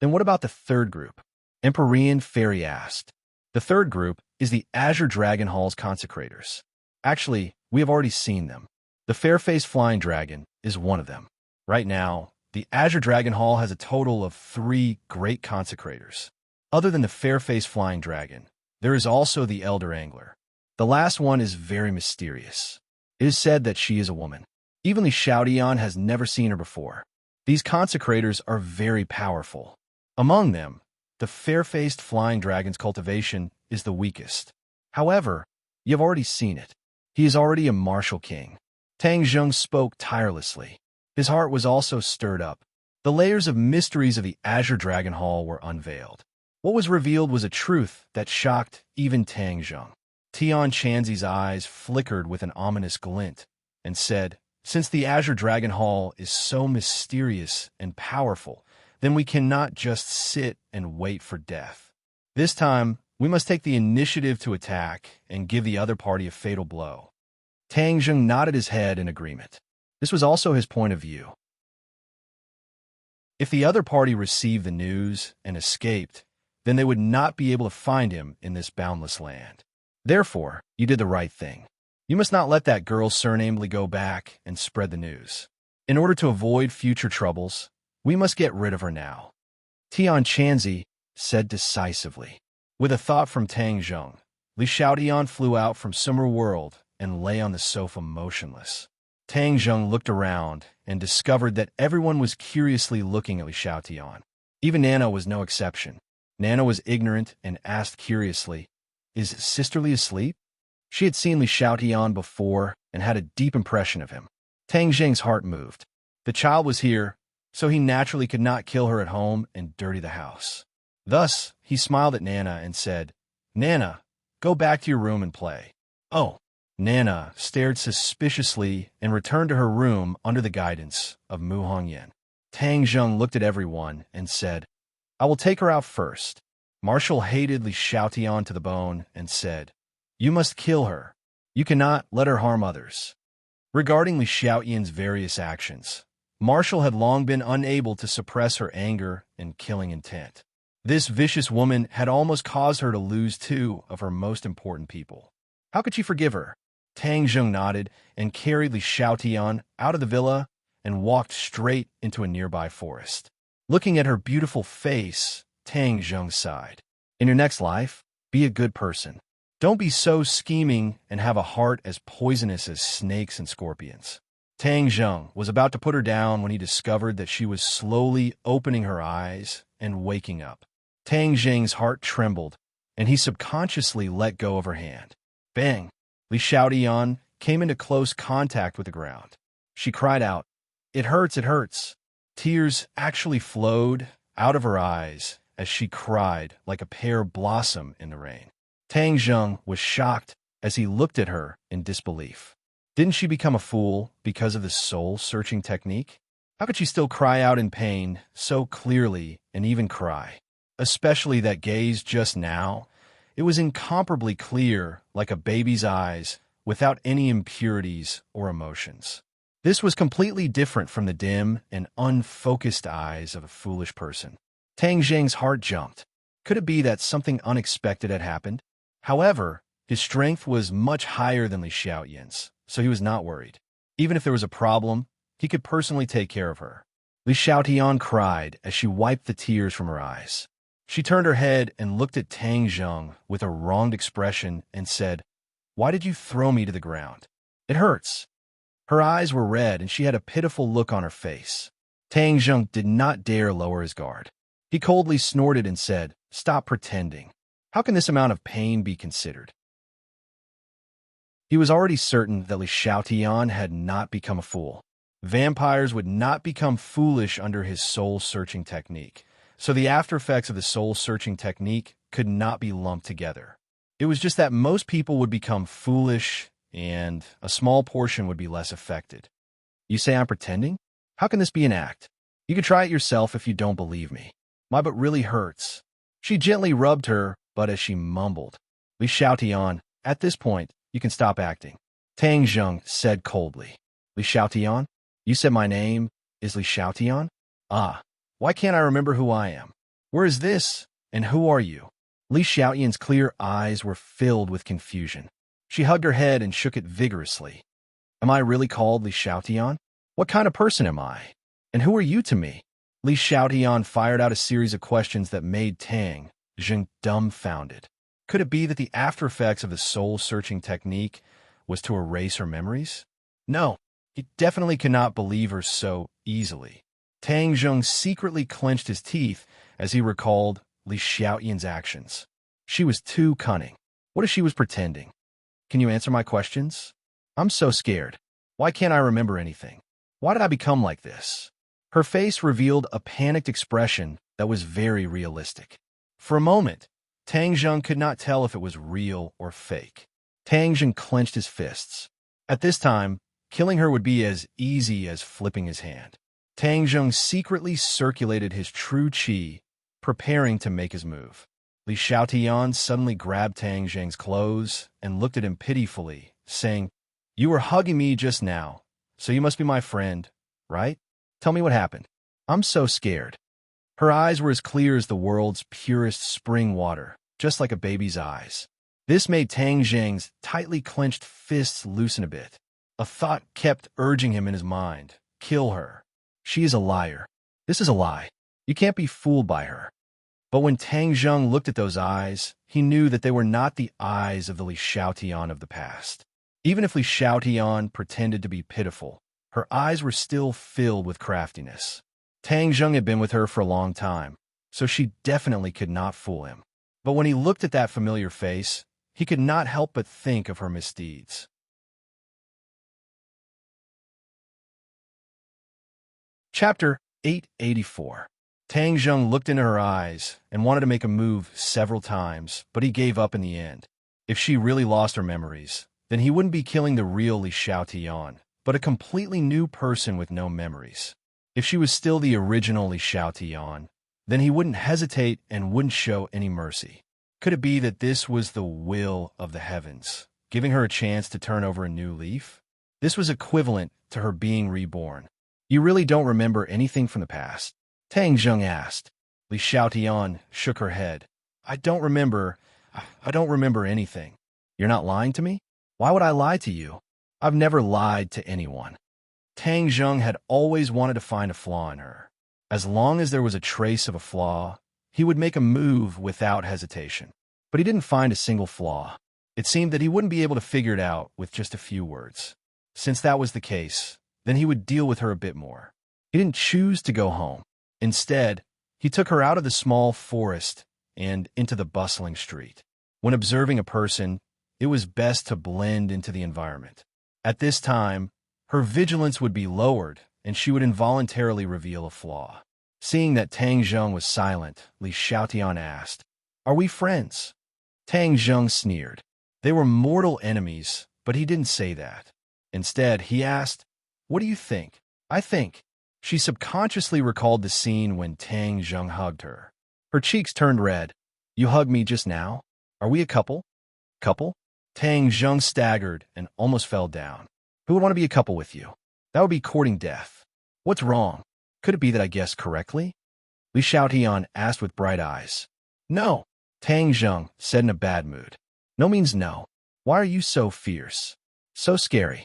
Then what about the third group? Empyrean Fairy asked. The third group is the Azure Dragon Hall's consecrators. Actually, we have already seen them. The fair-faced flying dragon is one of them. Right now, the Azure Dragon Hall has a total of 3 great consecrators. Other than the fair-faced flying dragon, there is also the Elder Angler. The last one is very mysterious. It is said that she is a woman. Even Li Xiaoyan has never seen her before. These consecrators are very powerful. Among them, the fair-faced flying dragon's cultivation is the weakest. However, you have already seen it. He is already a martial king. Tang Zheng spoke tirelessly. His heart was also stirred up. The layers of mysteries of the Azure Dragon Hall were unveiled. What was revealed was a truth that shocked even Tang Zheng. Tian Chanzi's eyes flickered with an ominous glint and said, "Since the Azure Dragon Hall is so mysterious and powerful, then we cannot just sit and wait for death. This time, we must take the initiative to attack and give the other party a fatal blow." Tang Zheng nodded his head in agreement. This was also his point of view. If the other party received the news and escaped, then they would not be able to find him in this boundless land. Therefore, you did the right thing. You must not let that girl surnamedly go back and spread the news. In order to avoid future troubles, we must get rid of her now. Tian Chanzi said decisively. With a thought from Tang Zheng, Li Xiaoyan flew out from Summer World and lay on the sofa motionless. Tang Zheng looked around and discovered that everyone was curiously looking at Li Xiaoyan. Even Nana was no exception. Nana was ignorant and asked curiously, "Is Sisterly asleep?" She had seen Li Xiaoyan before and had a deep impression of him. Tang Zheng's heart moved. The child was here, so he naturally could not kill her at home and dirty the house. Thus, he smiled at Nana and said, "Nana, go back to your room and play." "Oh." Nana stared suspiciously and returned to her room under the guidance of Mu Hongyan. Tang Zheng looked at everyone and said, "I will take her out first." Marshall hated Li Xiaoyan to the bone and said, "You must kill her. You cannot let her harm others." Regarding Li Xiaoyan's various actions, Marshall had long been unable to suppress her anger and killing intent. This vicious woman had almost caused her to lose 2 of her most important people. How could she forgive her? Tang Zheng nodded and carried Li Xiaoyan out of the villa and walked straight into a nearby forest. Looking at her beautiful face, Tang Zheng sighed. In your next life, be a good person. Don't be so scheming and have a heart as poisonous as snakes and scorpions. Tang Zheng was about to put her down when he discovered that she was slowly opening her eyes and waking up. Tang Zheng's heart trembled, and he subconsciously let go of her hand. Bang! Li Xiaoyan came into close contact with the ground. She cried out, "It hurts, it hurts." Tears actually flowed out of her eyes as she cried like a pear blossom in the rain. Tang Zheng was shocked as he looked at her in disbelief. Didn't she become a fool because of the soul-searching technique? How could she still cry out in pain so clearly and even cry? Especially that gaze just now. It was incomparably clear, like a baby's eyes, without any impurities or emotions. This was completely different from the dim and unfocused eyes of a foolish person. Tang Zheng's heart jumped. Could it be that something unexpected had happened? However, his strength was much higher than Li Xiaoyan's, so he was not worried. Even if there was a problem, he could personally take care of her. Li Xiaoyan cried as she wiped the tears from her eyes. She turned her head and looked at Tang Zheng with a wronged expression and said, "Why did you throw me to the ground? It hurts." Her eyes were red and she had a pitiful look on her face. Tang Zheng did not dare lower his guard. He coldly snorted and said, "Stop pretending. How can this amount of pain be considered?" He was already certain that Li Xiaotian had not become a fool. Vampires would not become foolish under his soul-searching technique, so the after-effects of the soul-searching technique could not be lumped together. It was just that most people would become foolish, and a small portion would be less affected. You say I'm pretending? How can this be an act? You can try it yourself if you don't believe me. My butt really hurts. She gently rubbed her butt as she mumbled. Li Xiaotian, at this point, you can stop acting. Tang Zheng said coldly. Li Xiaotian? You said my name is Li Xiaotian? Ah, why can't I remember who I am? Where is this, and who are you? Li Xiaotian's clear eyes were filled with confusion. She hugged her head and shook it vigorously. Am I really called Li Xiaotian? What kind of person am I? And who are you to me? Li Xiaotian fired out a series of questions that made Tang Zheng dumbfounded. Could it be that the after-effects of the soul-searching technique was to erase her memories? No, he definitely could not believe her so easily. Tang Zheng secretly clenched his teeth as he recalled Li Xiaotian's actions. She was too cunning. What if she was pretending? Can you answer my questions? I'm so scared. Why can't I remember anything? Why did I become like this? Her face revealed a panicked expression that was very realistic. For a moment, Tang Zheng could not tell if it was real or fake. Tang Zheng clenched his fists. At this time, killing her would be as easy as flipping his hand. Tang Zheng secretly circulated his true qi, preparing to make his move. Li Xiaotian suddenly grabbed Tang Zheng's clothes and looked at him pitifully, saying, "You were hugging me just now, so you must be my friend, right? Tell me what happened. I'm so scared." Her eyes were as clear as the world's purest spring water, just like a baby's eyes. This made Tang Zheng's tightly clenched fists loosen a bit. A thought kept urging him in his mind. Kill her. She is a liar. This is a lie. You can't be fooled by her. But when Tang Zheng looked at those eyes, he knew that they were not the eyes of the Li Xiaotian of the past. Even if Li Xiaotian pretended to be pitiful, her eyes were still filled with craftiness. Tang Zheng had been with her for a long time, so she definitely could not fool him. But when he looked at that familiar face, he could not help but think of her misdeeds. Chapter 884. Tang Zheng looked into her eyes and wanted to make a move several times, but he gave up in the end. If she really lost her memories, then he wouldn't be killing the real Li Xiaotian, but a completely new person with no memories. If she was still the original Li Xiaotian, then he wouldn't hesitate and wouldn't show any mercy. Could it be that this was the will of the heavens, giving her a chance to turn over a new leaf? This was equivalent to her being reborn. You really don't remember anything from the past? Tang Zheng asked. Li Xiaotian shook her head. I don't remember anything. You're not lying to me? Why would I lie to you? I've never lied to anyone. Tang Zheng had always wanted to find a flaw in her. As long as there was a trace of a flaw, he would make a move without hesitation. But he didn't find a single flaw. It seemed that he wouldn't be able to figure it out with just a few words. Since that was the case, then he would deal with her a bit more. He didn't choose to go home. Instead, he took her out of the small forest and into the bustling street. When observing a person, it was best to blend into the environment. At this time, her vigilance would be lowered, and she would involuntarily reveal a flaw. Seeing that Tang Zheng was silent, Li Xiaotian asked, "Are we friends?" Tang Zheng sneered. They were mortal enemies, but he didn't say that. Instead, he asked, "What do you think?" "I think." She subconsciously recalled the scene when Tang Zheng hugged her. Her cheeks turned red. "You hugged me just now? Are we a couple?" "Couple?" Tang Zheng staggered and almost fell down. Who would want to be a couple with you? That would be courting death. What's wrong? Could it be that I guessed correctly? Li Xiaotian asked with bright eyes. No, Tang Zheng said in a bad mood. No means no. Why are you so fierce? So scary.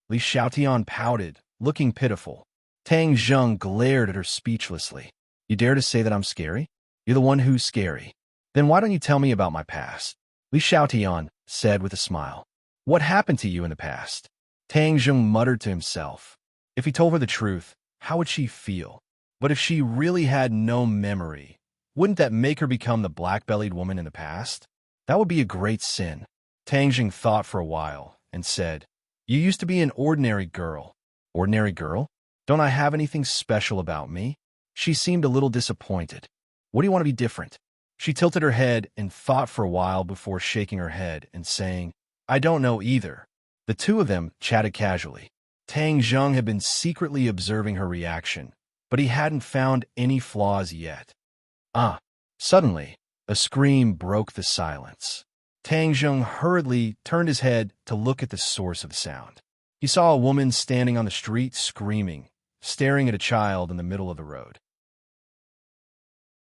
Li Xiaotian pouted, looking pitiful. Tang Zheng glared at her speechlessly. You dare to say that I'm scary? You're the one who's scary. Then why don't you tell me about my past? Li Xiaotian said with a smile. What happened to you in the past? Tang Zheng muttered to himself. If he told her the truth, how would she feel? But if she really had no memory, wouldn't that make her become the black-bellied woman in the past? That would be a great sin. Tang Jing thought for a while and said, "You used to be an ordinary girl." "Ordinary girl? Don't I have anything special about me?" She seemed a little disappointed. "What do you want to be different?" She tilted her head and thought for a while before shaking her head and saying, "I don't know either." The two of them chatted casually. Tang Zheng had been secretly observing her reaction, but he hadn't found any flaws yet. Suddenly, a scream broke the silence. Tang Zheng hurriedly turned his head to look at the source of the sound. He saw a woman standing on the street screaming, staring at a child in the middle of the road.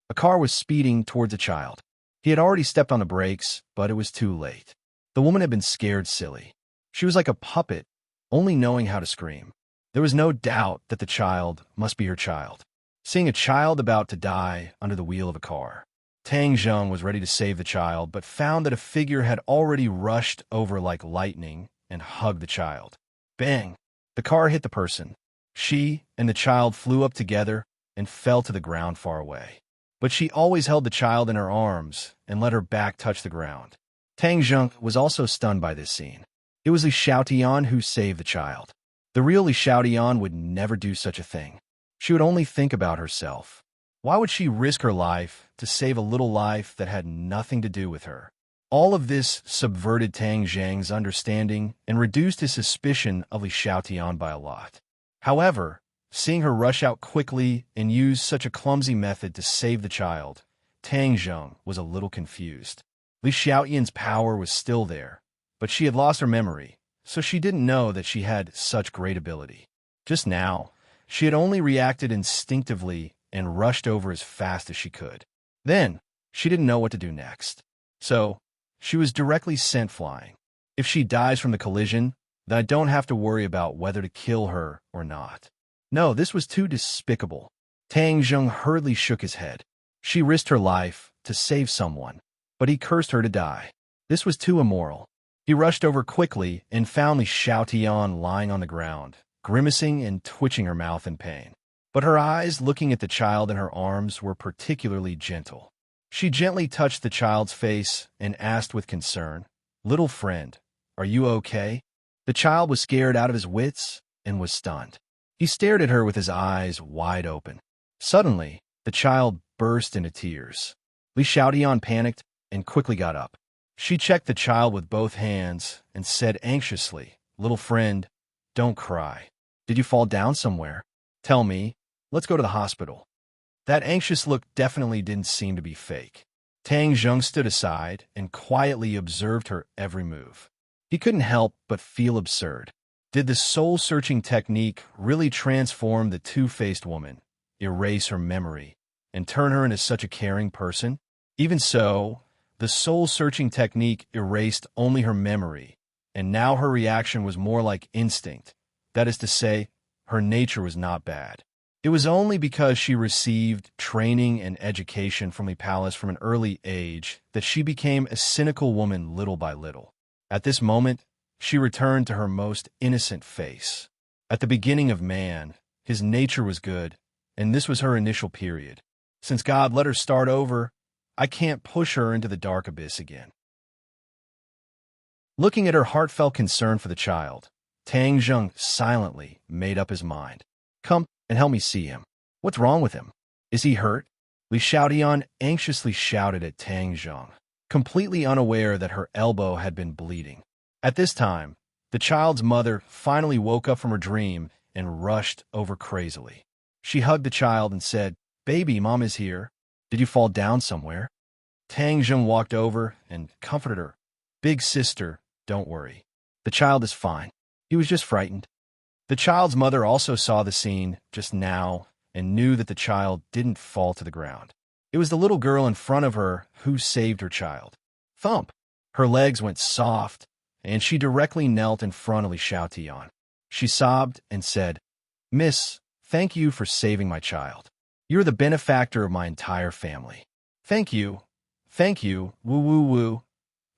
A car was speeding towards a child. He had already stepped on the brakes, but it was too late. The woman had been scared silly. She was like a puppet, only knowing how to scream. There was no doubt that the child must be her child. Seeing a child about to die under the wheel of a car, Tang Zheng was ready to save the child, but found that a figure had already rushed over like lightning and hugged the child. Bang! The car hit the person. She and the child flew up together and fell to the ground far away. But she always held the child in her arms and let her back touch the ground. Tang Zheng was also stunned by this scene. It was Li Xiaotian who saved the child. The real Li Xiaotian would never do such a thing. She would only think about herself. Why would she risk her life to save a little life that had nothing to do with her? All of this subverted Tang Zheng's understanding and reduced his suspicion of Li Xiaotian by a lot. However, seeing her rush out quickly and use such a clumsy method to save the child, Tang Zheng was a little confused. Li Xiaotian's power was still there, but she had lost her memory, so she didn't know that she had such great ability. Just now, she had only reacted instinctively and rushed over as fast as she could. Then, she didn't know what to do next. So, she was directly sent flying. If she dies from the collision, then I don't have to worry about whether to kill her or not. No, this was too despicable. Tang Zheng hurriedly shook his head. She risked her life to save someone, but he cursed her to die. This was too immoral. He rushed over quickly and found Li Xiaotian lying on the ground, grimacing and twitching her mouth in pain. But her eyes looking at the child in her arms were particularly gentle. She gently touched the child's face and asked with concern, "Little friend, are you okay?" The child was scared out of his wits and was stunned. He stared at her with his eyes wide open. Suddenly, the child burst into tears. Li Xiaotian panicked and quickly got up. She checked the child with both hands and said anxiously, "Little friend, don't cry. Did you fall down somewhere? Tell me. Let's go to the hospital." That anxious look definitely didn't seem to be fake. Tang Zheng stood aside and quietly observed her every move. He couldn't help but feel absurd. Did the soul-searching technique really transform the two-faced woman, erase her memory, and turn her into such a caring person? Even so, the soul-searching technique erased only her memory, and now her reaction was more like instinct. That is to say, her nature was not bad. It was only because she received training and education from the palace from an early age that she became a cynical woman little by little. At this moment, she returned to her most innocent face. At the beginning of man, his nature was good, and this was her initial period. Since God let her start over, I can't push her into the dark abyss again. Looking at her heartfelt concern for the child, Tang Zheng silently made up his mind. "Come and help me see him. What's wrong with him? Is he hurt?" Li Xiaotian anxiously shouted at Tang Zheng, completely unaware that her elbow had been bleeding. At this time, the child's mother finally woke up from her dream and rushed over crazily. She hugged the child and said, "Baby, Mom is here. Did you fall down somewhere?" Tang Zheng walked over and comforted her. "Big sister, don't worry. The child is fine. He was just frightened." The child's mother also saw the scene just now and knew that the child didn't fall to the ground. It was the little girl in front of her who saved her child. Thump! Her legs went soft, and she directly knelt in front of Li Xiaotian. She sobbed and said, "Miss, thank you for saving my child. You're the benefactor of my entire family." "Thank you. Thank you. Woo woo woo."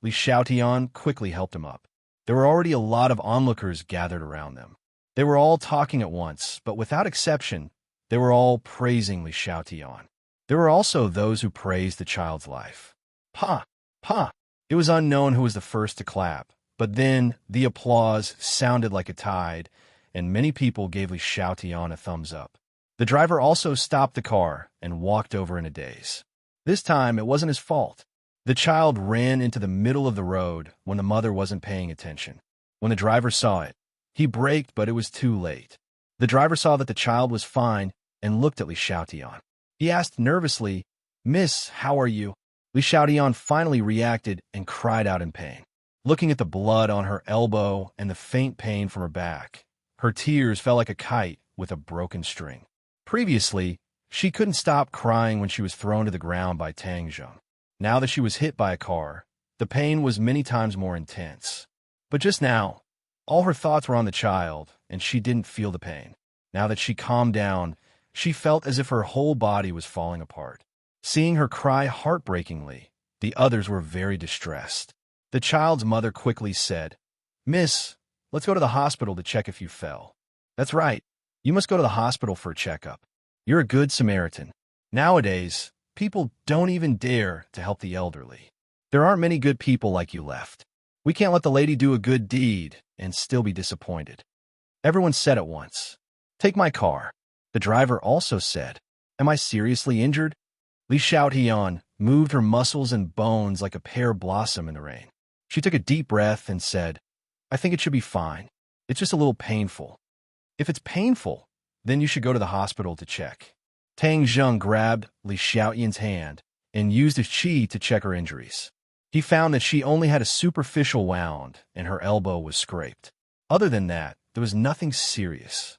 Li Xiaotian quickly helped him up. There were already a lot of onlookers gathered around them. They were all talking at once, but without exception, They were all praising Li Xiaotian. There were also those who praised the child's life. Pa! Pa! It was unknown who was the first to clap, but then the applause sounded like a tide, and many people gave Li Xiaotian a thumbs up. The driver also stopped the car and walked over in a daze. This time, it wasn't his fault. The child ran into the middle of the road when the mother wasn't paying attention. When the driver saw it, he braked, but it was too late. The driver saw that the child was fine and looked at Li Xiaotian. He asked nervously, "Miss, how are you?" Li Xiaotian finally reacted and cried out in pain. Looking at the blood on her elbow and the faint pain from her back, her tears fell like a kite with a broken string. Previously, she couldn't stop crying when she was thrown to the ground by Tang Zheng. Now that she was hit by a car, the pain was many times more intense. But just now, all her thoughts were on the child, and she didn't feel the pain. Now that she calmed down, she felt as if her whole body was falling apart. Seeing her cry heartbreakingly, the others were very distressed. The child's mother quickly said, "Miss, let's go to the hospital to check if you fell." "That's right. You must go to the hospital for a checkup. You're a good Samaritan." Nowadays, people don't even dare to help the elderly. There aren't many good people like you left. We can't let the lady do a good deed and still be disappointed. Everyone said at once, "Take my car." The driver also said, "Am I seriously injured?" Li Xiaotian moved her muscles and bones like a pear blossom in the rain. She took a deep breath and said, "I think it should be fine. It's just a little painful." "If it's painful, then you should go to the hospital to check." Tang Zheng grabbed Li Xiaotian's hand and used his qi to check her injuries. He found that she only had a superficial wound and her elbow was scraped. Other than that, there was nothing serious.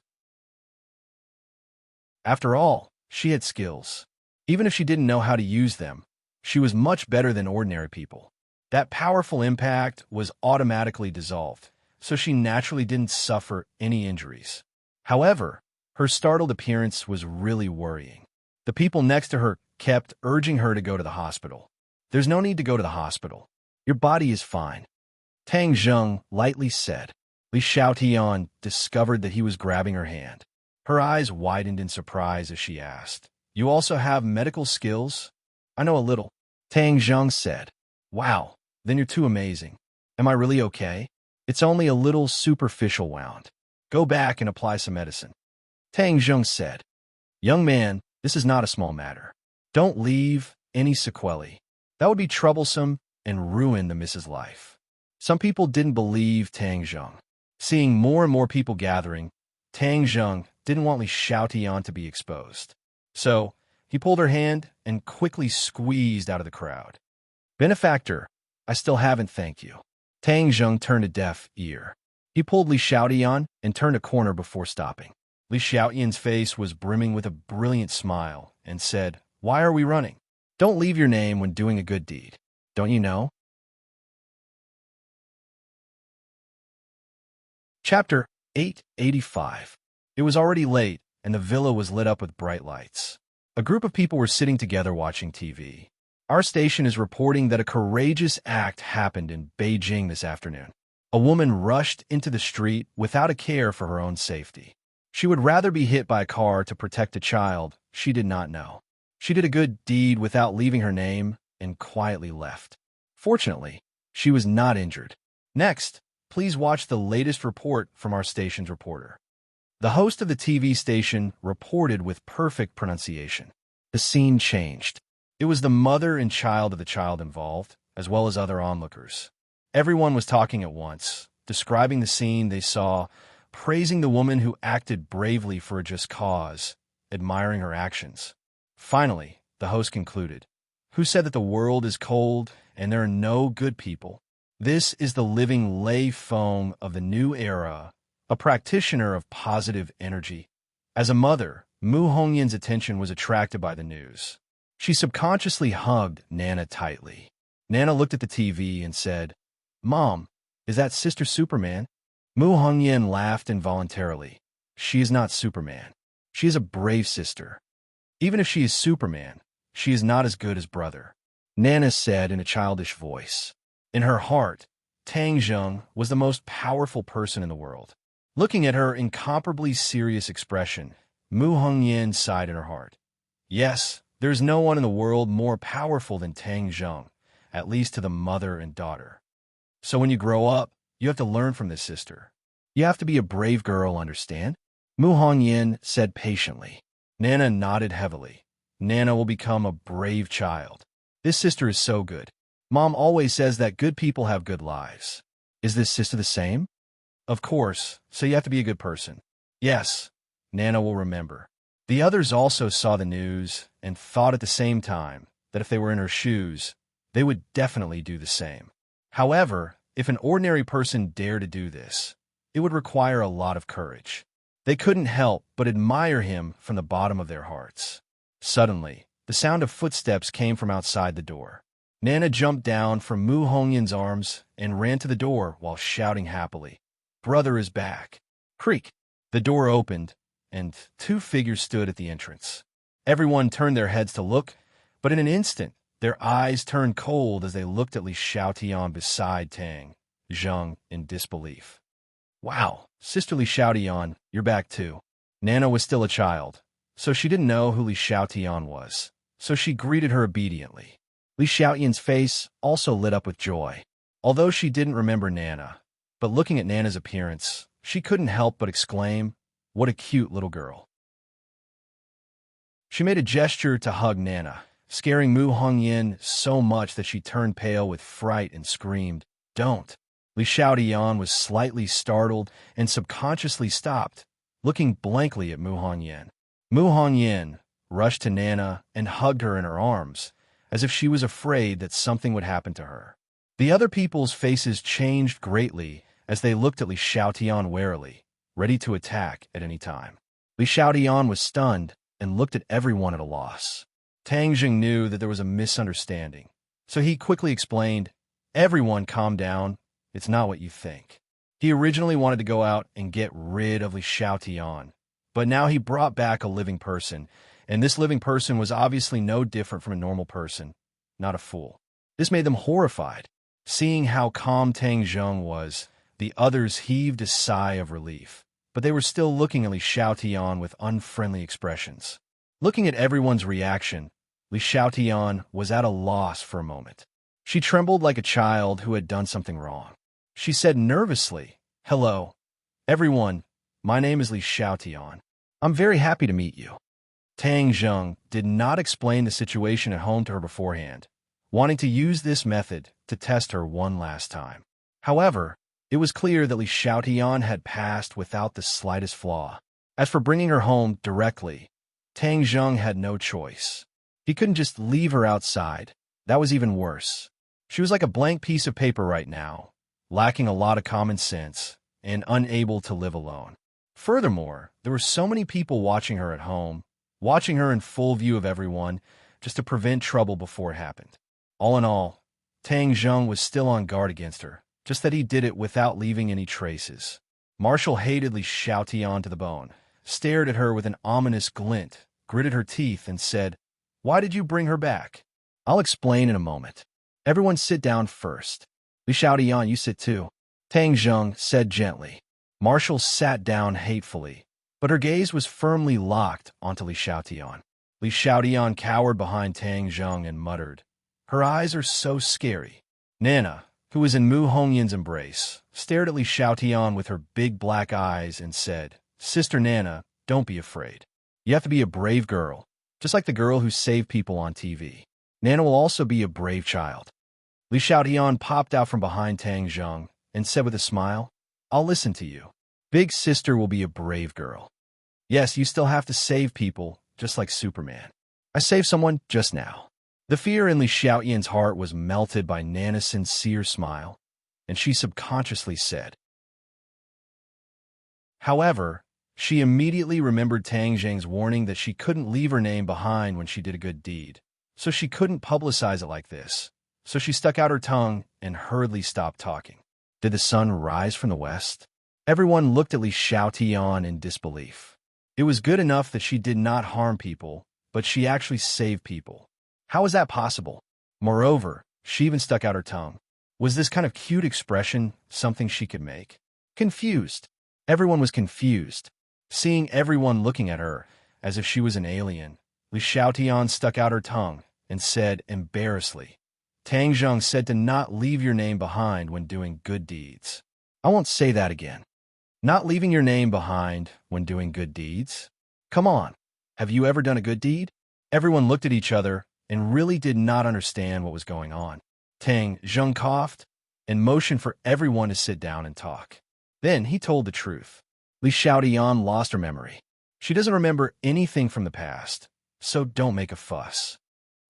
After all, she had skills. Even if she didn't know how to use them, she was much better than ordinary people. That powerful impact was automatically dissolved, so she naturally didn't suffer any injuries. However, her startled appearance was really worrying. The people next to her kept urging her to go to the hospital. "There's no need to go to the hospital. Your body is fine," Tang Zheng lightly said. Li Xiaotian discovered that he was grabbing her hand. Her eyes widened in surprise as she asked, "You also have medical skills?" "I know a little," Tang Zheng said. "Wow, then you're too amazing. Am I really okay?" "It's only a little superficial wound. Go back and apply some medicine," Tang Zheng said. "Young man, this is not a small matter. Don't leave any sequelae. That would be troublesome and ruin the miss's life." Some people didn't believe Tang Zheng. Seeing more and more people gathering, Tang Zheng didn't want Li Xiaotian to be exposed. So, he pulled her hand and quickly squeezed out of the crowd. "Benefactor, I still haven't thanked you." Tang Zheng turned a deaf ear. He pulled Li Xiaotian and turned a corner before stopping. Li Xiaotian's face was brimming with a brilliant smile and said, "Why are we running? Don't leave your name when doing a good deed. Don't you know?" Chapter 885. It was already late, and the villa was lit up with bright lights. A group of people were sitting together watching TV. "Our station is reporting that a courageous act happened in Beijing this afternoon. A woman rushed into the street without a care for her own safety. She would rather be hit by a car to protect a child she did not know. She did a good deed without leaving her name and quietly left. Fortunately, she was not injured. Next, please watch the latest report from our station's reporter." The host of the TV station reported with perfect pronunciation. The scene changed. It was the mother and child of the child involved, as well as other onlookers. Everyone was talking at once, describing the scene they saw, praising the woman who acted bravely for a just cause, admiring her actions. Finally, the host concluded, "Who said that the world is cold and there are no good people? This is the living lei foam of the new era, a practitioner of positive energy." As a mother, Mu Hongyan's attention was attracted by the news. She subconsciously hugged Nana tightly. Nana looked at the TV and said, "Mom, is that Sister Superman?" Mu Hongyan laughed involuntarily. "She is not Superman. She is a brave sister. Even if she is Superman, she is not as good as brother," Nana said in a childish voice. In her heart, Tang Zheng was the most powerful person in the world. Looking at her incomparably serious expression, Mu Hongyan sighed in her heart. Yes, there's no one in the world more powerful than Tang Zheng, at least to the mother and daughter. So when you grow up, you have to learn from this sister. You have to be a brave girl, understand? Mu Hongyan said patiently. Nana nodded heavily. Nana will become a brave child. This sister is so good. Mom always says that good people have good lives. Is this sister the same? Of course, so you have to be a good person. Yes, Nana will remember. The others also saw the news and thought at the same time that if they were in her shoes, they would definitely do the same. However, if an ordinary person dared to do this, it would require a lot of courage. They couldn't help but admire him from the bottom of their hearts. Suddenly, the sound of footsteps came from outside the door. Nana jumped down from Mu Hongyan's arms and ran to the door while shouting happily, "Brother is back!" Creak! The door opened, and two figures stood at the entrance. Everyone turned their heads to look, but in an instant, their eyes turned cold as they looked at Li Xiaotian beside Tang Zheng in disbelief. Wow, Sister Li Xiaotian, you're back too. Nana was still a child, so she didn't know who Li Xiaotian was, so she greeted her obediently. Li Xiaotian's face also lit up with joy. Although she didn't remember Nana, but looking at Nana's appearance, she couldn't help but exclaim, "What a cute little girl." She made a gesture to hug Nana, scaring Mu Hongyan so much that she turned pale with fright and screamed, "Don't." Li Xiaotian was slightly startled and subconsciously stopped, looking blankly at Mu Hongyan. Mu Hongyan rushed to Nana and hugged her in her arms, as if she was afraid that something would happen to her. The other people's faces changed greatly as they looked at Li Xiaotian warily, ready to attack at any time. Li Xiaotian was stunned and looked at everyone at a loss. Tang Zheng knew that there was a misunderstanding, so he quickly explained, "Everyone calm down, it's not what you think." He originally wanted to go out and get rid of Li Xiaotian, but now he brought back a living person, and this living person was obviously no different from a normal person, not a fool. This made them horrified. Seeing how calm Tang Zheng was, the others heaved a sigh of relief, but they were still looking at Li Xiaotian with unfriendly expressions. Looking at everyone's reaction, Li Xiaotian was at a loss for a moment. She trembled like a child who had done something wrong. She said nervously, "Hello, everyone, my name is Li Xiaotian. I'm very happy to meet you." Tang Zheng did not explain the situation at home to her beforehand, wanting to use this method to test her one last time. However, it was clear that Li Xiaotian had passed without the slightest flaw. As for bringing her home directly, Tang Zheng had no choice. He couldn't just leave her outside. That was even worse. She was like a blank piece of paper right now, lacking a lot of common sense and unable to live alone. Furthermore, there were so many people watching her at home, watching her in full view of everyone, just to prevent trouble before it happened. All in all, Tang Zheng was still on guard against her, just that he did it without leaving any traces. Marshall hated Li Xiaotian to the bone, stared at her with an ominous glint, gritted her teeth, and said, "Why did you bring her back?" "I'll explain in a moment. Everyone sit down first. Li Xiaotian, you sit too," Tang Zheng said gently. Marshall sat down hatefully, but her gaze was firmly locked onto Li Xiaotian. Li Xiaotian cowered behind Tang Zheng and muttered, "Her eyes are so scary." Nana, who was in Mu Hongyan's embrace, stared at Li Xiaotian with her big black eyes and said, "Sister Nana, don't be afraid. You have to be a brave girl, just like the girl who saved people on TV. Nana will also be a brave child." Li Xiaotian popped out from behind Tang Zheng and said with a smile, "I'll listen to you. Big sister will be a brave girl. Yes, you still have to save people, just like Superman. I saved someone just now." The fear in Li Xiaotian's heart was melted by Nana's sincere smile, and she subconsciously said. However, she immediately remembered Tang Zheng's warning that she couldn't leave her name behind when she did a good deed, so she couldn't publicize it like this. So she stuck out her tongue and hurriedly stopped talking. Did the sun rise from the west? Everyone looked at Li Xiaotian in disbelief. It was good enough that she did not harm people, but she actually saved people. How was that possible? Moreover, she even stuck out her tongue. Was this kind of cute expression something she could make? Confused. Everyone was confused. Seeing everyone looking at her, as if she was an alien. Li Xiaotian stuck out her tongue and said embarrassedly, Tang Zheng said to not leave your name behind when doing good deeds. I won't say that again. Not leaving your name behind when doing good deeds? Come on, have you ever done a good deed? Everyone looked at each other and really did not understand what was going on. Tang Zheng coughed and motioned for everyone to sit down and talk. Then he told the truth. Li Xiaotian lost her memory. She doesn't remember anything from the past, so don't make a fuss.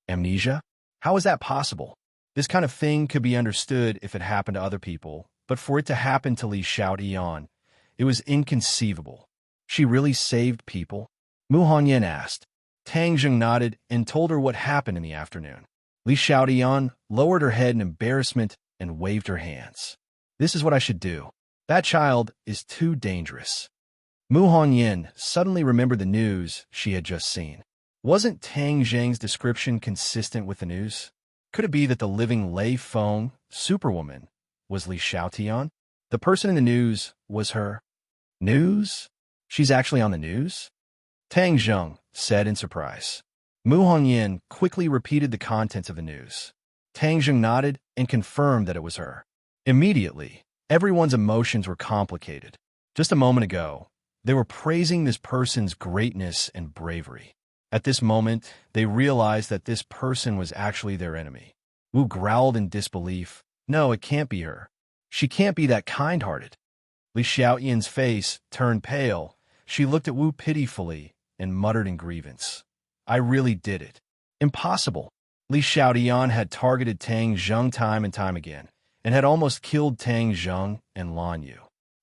Amnesia? How is that possible? This kind of thing could be understood if it happened to other people, but for it to happen to Li Xiaotian, it was inconceivable. She really saved people? Mu Hongyan asked. Tang Zheng nodded and told her what happened in the afternoon. Li Xiaotian lowered her head in embarrassment and waved her hands. This is what I should do. That child is too dangerous. Mu Hongyan suddenly remembered the news she had just seen. Wasn't Tang Zheng's description consistent with the news? Could it be that the living Lei Feng, superwoman, was Li Xiaotian? The person in the news was her. News? She's actually on the news? Tang Zheng said in surprise. Mu Hongyan quickly repeated the contents of the news. Tang Zheng nodded and confirmed that it was her. Immediately, everyone's emotions were complicated. Just a moment ago, they were praising this person's greatness and bravery. At this moment, they realized that this person was actually their enemy. Wu growled in disbelief. No, it can't be her. She can't be that kind-hearted. Li Xiaotian's face turned pale. She looked at Wu pitifully and muttered in grievance. I really did it. Impossible. Li Xiaotian had targeted Tang Zheng time and time again, and had almost killed Tang Zheng and Lan Yu.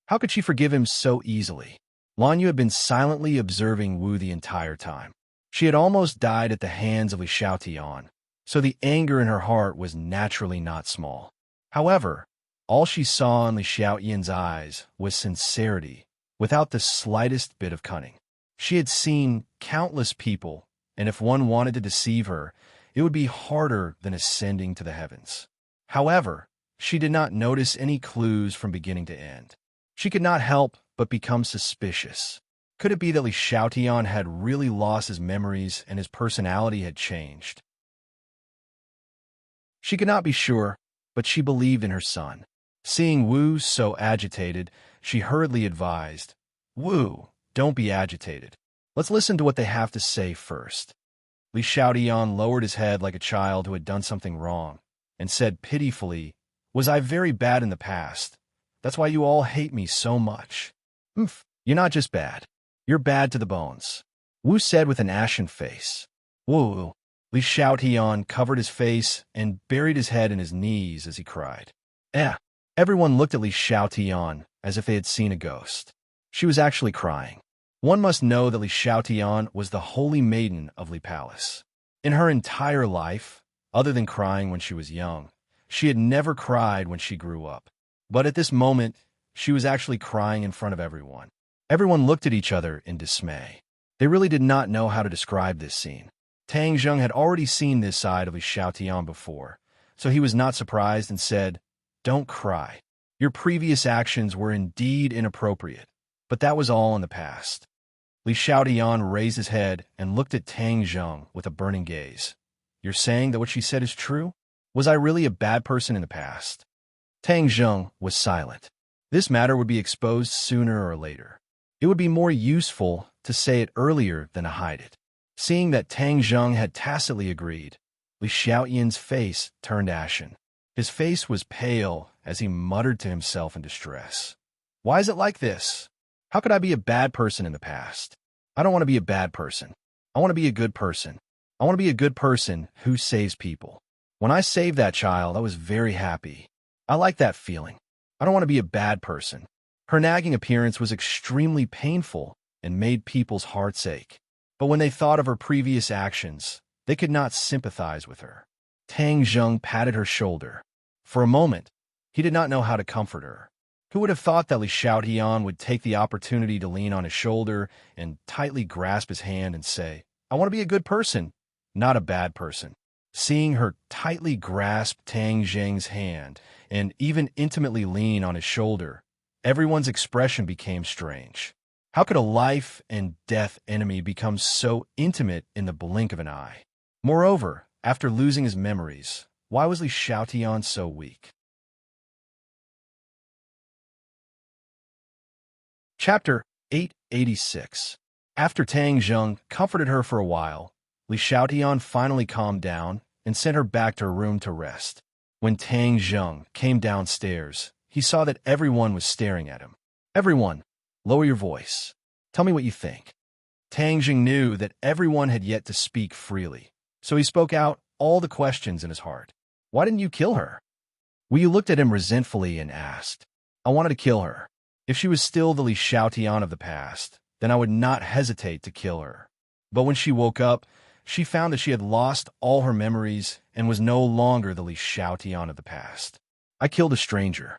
How could she forgive him so easily? Lan Yu had been silently observing Wu the entire time. She had almost died at the hands of Li Xiaotian, so the anger in her heart was naturally not small. However, all she saw in Li Xiaotian's eyes was sincerity, without the slightest bit of cunning. She had seen countless people, and if one wanted to deceive her, it would be harder than ascending to the heavens. However, she did not notice any clues from beginning to end. She could not help but become suspicious. Could it be that Li Xiaotian had really lost his memories and his personality had changed? She could not be sure, but she believed in her son. Seeing Wu so agitated, she hurriedly advised, Wu, don't be agitated. Let's listen to what they have to say first. Li Xiaotian lowered his head like a child who had done something wrong, and said pitifully, Was I very bad in the past? That's why you all hate me so much. You're not just bad. You're bad to the bones. Wu said with an ashen face. Wu. Li Xiaotian covered his face and buried his head in his knees as he cried. Everyone looked at Li Xiaotian as if they had seen a ghost. She was actually crying. One must know that Li Xiaotian was the holy maiden of Li Palace. In her entire life, other than crying when she was young, she had never cried when she grew up. But at this moment, she was actually crying in front of everyone. Everyone looked at each other in dismay. They really did not know how to describe this scene. Tang Zheng had already seen this side of Li Xiaotian before, so he was not surprised and said, Don't cry. Your previous actions were indeed inappropriate, but that was all in the past. Li Xiaotian raised his head and looked at Tang Zheng with a burning gaze. You're saying that what she said is true? Was I really a bad person in the past? Tang Zheng was silent. This matter would be exposed sooner or later. It would be more useful to say it earlier than to hide it. Seeing that Tang Zheng had tacitly agreed, Li Xiaotian's face turned ashen. His face was pale as he muttered to himself in distress. Why is it like this? How could I be a bad person in the past? I don't want to be a bad person. I want to be a good person. I want to be a good person who saves people. When I saved that child, I was very happy. I like that feeling. I don't want to be a bad person. Her nagging appearance was extremely painful and made people's hearts ache. But when they thought of her previous actions, they could not sympathize with her. Tang Zheng patted her shoulder. For a moment, he did not know how to comfort her. Who would have thought that Li Xiaotian would take the opportunity to lean on his shoulder and tightly grasp his hand and say, I want to be a good person, not a bad person. Seeing her tightly grasp Tang Zheng's hand and even intimately lean on his shoulder, everyone's expression became strange. How could a life and death enemy become so intimate in the blink of an eye? Moreover, after losing his memories, why was Li Xiaotian so weak? Chapter 886. After Tang Zheng comforted her for a while, Li Xiaotian finally calmed down and sent her back to her room to rest. When Tang Zheng came downstairs, he saw that everyone was staring at him. Everyone, lower your voice. Tell me what you think. Tang Zheng knew that everyone had yet to speak freely, so he spoke out all the questions in his heart. Why didn't you kill her? Wu Yu looked at him resentfully and asked. I wanted to kill her. If she was still the Li Xiaotian of the past, then I would not hesitate to kill her. But when she woke up, she found that she had lost all her memories and was no longer the Li Xiaotian of the past. I killed a stranger.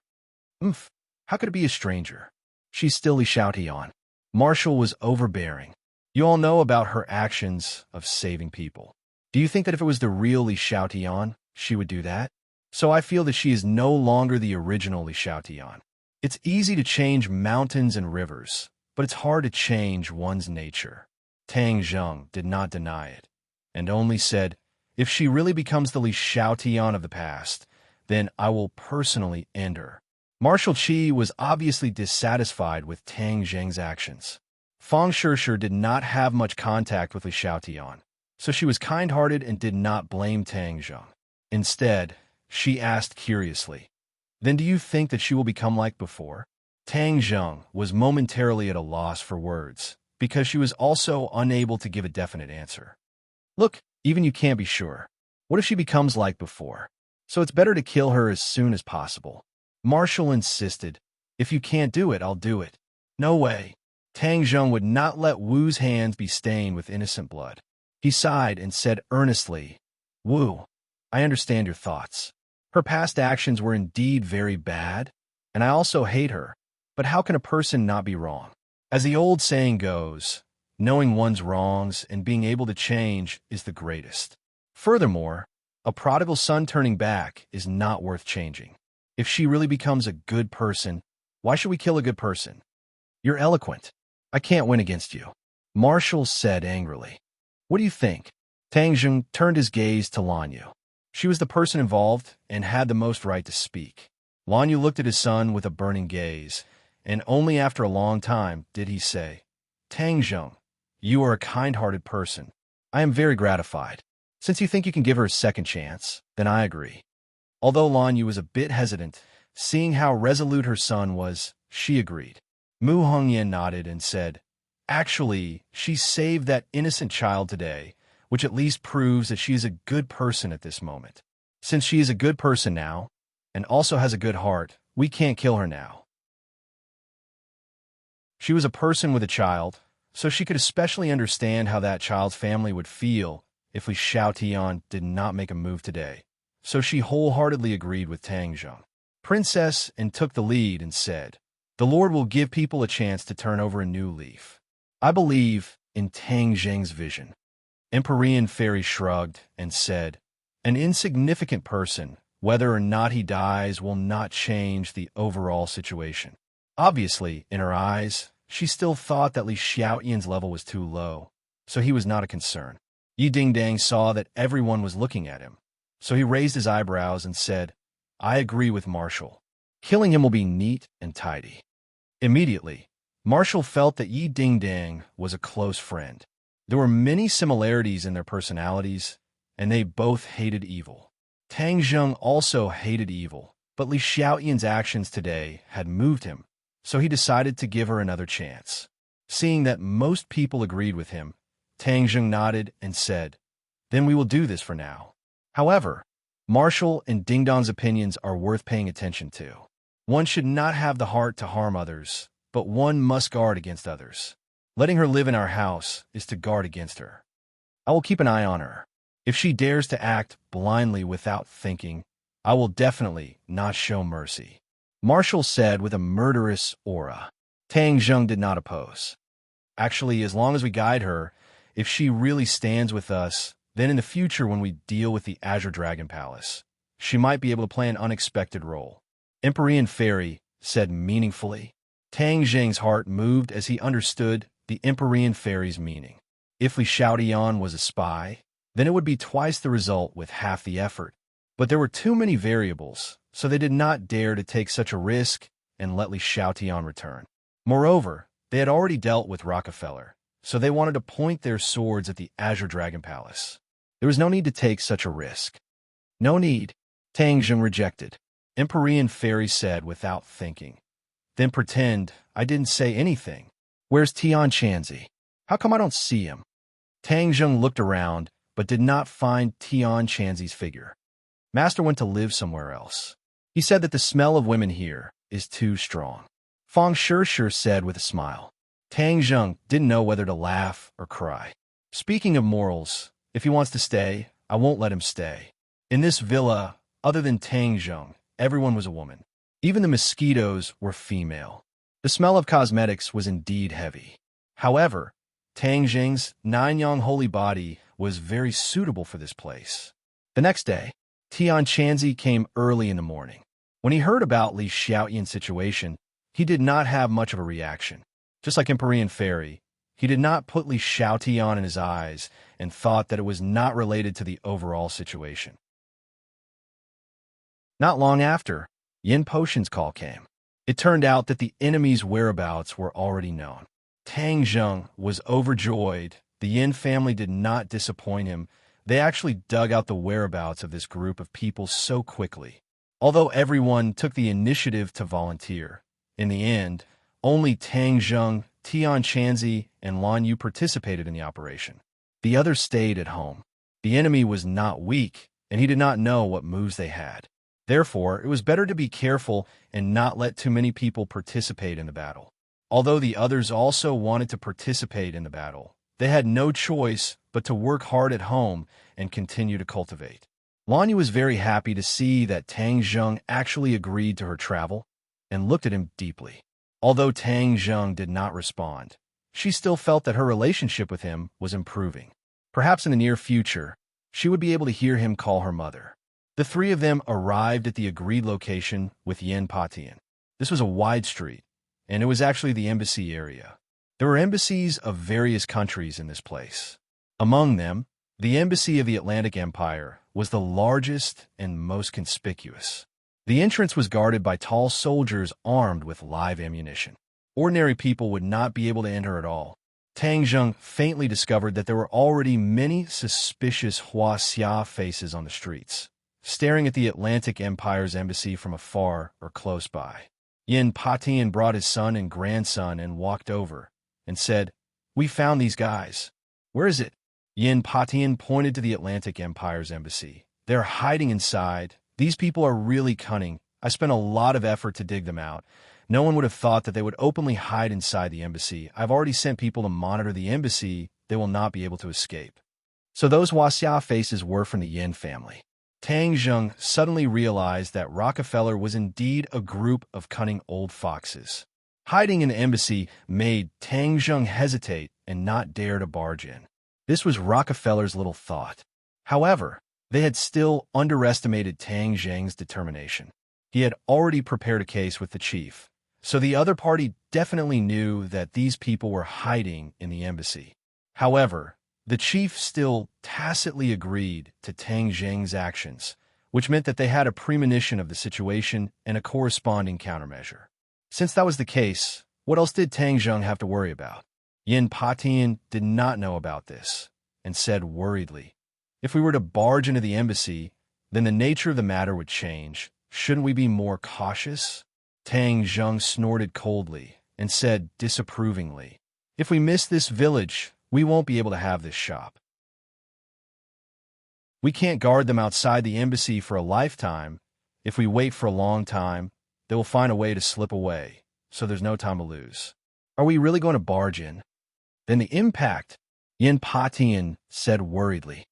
How could it be a stranger? She's still Li Xiaotian. Marshall was overbearing. You all know about her actions of saving people. Do you think that if it was the real Li Xiaotian, she would do that? So I feel that she is no longer the original Li Xiaotian. It's easy to change mountains and rivers, but it's hard to change one's nature. Tang Zheng did not deny it, and only said, if she really becomes the Li Xiaotian of the past, then I will personally end her. Marshal Qi was obviously dissatisfied with Tang Zheng's actions. Fang Shishir did not have much contact with Li Xiaotian, so she was kind-hearted and did not blame Tang Zheng. Instead, she asked curiously, then do you think that she will become like before? Tang Zheng was momentarily at a loss for words, because she was also unable to give a definite answer. Look, even you can't be sure. What if she becomes like before? So it's better to kill her as soon as possible. Marshall insisted, if you can't do it, I'll do it. No way. Tang Zheng would not let Wu's hands be stained with innocent blood. He sighed and said earnestly, Wu, I understand your thoughts. Her past actions were indeed very bad, and I also hate her. But how can a person not be wrong? As the old saying goes, knowing one's wrongs and being able to change is the greatest. Furthermore, a prodigal son turning back is not worth changing. If she really becomes a good person, why should we kill a good person? You're eloquent. I can't win against you. Marshall said angrily. What do you think? Tang Zheng turned his gaze to Lan Yu. She was the person involved and had the most right to speak. Lan Yu looked at his son with a burning gaze, and only after a long time did he say, Tang Zheng, you are a kind-hearted person. I am very gratified. Since you think you can give her a second chance, then I agree. Although Lan Yu was a bit hesitant, seeing how resolute her son was, she agreed. Mu Hongyan nodded and said, actually, she saved that innocent child today, which at least proves that she is a good person at this moment. Since she is a good person now, and also has a good heart, we can't kill her now. She was a person with a child, so she could especially understand how that child's family would feel if Li Xiaotian did not make a move today. So she wholeheartedly agreed with Tang Zheng. Princess and took the lead and said, the Lord will give people a chance to turn over a new leaf. I believe in Tang Zheng's vision. Empyrean Fairy shrugged and said, an insignificant person, whether or not he dies, will not change the overall situation. Obviously, in her eyes, she still thought that Li Xiaotian's level was too low, so he was not a concern. Yi Dingdang saw that everyone was looking at him, so he raised his eyebrows and said, I agree with Marshall. Killing him will be neat and tidy. Immediately, Marshall felt that Yi Dingdang was a close friend. There were many similarities in their personalities, and they both hated evil. Tang Zheng also hated evil, but Li Xiaotian's actions today had moved him, so he decided to give her another chance. Seeing that most people agreed with him, Tang Zheng nodded and said, then we will do this for now. However, Marshall and Dingdong's opinions are worth paying attention to. One should not have the heart to harm others, but one must guard against others. Letting her live in our house is to guard against her. I will keep an eye on her. If she dares to act blindly without thinking, I will definitely not show mercy. Marshall said with a murderous aura. Tang Zheng did not oppose. Actually, as long as we guide her, if she really stands with us, then in the future when we deal with the Azure Dragon Palace, she might be able to play an unexpected role. Empyrean Fairy said meaningfully. Tang Jing's heart moved as he understood the Empyrean fairy's meaning. If Li Xiaotian was a spy, then it would be twice the result with half the effort. But there were too many variables, so they did not dare to take such a risk and let Li Xiaotian return. Moreover, they had already dealt with Rockefeller, so they wanted to point their swords at the Azure Dragon Palace. There was no need to take such a risk. No need. Tang Jing rejected. Empyrean fairy said without thinking. Then pretend I didn't say anything. Where's Tian Chanzi? How come I don't see him? Tang Jing looked around, but did not find Tian Chanzi's figure. Master went to live somewhere else. He said that the smell of women here is too strong. Fang Shishir said with a smile. Tang Jing didn't know whether to laugh or cry. Speaking of morals, if he wants to stay, I won't let him stay. In this villa, other than Tang Jing, everyone was a woman. Even the mosquitoes were female. The smell of cosmetics was indeed heavy. However, Tang Jing's Nanyang holy body was very suitable for this place. The next day, Tian Chanzi came early in the morning. When he heard about Li Xiaotian's situation, he did not have much of a reaction. Just like Empyrean Fairy, he did not put Li Xiaotian in his eyes and thought that it was not related to the overall situation. Not long after, Yin Potion's call came. It turned out that the enemy's whereabouts were already known. Tang Jing was overjoyed. The Yin family did not disappoint him. They actually dug out the whereabouts of this group of people so quickly. Although everyone took the initiative to volunteer, in the end, only Tang Jing, Tian Chanzi, and Lan Yu participated in the operation. The others stayed at home. The enemy was not weak, and he did not know what moves they had. Therefore, it was better to be careful and not let too many people participate in the battle. Although the others also wanted to participate in the battle, they had no choice but to work hard at home and continue to cultivate. Lan Yu was very happy to see that Tang Jing actually agreed to her travel and looked at him deeply. Although Tang Jing did not respond, she still felt that her relationship with him was improving. Perhaps in the near future, she would be able to hear him call her mother. The three of them arrived at the agreed location with Yin Patian. This was a wide street, and it was actually the embassy area. There were embassies of various countries in this place. Among them, the embassy of the Atlantic Empire was the largest and most conspicuous. The entrance was guarded by tall soldiers armed with live ammunition. Ordinary people would not be able to enter at all. Tang Jing faintly discovered that there were already many suspicious Huaxia faces on the streets, staring at the Atlantic Empire's embassy from afar or close by. Yin Patian brought his son and grandson and walked over and said, "We found these guys." "Where is it?" Yin Patian pointed to the Atlantic Empire's embassy. "They're hiding inside. These people are really cunning. I spent a lot of effort to dig them out. No one would have thought that they would openly hide inside the embassy. I've already sent people to monitor the embassy. They will not be able to escape." So those Huaxia faces were from the Yin family. Tang Jing suddenly realized that Rockefeller was indeed a group of cunning old foxes. Hiding in the embassy made Tang Jing hesitate and not dare to barge in. This was Rockefeller's little thought. However, they had still underestimated Tang Jing's determination. He had already prepared a case with the chief, so the other party definitely knew that these people were hiding in the embassy. However, the chief still tacitly agreed to Tang Jing's actions, which meant that they had a premonition of the situation and a corresponding countermeasure. Since that was the case, what else did Tang Jing have to worry about? Yin Patian did not know about this and said worriedly, "If we were to barge into the embassy, then the nature of the matter would change. Shouldn't we be more cautious?" Tang Jing snorted coldly and said disapprovingly, "If we miss this village, we won't be able to have this shop. We can't guard them outside the embassy for a lifetime. If we wait for a long time, they will find a way to slip away, so there's no time to lose. Are we really going to barge in? Then the impact," Yin Patian said worriedly.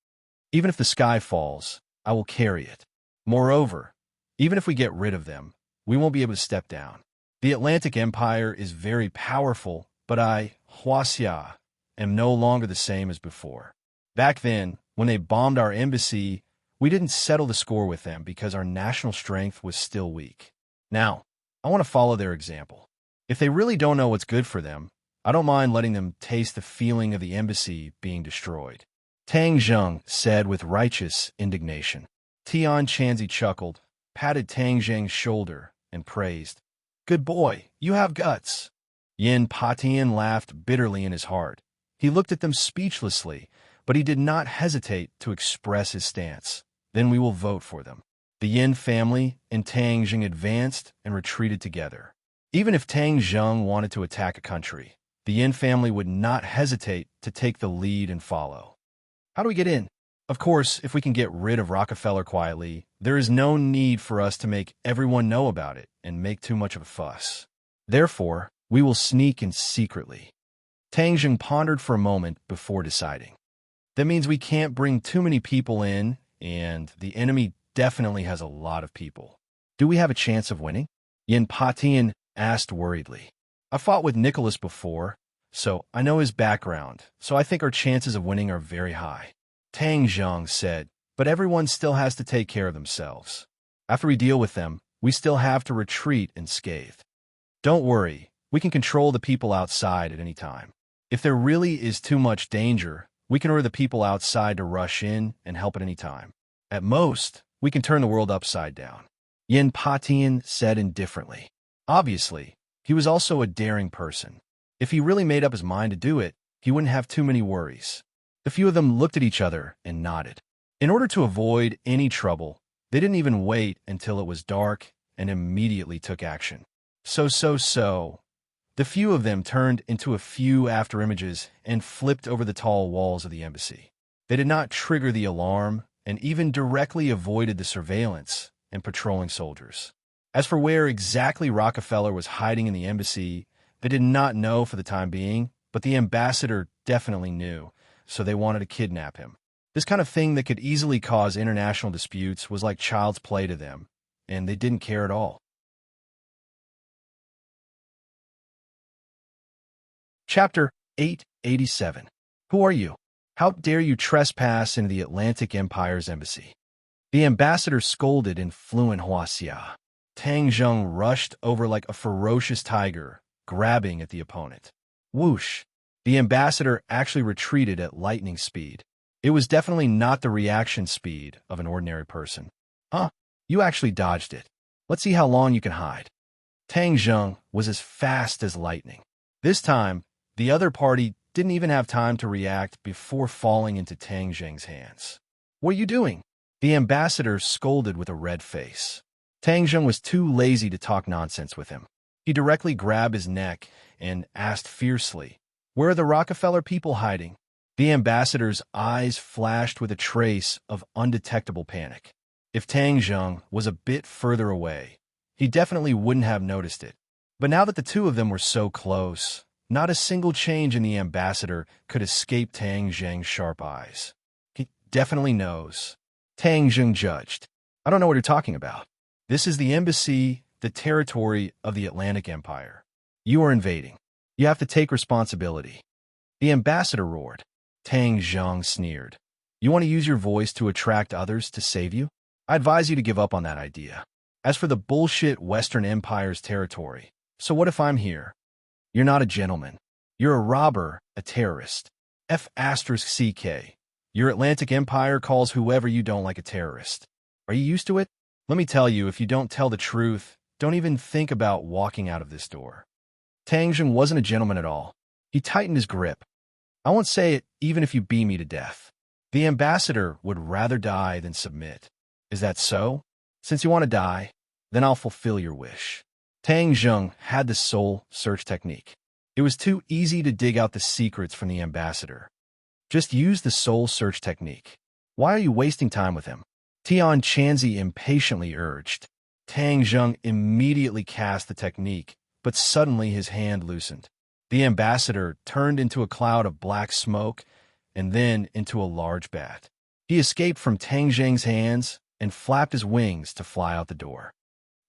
"Even if the sky falls, I will carry it. Moreover, even if we get rid of them, we won't be able to step down. The Atlantic Empire is very powerful, but I, Huaxia, am no longer the same as before. Back then, when they bombed our embassy, we didn't settle the score with them because our national strength was still weak. Now, I want to follow their example. If they really don't know what's good for them, I don't mind letting them taste the feeling of the embassy being destroyed. Tang Zheng said with righteous indignation. Tian Chanzi chuckled, patted Tang Zheng's shoulder, and praised. Good boy, you have guts. Yin Patian laughed bitterly in his heart. He looked at them speechlessly, but he did not hesitate to express his stance. Then we will vote for them. The Yin family and Tang Zheng advanced and retreated together. Even if Tang Zheng wanted to attack a country, the Yin family would not hesitate to take the lead and follow. How do we get in? Of course, if we can get rid of Rockefeller quietly, there is no need for us to make everyone know about it and make too much of a fuss. Therefore, we will sneak in secretly. Tang Zheng pondered for a moment before deciding. That means we can't bring too many people in, and the enemy definitely has a lot of people. Do we have a chance of winning? Yin Patian asked worriedly. I fought with Nicholas before, so I know his background, so I think our chances of winning are very high. Tang Zheng said, but everyone still has to take care of themselves. After we deal with them, we still have to retreat unscathed. Don't worry, we can control the people outside at any time. If there really is too much danger, we can order the people outside to rush in and help at any time. At most, we can turn the world upside down. Yin Patian said indifferently. Obviously, he was also a daring person. If he really made up his mind to do it, he wouldn't have too many worries. The few of them looked at each other and nodded. In order to avoid any trouble, they didn't even wait until it was dark and immediately took action. The few of them turned into a few afterimages and flipped over the tall walls of the embassy. They did not trigger the alarm and even directly avoided the surveillance and patrolling soldiers. As for where exactly Rockefeller was hiding in the embassy, they did not know for the time being, but the ambassador definitely knew, so they wanted to kidnap him. This kind of thing that could easily cause international disputes was like child's play to them, and they didn't care at all. Chapter 887. Who are you? How dare you trespass into the Atlantic Empire's embassy? The ambassador scolded in fluent Huaxia. Tang Zheng rushed over like a ferocious tiger, grabbing at the opponent. Whoosh! The ambassador actually retreated at lightning speed. It was definitely not the reaction speed of an ordinary person. Huh? You actually dodged it. Let's see how long you can hide. Tang Zheng was as fast as lightning. This time, the other party didn't even have time to react before falling into Tang Zheng's hands. What are you doing? The ambassador scolded with a red face. Tang Zheng was too lazy to talk nonsense with him. He directly grabbed his neck and asked fiercely, Where are the Rockefeller people hiding? The ambassador's eyes flashed with a trace of undetectable panic. If Tang Zheng was a bit further away, he definitely wouldn't have noticed it. But now that the two of them were so close, not a single change in the ambassador could escape Tang Zheng's sharp eyes. He definitely knows. Tang Zheng judged. I don't know what you're talking about. This is the embassy, the territory of the Atlantic Empire. You are invading. You have to take responsibility. The ambassador roared. Tang Zheng sneered. You want to use your voice to attract others to save you? I advise you to give up on that idea. As for the bullshit Western Empire's territory, so what if I'm here? You're not a gentleman. You're a robber, a terrorist. F***CK. Your Atlantic Empire calls whoever you don't like a terrorist. Are you used to it? Let me tell you, if you don't tell the truth, don't even think about walking out of this door. Tang Zheng wasn't a gentleman at all. He tightened his grip. I won't say it even if you beat me to death. The ambassador would rather die than submit. Is that so? Since you want to die, then I'll fulfill your wish. Tang Zheng had the soul search technique. It was too easy to dig out the secrets from the ambassador. Just use the soul search technique. Why are you wasting time with him? Tian Chanzi impatiently urged. Tang Zheng immediately cast the technique, but suddenly his hand loosened. The ambassador turned into a cloud of black smoke and then into a large bat. He escaped from Tang Zheng's hands and flapped his wings to fly out the door.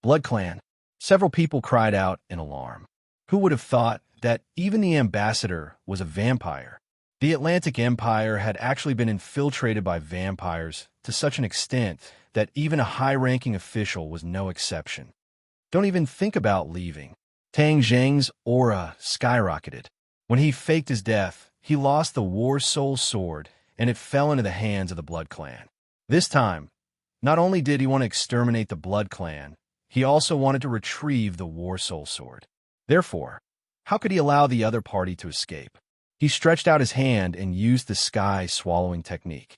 Blood Clan. Several people cried out in alarm. Who would have thought that even the ambassador was a vampire? The Atlantic Empire had actually been infiltrated by vampires to such an extent that even a high-ranking official was no exception. Don't even think about leaving. Tang Zheng's aura skyrocketed. When he faked his death, he lost the War Soul Sword, and it fell into the hands of the Blood Clan. This time, not only did he want to exterminate the Blood Clan, he also wanted to retrieve the War Soul Sword. Therefore, how could he allow the other party to escape? He stretched out his hand and used the sky swallowing technique.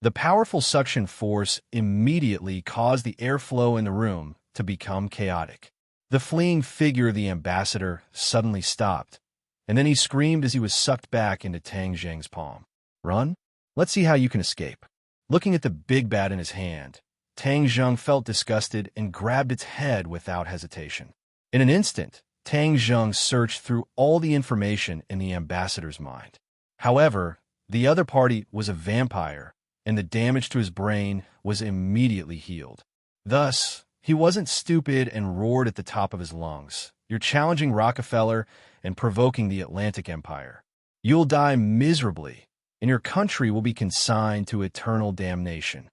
The powerful suction force immediately caused the airflow in the room to become chaotic. The fleeing figure of the ambassador suddenly stopped, and then he screamed as he was sucked back into Tang Zheng's palm. Run? Let's see how you can escape. Looking at the big bat in his hand, Tang Zheng felt disgusted and grabbed its head without hesitation. In an instant, Tang Zheng searched through all the information in the ambassador's mind. However, the other party was a vampire, and the damage to his brain was immediately healed. Thus, he wasn't stupid and roared at the top of his lungs. You're challenging Rockefeller and provoking the Atlantic Empire. You'll die miserably, and your country will be consigned to eternal damnation.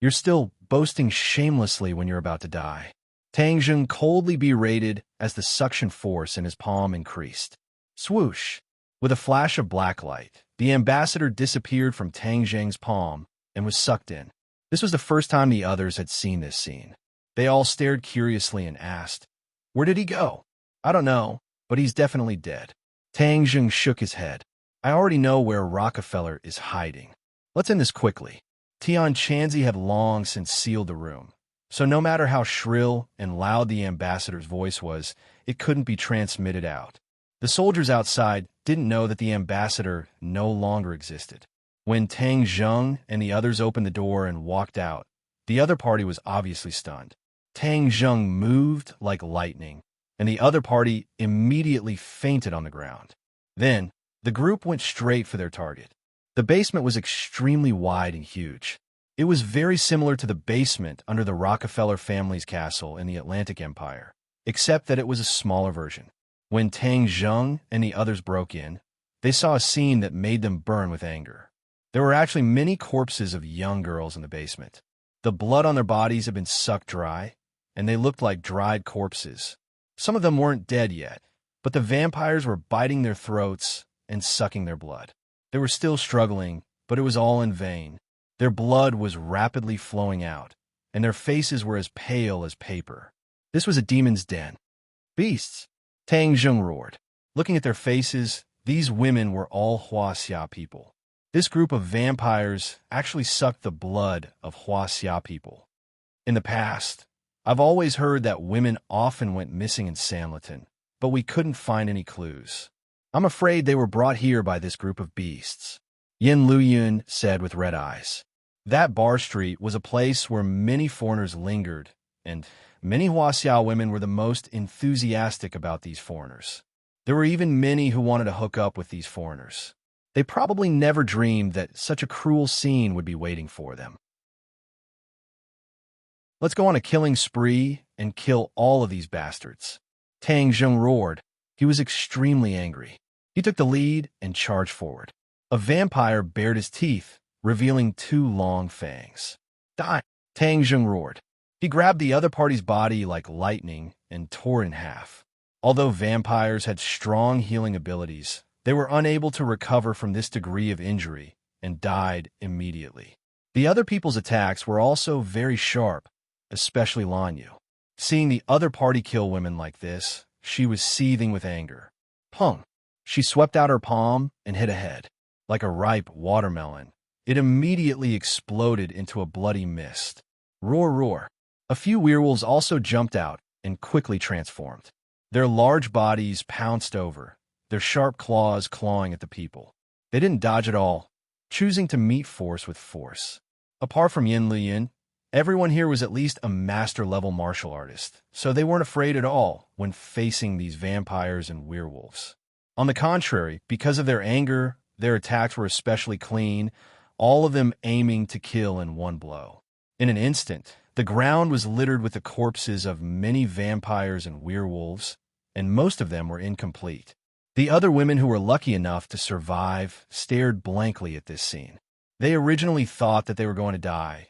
You're still boasting shamelessly when you're about to die. Tang Zheng coldly berated as the suction force in his palm increased. Swoosh! With a flash of black light, the ambassador disappeared from Tang Zheng's palm and was sucked in. This was the first time the others had seen this scene. They all stared curiously and asked, "Where did he go?" "I don't know, but he's definitely dead." Tang Zheng shook his head. "I already know where Rockefeller is hiding. Let's end this quickly." Tian Chanzi had long since sealed the room, so no matter how shrill and loud the ambassador's voice was, it couldn't be transmitted out. The soldiers outside didn't know that the ambassador no longer existed. When Tang Zheng and the others opened the door and walked out, the other party was obviously stunned. Tang Zheng moved like lightning, and the other party immediately fainted on the ground. Then, the group went straight for their target. The basement was extremely wide and huge. It was very similar to the basement under the Rockefeller family's castle in the Atlantic Empire, except that it was a smaller version. When Tang Zheng and the others broke in, they saw a scene that made them burn with anger. There were actually many corpses of young girls in the basement. The blood on their bodies had been sucked dry, and they looked like dried corpses. Some of them weren't dead yet, but the vampires were biting their throats and sucking their blood. They were still struggling, but it was all in vain. Their blood was rapidly flowing out, and their faces were as pale as paper. This was a demon's den. "Beasts!" Tang Zheng roared. Looking at their faces, these women were all Huaxia people. This group of vampires actually sucked the blood of Huaxia people. In the past, I've always heard that women often went missing in Sanlitun, but we couldn't find any clues. I'm afraid they were brought here by this group of beasts, Yin Luyun said with red eyes. That bar street was a place where many foreigners lingered, and many Huaxia women were the most enthusiastic about these foreigners. There were even many who wanted to hook up with these foreigners. They probably never dreamed that such a cruel scene would be waiting for them. "Let's go on a killing spree and kill all of these bastards." Tang Zheng roared. He was extremely angry. He took the lead and charged forward. A vampire bared his teeth, revealing 2 long fangs. "Die!" Tang Zheng roared. He grabbed the other party's body like lightning and tore it in half. Although vampires had strong healing abilities, they were unable to recover from this degree of injury and died immediately. The other people's attacks were also very sharp, especially Lanyu. Seeing the other party kill women like this, she was seething with anger. Pung! She swept out her palm and hit a head. Like a ripe watermelon, it immediately exploded into a bloody mist. Roar, roar. A few werewolves also jumped out and quickly transformed. Their large bodies pounced over, their sharp claws clawing at the people. They didn't dodge at all, choosing to meet force with force. Apart from Yin Liyan, everyone here was at least a master-level martial artist, so they weren't afraid at all when facing these vampires and werewolves. On the contrary, because of their anger, their attacks were especially clean, all of them aiming to kill in one blow. In an instant, the ground was littered with the corpses of many vampires and werewolves, and most of them were incomplete. The other women who were lucky enough to survive stared blankly at this scene. They originally thought that they were going to die,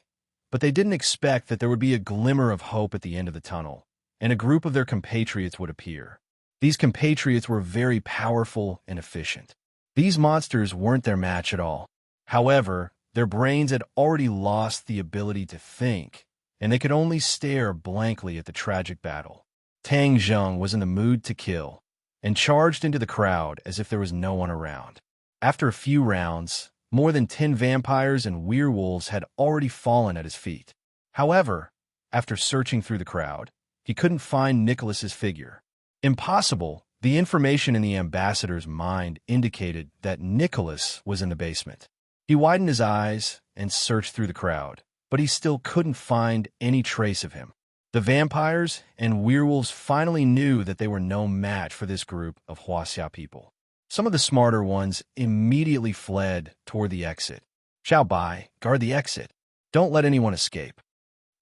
but they didn't expect that there would be a glimmer of hope at the end of the tunnel, and a group of their compatriots would appear. These compatriots were very powerful and efficient. These monsters weren't their match at all. However, their brains had already lost the ability to think, and they could only stare blankly at the tragic battle. Tang Zheng was in the mood to kill, and charged into the crowd as if there was no one around. After a few rounds, more than 10 vampires and werewolves had already fallen at his feet. However, after searching through the crowd, he couldn't find Nicholas's figure. Impossible. The information in the ambassador's mind indicated that Nicholas was in the basement. He widened his eyes and searched through the crowd, but he still couldn't find any trace of him. The vampires and werewolves finally knew that they were no match for this group of Huaxia people. Some of the smarter ones immediately fled toward the exit. Xiao Bai, guard the exit. Don't let anyone escape.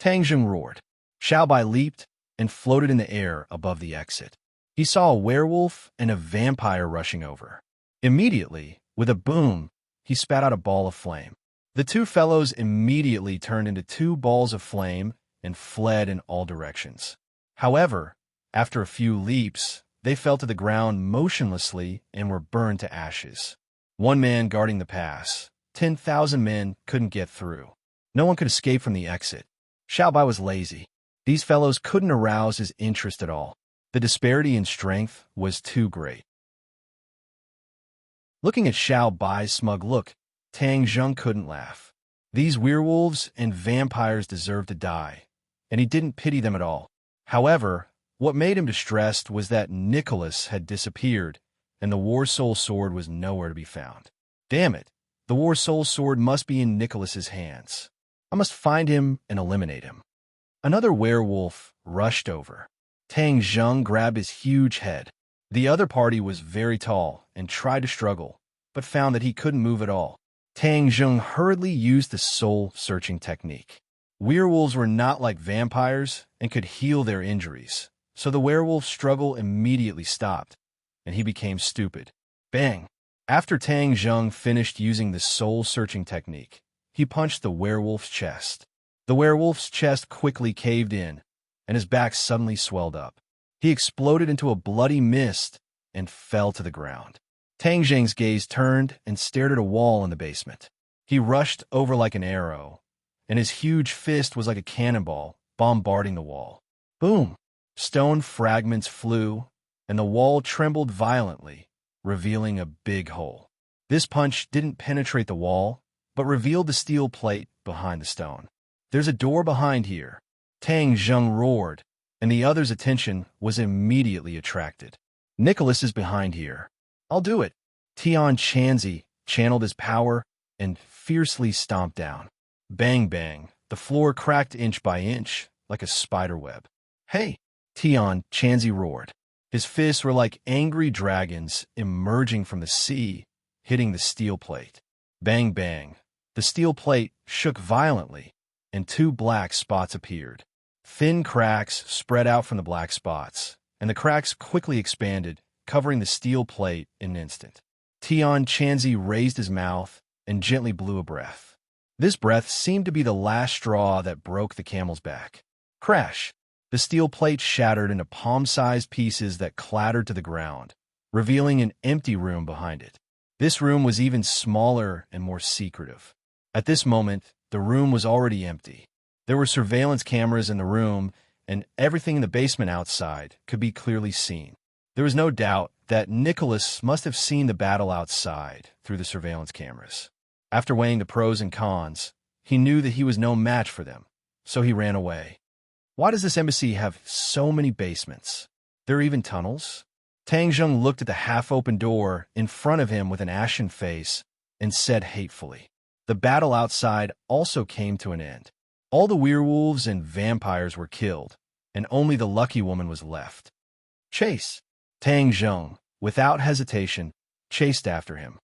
Tang Zheng roared. Xiao Bai leaped and floated in the air above the exit. He saw a werewolf and a vampire rushing over. Immediately, with a boom, he spat out a ball of flame. The two fellows immediately turned into two balls of flame and fled in all directions. However, after a few leaps, they fell to the ground motionlessly and were burned to ashes. One man guarding the pass. 10,000 men couldn't get through. No one could escape from the exit. Xiao Bai was lazy. These fellows couldn't arouse his interest at all. The disparity in strength was too great. Looking at Xiao Bai's smug look, Tang Zheng couldn't laugh. These werewolves and vampires deserved to die, and he didn't pity them at all. However, what made him distressed was that Nicholas had disappeared, and the War Soul Sword was nowhere to be found. Damn it, the War Soul Sword must be in Nicholas's hands. I must find him and eliminate him. Another werewolf rushed over. Tang Zheng grabbed his huge head. The other party was very tall and tried to struggle, but found that he couldn't move at all. Tang Zheng hurriedly used the soul-searching technique. Werewolves were not like vampires and could heal their injuries, so the werewolf's struggle immediately stopped, and he became stupid. Bang! After Tang Zheng finished using the soul-searching technique, he punched the werewolf's chest. The werewolf's chest quickly caved in, and his back suddenly swelled up. He exploded into a bloody mist and fell to the ground. Tang Zheng's gaze turned and stared at a wall in the basement. He rushed over like an arrow, and his huge fist was like a cannonball, bombarding the wall. Boom! Stone fragments flew, and the wall trembled violently, revealing a big hole. This punch didn't penetrate the wall, but revealed the steel plate behind the stone. There's a door behind here. Tang Zheng roared, and the other's attention was immediately attracted. Nicholas is behind here. I'll do it. Tian Chanzi channeled his power and fiercely stomped down. Bang bang, the floor cracked inch by inch, like a spider web. Hey! Tian Chanzi roared. His fists were like angry dragons emerging from the sea, hitting the steel plate. Bang bang, the steel plate shook violently, and two black spots appeared. Thin cracks spread out from the black spots, and the cracks quickly expanded, covering the steel plate in an instant. Tian Chanzi raised his mouth and gently blew a breath. This breath seemed to be the last straw that broke the camel's back. Crash! The steel plate shattered into palm-sized pieces that clattered to the ground, revealing an empty room behind it. This room was even smaller and more secretive. At this moment, the room was already empty. There were surveillance cameras in the room, and everything in the basement outside could be clearly seen. There was no doubt that Nicholas must have seen the battle outside through the surveillance cameras. After weighing the pros and cons, he knew that he was no match for them, so he ran away. Why does this embassy have so many basements? There are even tunnels? Tang Zheng looked at the half-open door in front of him with an ashen face and said hatefully. The battle outside also came to an end. All the werewolves and vampires were killed, and only the lucky woman was left. Chase! Tang Zheng, without hesitation, chased after him.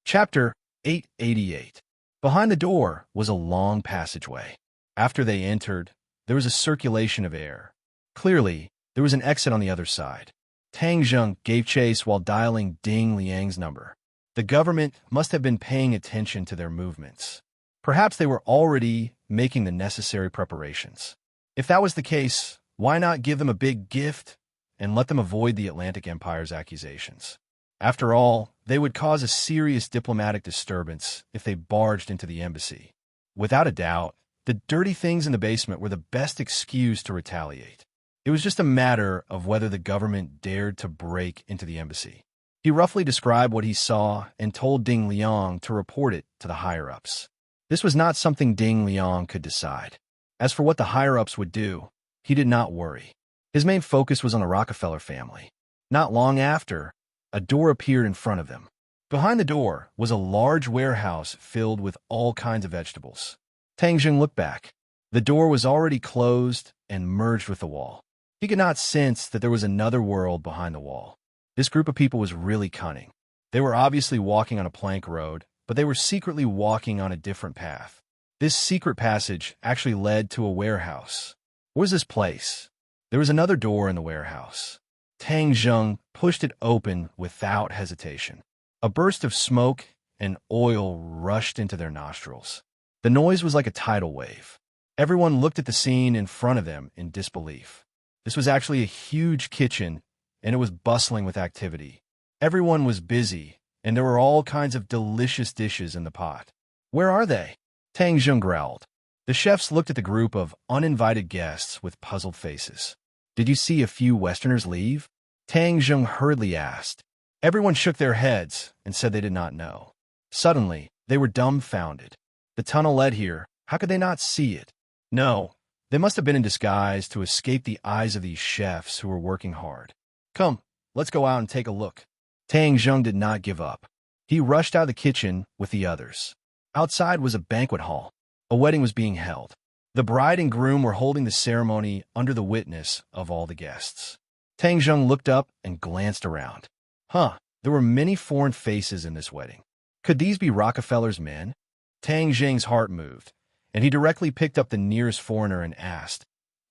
Chapter 888. Behind the door was a long passageway. After they entered, there was a circulation of air. Clearly, there was an exit on the other side. Tang Zheng gave chase while dialing Ding Liang's number. The government must have been paying attention to their movements. Perhaps they were already making the necessary preparations. If that was the case, why not give them a big gift and let them avoid the Atlantic Empire's accusations? After all, they would cause a serious diplomatic disturbance if they barged into the embassy. Without a doubt, the dirty things in the basement were the best excuse to retaliate. It was just a matter of whether the government dared to break into the embassy. He roughly described what he saw and told Ding Liang to report it to the higher-ups. This was not something Ding Liang could decide. As for what the higher-ups would do, he did not worry. His main focus was on the Rockefeller family. Not long after, a door appeared in front of them. Behind the door was a large warehouse filled with all kinds of vegetables. Tang Jing looked back. The door was already closed and merged with the wall. He could not sense that there was another world behind the wall. This group of people was really cunning. They were obviously walking on a plank road, but they were secretly walking on a different path. This secret passage actually led to a warehouse. What was this place? There was another door in the warehouse. Tang Jing pushed it open without hesitation. A burst of smoke and oil rushed into their nostrils. The noise was like a tidal wave. Everyone looked at the scene in front of them in disbelief. This was actually a huge kitchen, and it was bustling with activity. Everyone was busy, and there were all kinds of delicious dishes in the pot. Where are they? Tang Jing growled. The chefs looked at the group of uninvited guests with puzzled faces. Did you see a few Westerners leave? Tang Jing hurriedly asked. Everyone shook their heads and said they did not know. Suddenly, they were dumbfounded. The tunnel led here. How could they not see it? No, they must have been in disguise to escape the eyes of these chefs who were working hard. Come, let's go out and take a look. Tang Jing did not give up. He rushed out of the kitchen with the others. Outside was a banquet hall. A wedding was being held. The bride and groom were holding the ceremony under the witness of all the guests. Tang Jing looked up and glanced around. There were many foreign faces in this wedding. Could these be Rockefeller's men? Tang Jing's heart moved, and he directly picked up the nearest foreigner and asked,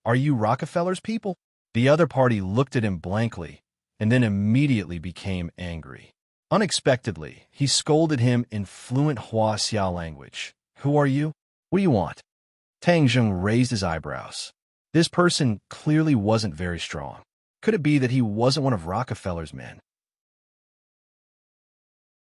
"Are you Rockefeller's people?" The other party looked at him blankly, and then immediately became angry. Unexpectedly, he scolded him in fluent Huaxia language. "Who are you? What do you want?" Tang Jing raised his eyebrows. This person clearly wasn't very strong. Could it be that he wasn't one of Rockefeller's men?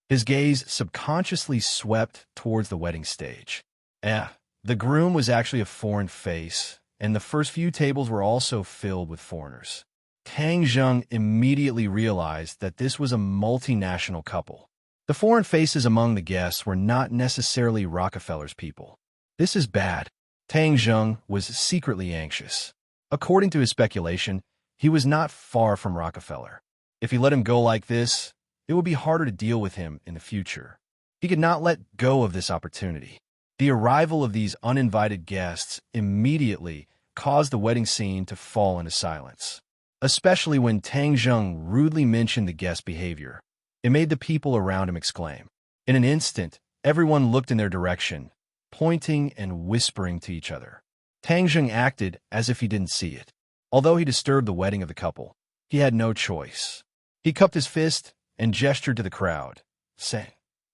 His gaze subconsciously swept towards the wedding stage. The groom was actually a foreign face, and the first few tables were also filled with foreigners. Tang Jing immediately realized that this was a multinational couple. The foreign faces among the guests were not necessarily Rockefeller's people. This is bad. Tang Jing was secretly anxious. According to his speculation, he was not far from Rockefeller. If he let him go like this, it would be harder to deal with him in the future. He could not let go of this opportunity. The arrival of these uninvited guests immediately caused the wedding scene to fall into silence, especially when Tang Jing rudely mentioned the guest behavior. It made the people around him exclaim. In an instant, everyone looked in their direction, pointing and whispering to each other. Tang Jing acted as if he didn't see it. Although he disturbed the wedding of the couple, he had no choice. He cupped his fist and gestured to the crowd, saying,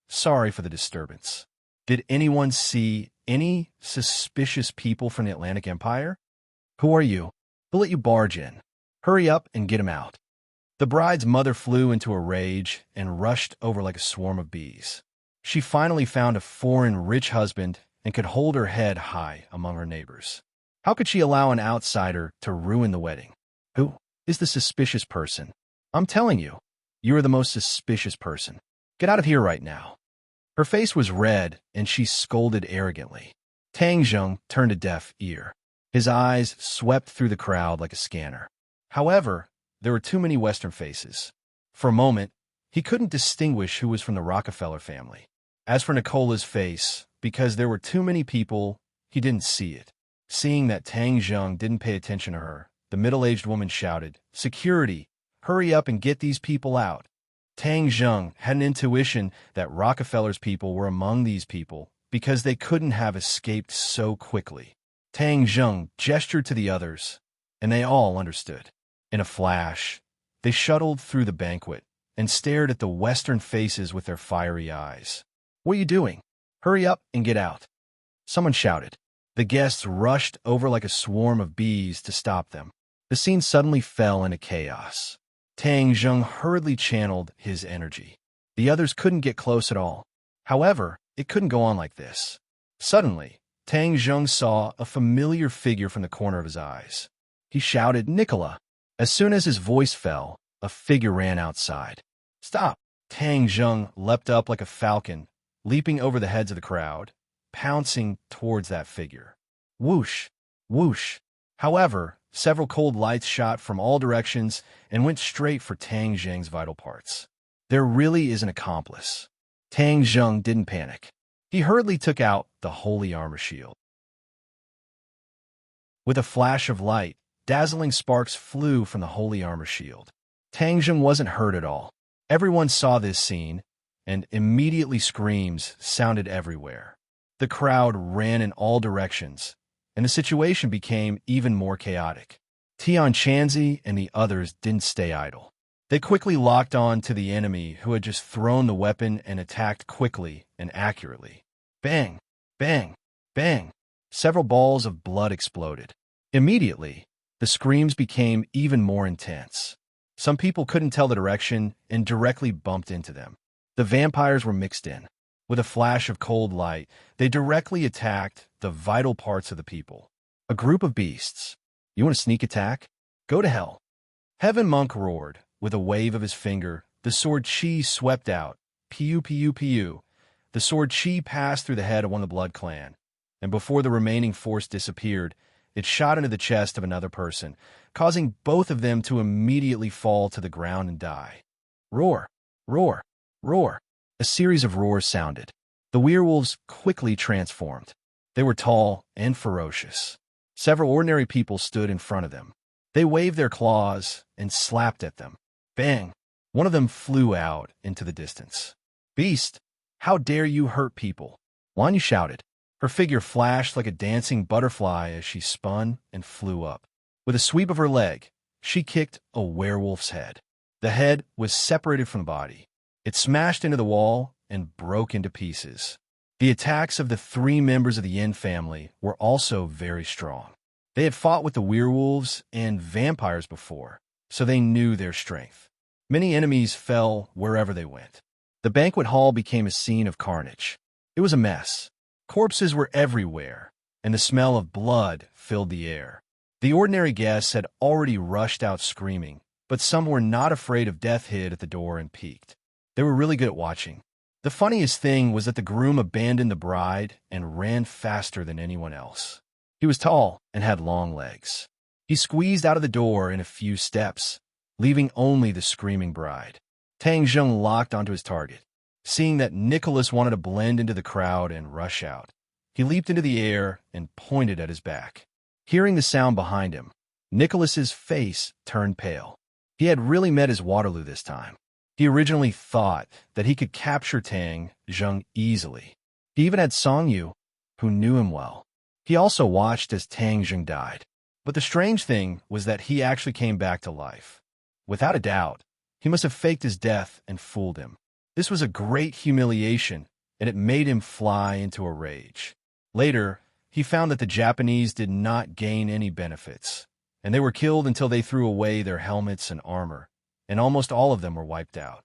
"Sorry for the disturbance. Did anyone see any suspicious people from the Atlantic Empire? Who are you? We'll let you barge in. Hurry up and get him out." The bride's mother flew into a rage and rushed over like a swarm of bees. She finally found a foreign rich husband and could hold her head high among her neighbors. How could she allow an outsider to ruin the wedding? Who is the suspicious person? I'm telling you, you are the most suspicious person. Get out of here right now. Her face was red, and she scolded arrogantly. Tang Jing turned a deaf ear. His eyes swept through the crowd like a scanner. However, there were too many Western faces. For a moment, he couldn't distinguish who was from the Rockefeller family. As for Nicola's face, because there were too many people, he didn't see it. Seeing that Tang Jing didn't pay attention to her, the middle-aged woman shouted, "Security! Hurry up and get these people out." Tang Jing had an intuition that Rockefeller's people were among these people because they couldn't have escaped so quickly. Tang Jing gestured to the others, and they all understood. In a flash, they shuttled through the banquet and stared at the Western faces with their fiery eyes. "What are you doing? Hurry up and get out." Someone shouted. The guests rushed over like a swarm of bees to stop them. The scene suddenly fell into chaos. Tang Zheng hurriedly channeled his energy. The others couldn't get close at all. However, it couldn't go on like this. Suddenly, Tang Zheng saw a familiar figure from the corner of his eyes. He shouted, "Nicola!" As soon as his voice fell, a figure ran outside. "Stop!" Tang Zheng leapt up like a falcon, leaping over the heads of the crowd, pouncing towards that figure. Whoosh! Whoosh! However, several cold lights shot from all directions and went straight for Tang Zheng's vital parts. There really is an accomplice. Tang Zheng didn't panic. He hurriedly took out the holy armor shield. With a flash of light, dazzling sparks flew from the holy armor shield. Tang Zheng wasn't hurt at all. Everyone saw this scene, and immediately screams sounded everywhere. The crowd ran in all directions, and the situation became even more chaotic. Tian Chanzi and the others didn't stay idle. They quickly locked on to the enemy who had just thrown the weapon and attacked quickly and accurately. Bang! Bang! Bang! Several balls of blood exploded. Immediately, the screams became even more intense. Some people couldn't tell the direction and directly bumped into them. The vampires were mixed in. With a flash of cold light, they directly attacked the vital parts of the people. A group of beasts. You want a sneak attack? Go to hell. Heaven Monk roared. With a wave of his finger, the sword chi swept out. Piu, piu, piu. The sword chi passed through the head of one of the Blood Clan, and before the remaining force disappeared, it shot into the chest of another person, causing both of them to immediately fall to the ground and die. Roar! Roar! Roar! A series of roars sounded. The werewolves quickly transformed. They were tall and ferocious. Several ordinary people stood in front of them. They waved their claws and slapped at them. Bang! One of them flew out into the distance. Beast! How dare you hurt people? Wanyu shouted. Her figure flashed like a dancing butterfly as she spun and flew up. With a sweep of her leg, she kicked a werewolf's head. The head was separated from the body. It smashed into the wall and broke into pieces. The attacks of the three members of the Yin family were also very strong. They had fought with the werewolves and vampires before, so they knew their strength. Many enemies fell wherever they went. The banquet hall became a scene of carnage. It was a mess. Corpses were everywhere, and the smell of blood filled the air. The ordinary guests had already rushed out screaming, but some were not afraid of death hid at the door and peeked. They were really good at watching. The funniest thing was that the groom abandoned the bride and ran faster than anyone else. He was tall and had long legs. He squeezed out of the door in a few steps, leaving only the screaming bride. Tang Zheng locked onto his target. Seeing that Nicholas wanted to blend into the crowd and rush out, he leaped into the air and pointed at his back. Hearing the sound behind him, Nicholas's face turned pale. He had really met his Waterloo this time. He originally thought that he could capture Tang Zheng easily. He even had Song Yu, who knew him well. He also watched as Tang Zheng died. But the strange thing was that he actually came back to life. Without a doubt, he must have faked his death and fooled him. This was a great humiliation, and it made him fly into a rage. Later, he found that the Japanese did not gain any benefits, and they were killed until they threw away their helmets and armor, and almost all of them were wiped out.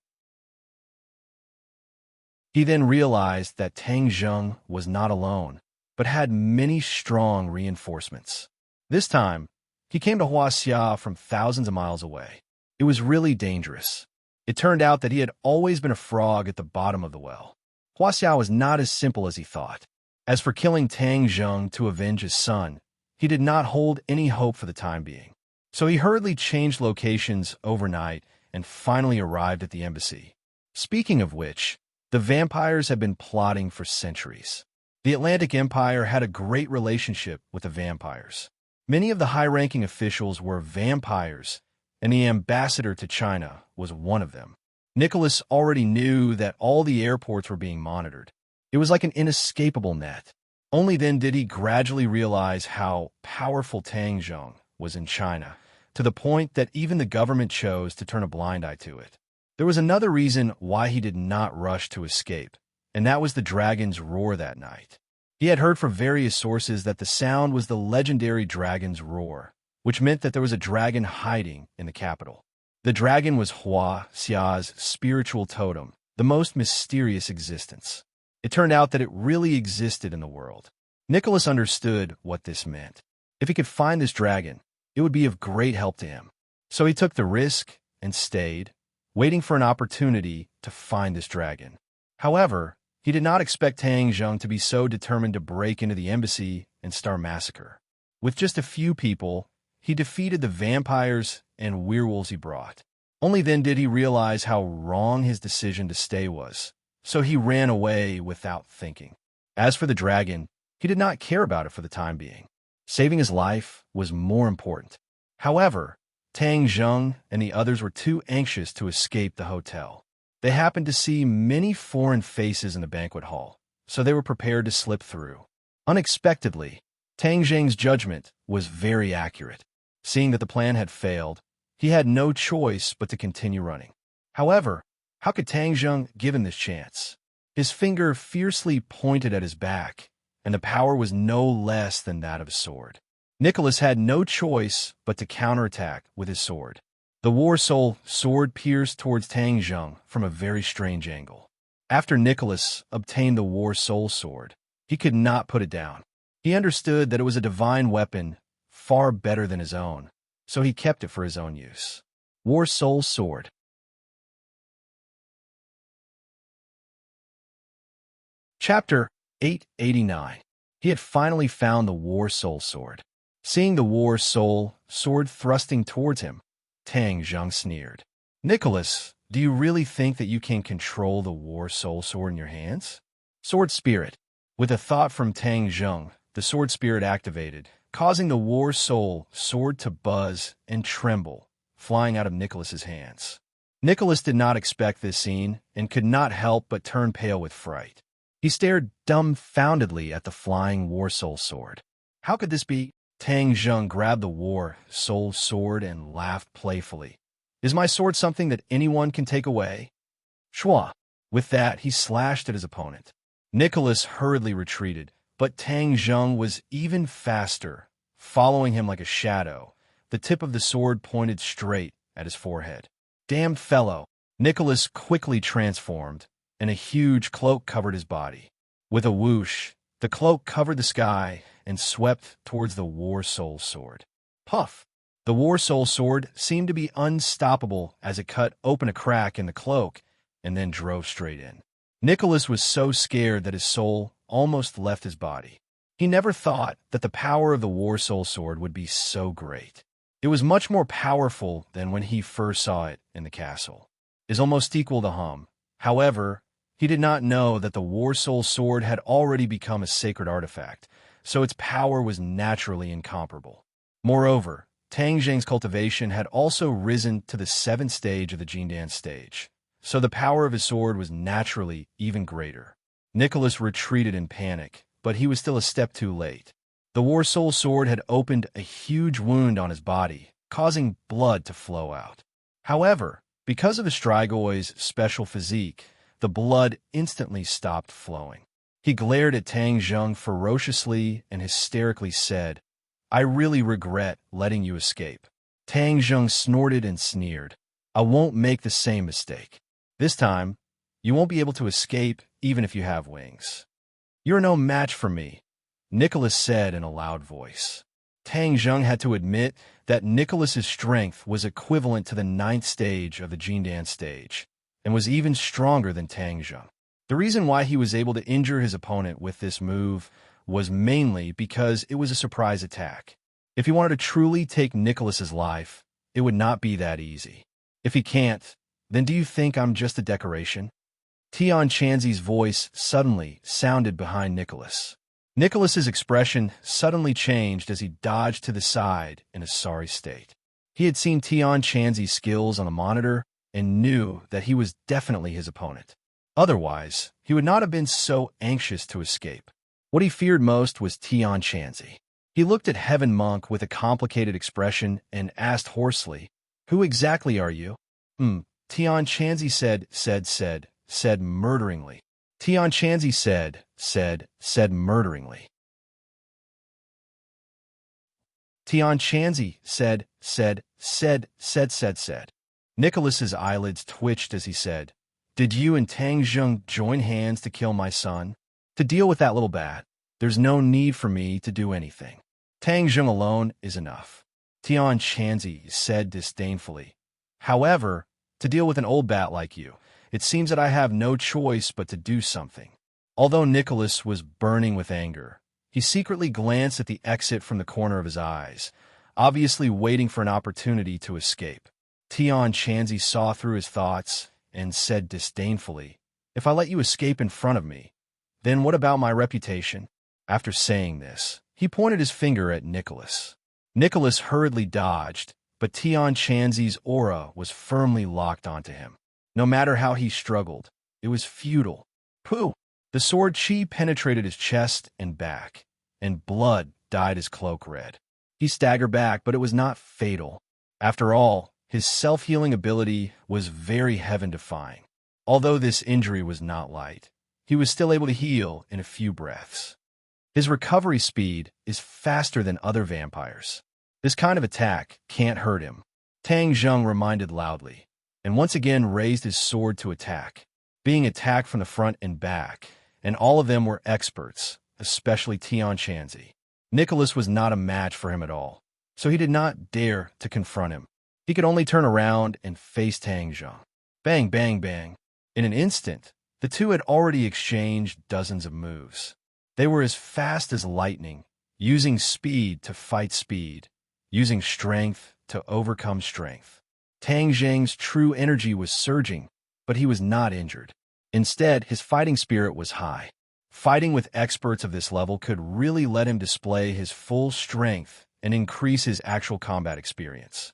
He then realized that Tang Zheng was not alone, but had many strong reinforcements. This time, he came to Huaxia from thousands of miles away. It was really dangerous. It turned out that he had always been a frog at the bottom of the well. Huaxia was not as simple as he thought. As for killing Tang Zheng to avenge his son, he did not hold any hope for the time being. So he hurriedly changed locations overnight and finally arrived at the embassy. Speaking of which, the vampires had been plotting for centuries. The Atlantic Empire had a great relationship with the vampires. Many of the high-ranking officials were vampires, and the ambassador to China was one of them. Nicholas already knew that all the airports were being monitored. It was like an inescapable net. Only then did he gradually realize how powerful Tang Zheng was in China, to the point that even the government chose to turn a blind eye to it. There was another reason why he did not rush to escape, and that was the dragon's roar that night. He had heard from various sources that the sound was the legendary dragon's roar, which meant that there was a dragon hiding in the capital. The dragon was Hua Xia's spiritual totem, the most mysterious existence. It turned out that it really existed in the world. Nicholas understood what this meant. If he could find this dragon, it would be of great help to him. So he took the risk and stayed, waiting for an opportunity to find this dragon. However, he did not expect Tang Zheng to be so determined to break into the embassy and start massacre. With just a few people, he defeated the vampires and werewolves he brought. Only then did he realize how wrong his decision to stay was, so he ran away without thinking. As for the dragon, he did not care about it for the time being. Saving his life was more important. However, Tang Zheng and the others were too anxious to escape the hotel. They happened to see many foreign faces in the banquet hall, so they were prepared to slip through. Unexpectedly, Tang Zheng's judgment was very accurate. Seeing that the plan had failed, he had no choice but to continue running. However, how could Tang Zheng give him this chance? His finger fiercely pointed at his back, and the power was no less than that of a sword. Nicholas had no choice but to counterattack with his sword. The War Soul sword pierced towards Tang Zheng from a very strange angle. After Nicholas obtained the War Soul sword, he could not put it down. He understood that it was a divine weapon, far better than his own, so he kept it for his own use. War Soul sword. Chapter 889. He had finally found the War Soul sword. Seeing the War Soul sword thrusting towards him, Tang Zheng sneered. Nicholas, do you really think that you can control the War Soul sword in your hands? Sword Spirit. With a thought from Tang Zheng, the Sword Spirit activated, causing the War Soul sword to buzz and tremble, flying out of Nicholas's hands. Nicholas did not expect this scene and could not help but turn pale with fright. He stared dumbfoundedly at the flying War Soul sword. How could this be? Tang Zheng grabbed the War Soul sword and laughed playfully. Is my sword something that anyone can take away? Shua. With that, he slashed at his opponent. Nicholas hurriedly retreated, but Tang Zheng was even faster, following him like a shadow. The tip of the sword pointed straight at his forehead. Damned fellow! Nicholas quickly transformed, and a huge cloak covered his body. With a whoosh, the cloak covered the sky and swept towards the War Soul sword. Puff! The War Soul sword seemed to be unstoppable as it cut open a crack in the cloak and then drove straight in. Nicholas was so scared that his soul almost left his body. He never thought that the power of the War Soul sword would be so great. It was much more powerful than when he first saw it in the castle. It is almost equal to hum. However, he did not know that the War Soul sword had already become a sacred artifact, so its power was naturally incomparable. Moreover, Tang Zheng's cultivation had also risen to the 7th stage of the Jindan stage, so the power of his sword was naturally even greater. Nicholas retreated in panic, but he was still a step too late. The War Soul sword had opened a huge wound on his body, causing blood to flow out. However, because of the Strigoi's special physique, the blood instantly stopped flowing. He glared at Tang Zheng ferociously and hysterically said, I really regret letting you escape. Tang Zheng snorted and sneered. I won't make the same mistake. This time, you won't be able to escape even if you have wings. You're no match for me, Nicholas said in a loud voice. Tang Zheng had to admit that Nicholas's strength was equivalent to the 9th stage of the Jindan stage, and was even stronger than Tang Zheng. The reason why he was able to injure his opponent with this move was mainly because it was a surprise attack. If he wanted to truly take Nicholas's life, it would not be that easy. If he can't, then do you think I'm just a decoration? Tian Chanzi's voice suddenly sounded behind Nicholas. Nicholas's expression suddenly changed as he dodged to the side in a sorry state. He had seen Tian Chanzi's skills on the monitor and knew that he was definitely his opponent. Otherwise, he would not have been so anxious to escape. What he feared most was Tian Chanzi. He looked at Heaven Monk with a complicated expression and asked hoarsely, Who exactly are you? Tian Chanzi said murderingly. Tian Chanzi said murderingly. Tian Chanzi said. Nicholas's eyelids twitched as he said, "Did you and Tang Zheng join hands to kill my son? To deal with that little bat, there's no need for me to do anything. Tang Zheng alone is enough," Tian Chanzi said disdainfully. "However, to deal with an old bat like you, it seems that I have no choice but to do something." Although Nicholas was burning with anger, he secretly glanced at the exit from the corner of his eyes, obviously waiting for an opportunity to escape. Tian Chanzi saw through his thoughts and said disdainfully, "If I let you escape in front of me, then what about my reputation?" After saying this, he pointed his finger at Nicholas. Nicholas hurriedly dodged, but Tian Chanzi's aura was firmly locked onto him. No matter how he struggled, it was futile. Pooh! The sword chi penetrated his chest and back, and blood dyed his cloak red. He staggered back, but it was not fatal. After all, his self-healing ability was very heaven-defying. Although this injury was not light, he was still able to heal in a few breaths. His recovery speed is faster than other vampires. This kind of attack can't hurt him, Tang Zheng reminded loudly, and once again raised his sword to attack, being attacked from the front and back, and all of them were experts, especially Tian Chanzi. Nicholas was not a match for him at all, so he did not dare to confront him. He could only turn around and face Tang Zheng. Bang, bang, bang. In an instant, the two had already exchanged dozens of moves. They were as fast as lightning, using speed to fight speed, using strength to overcome strength. Tang Zheng's true energy was surging, but he was not injured. Instead, his fighting spirit was high. Fighting with experts of this level could really let him display his full strength and increase his actual combat experience.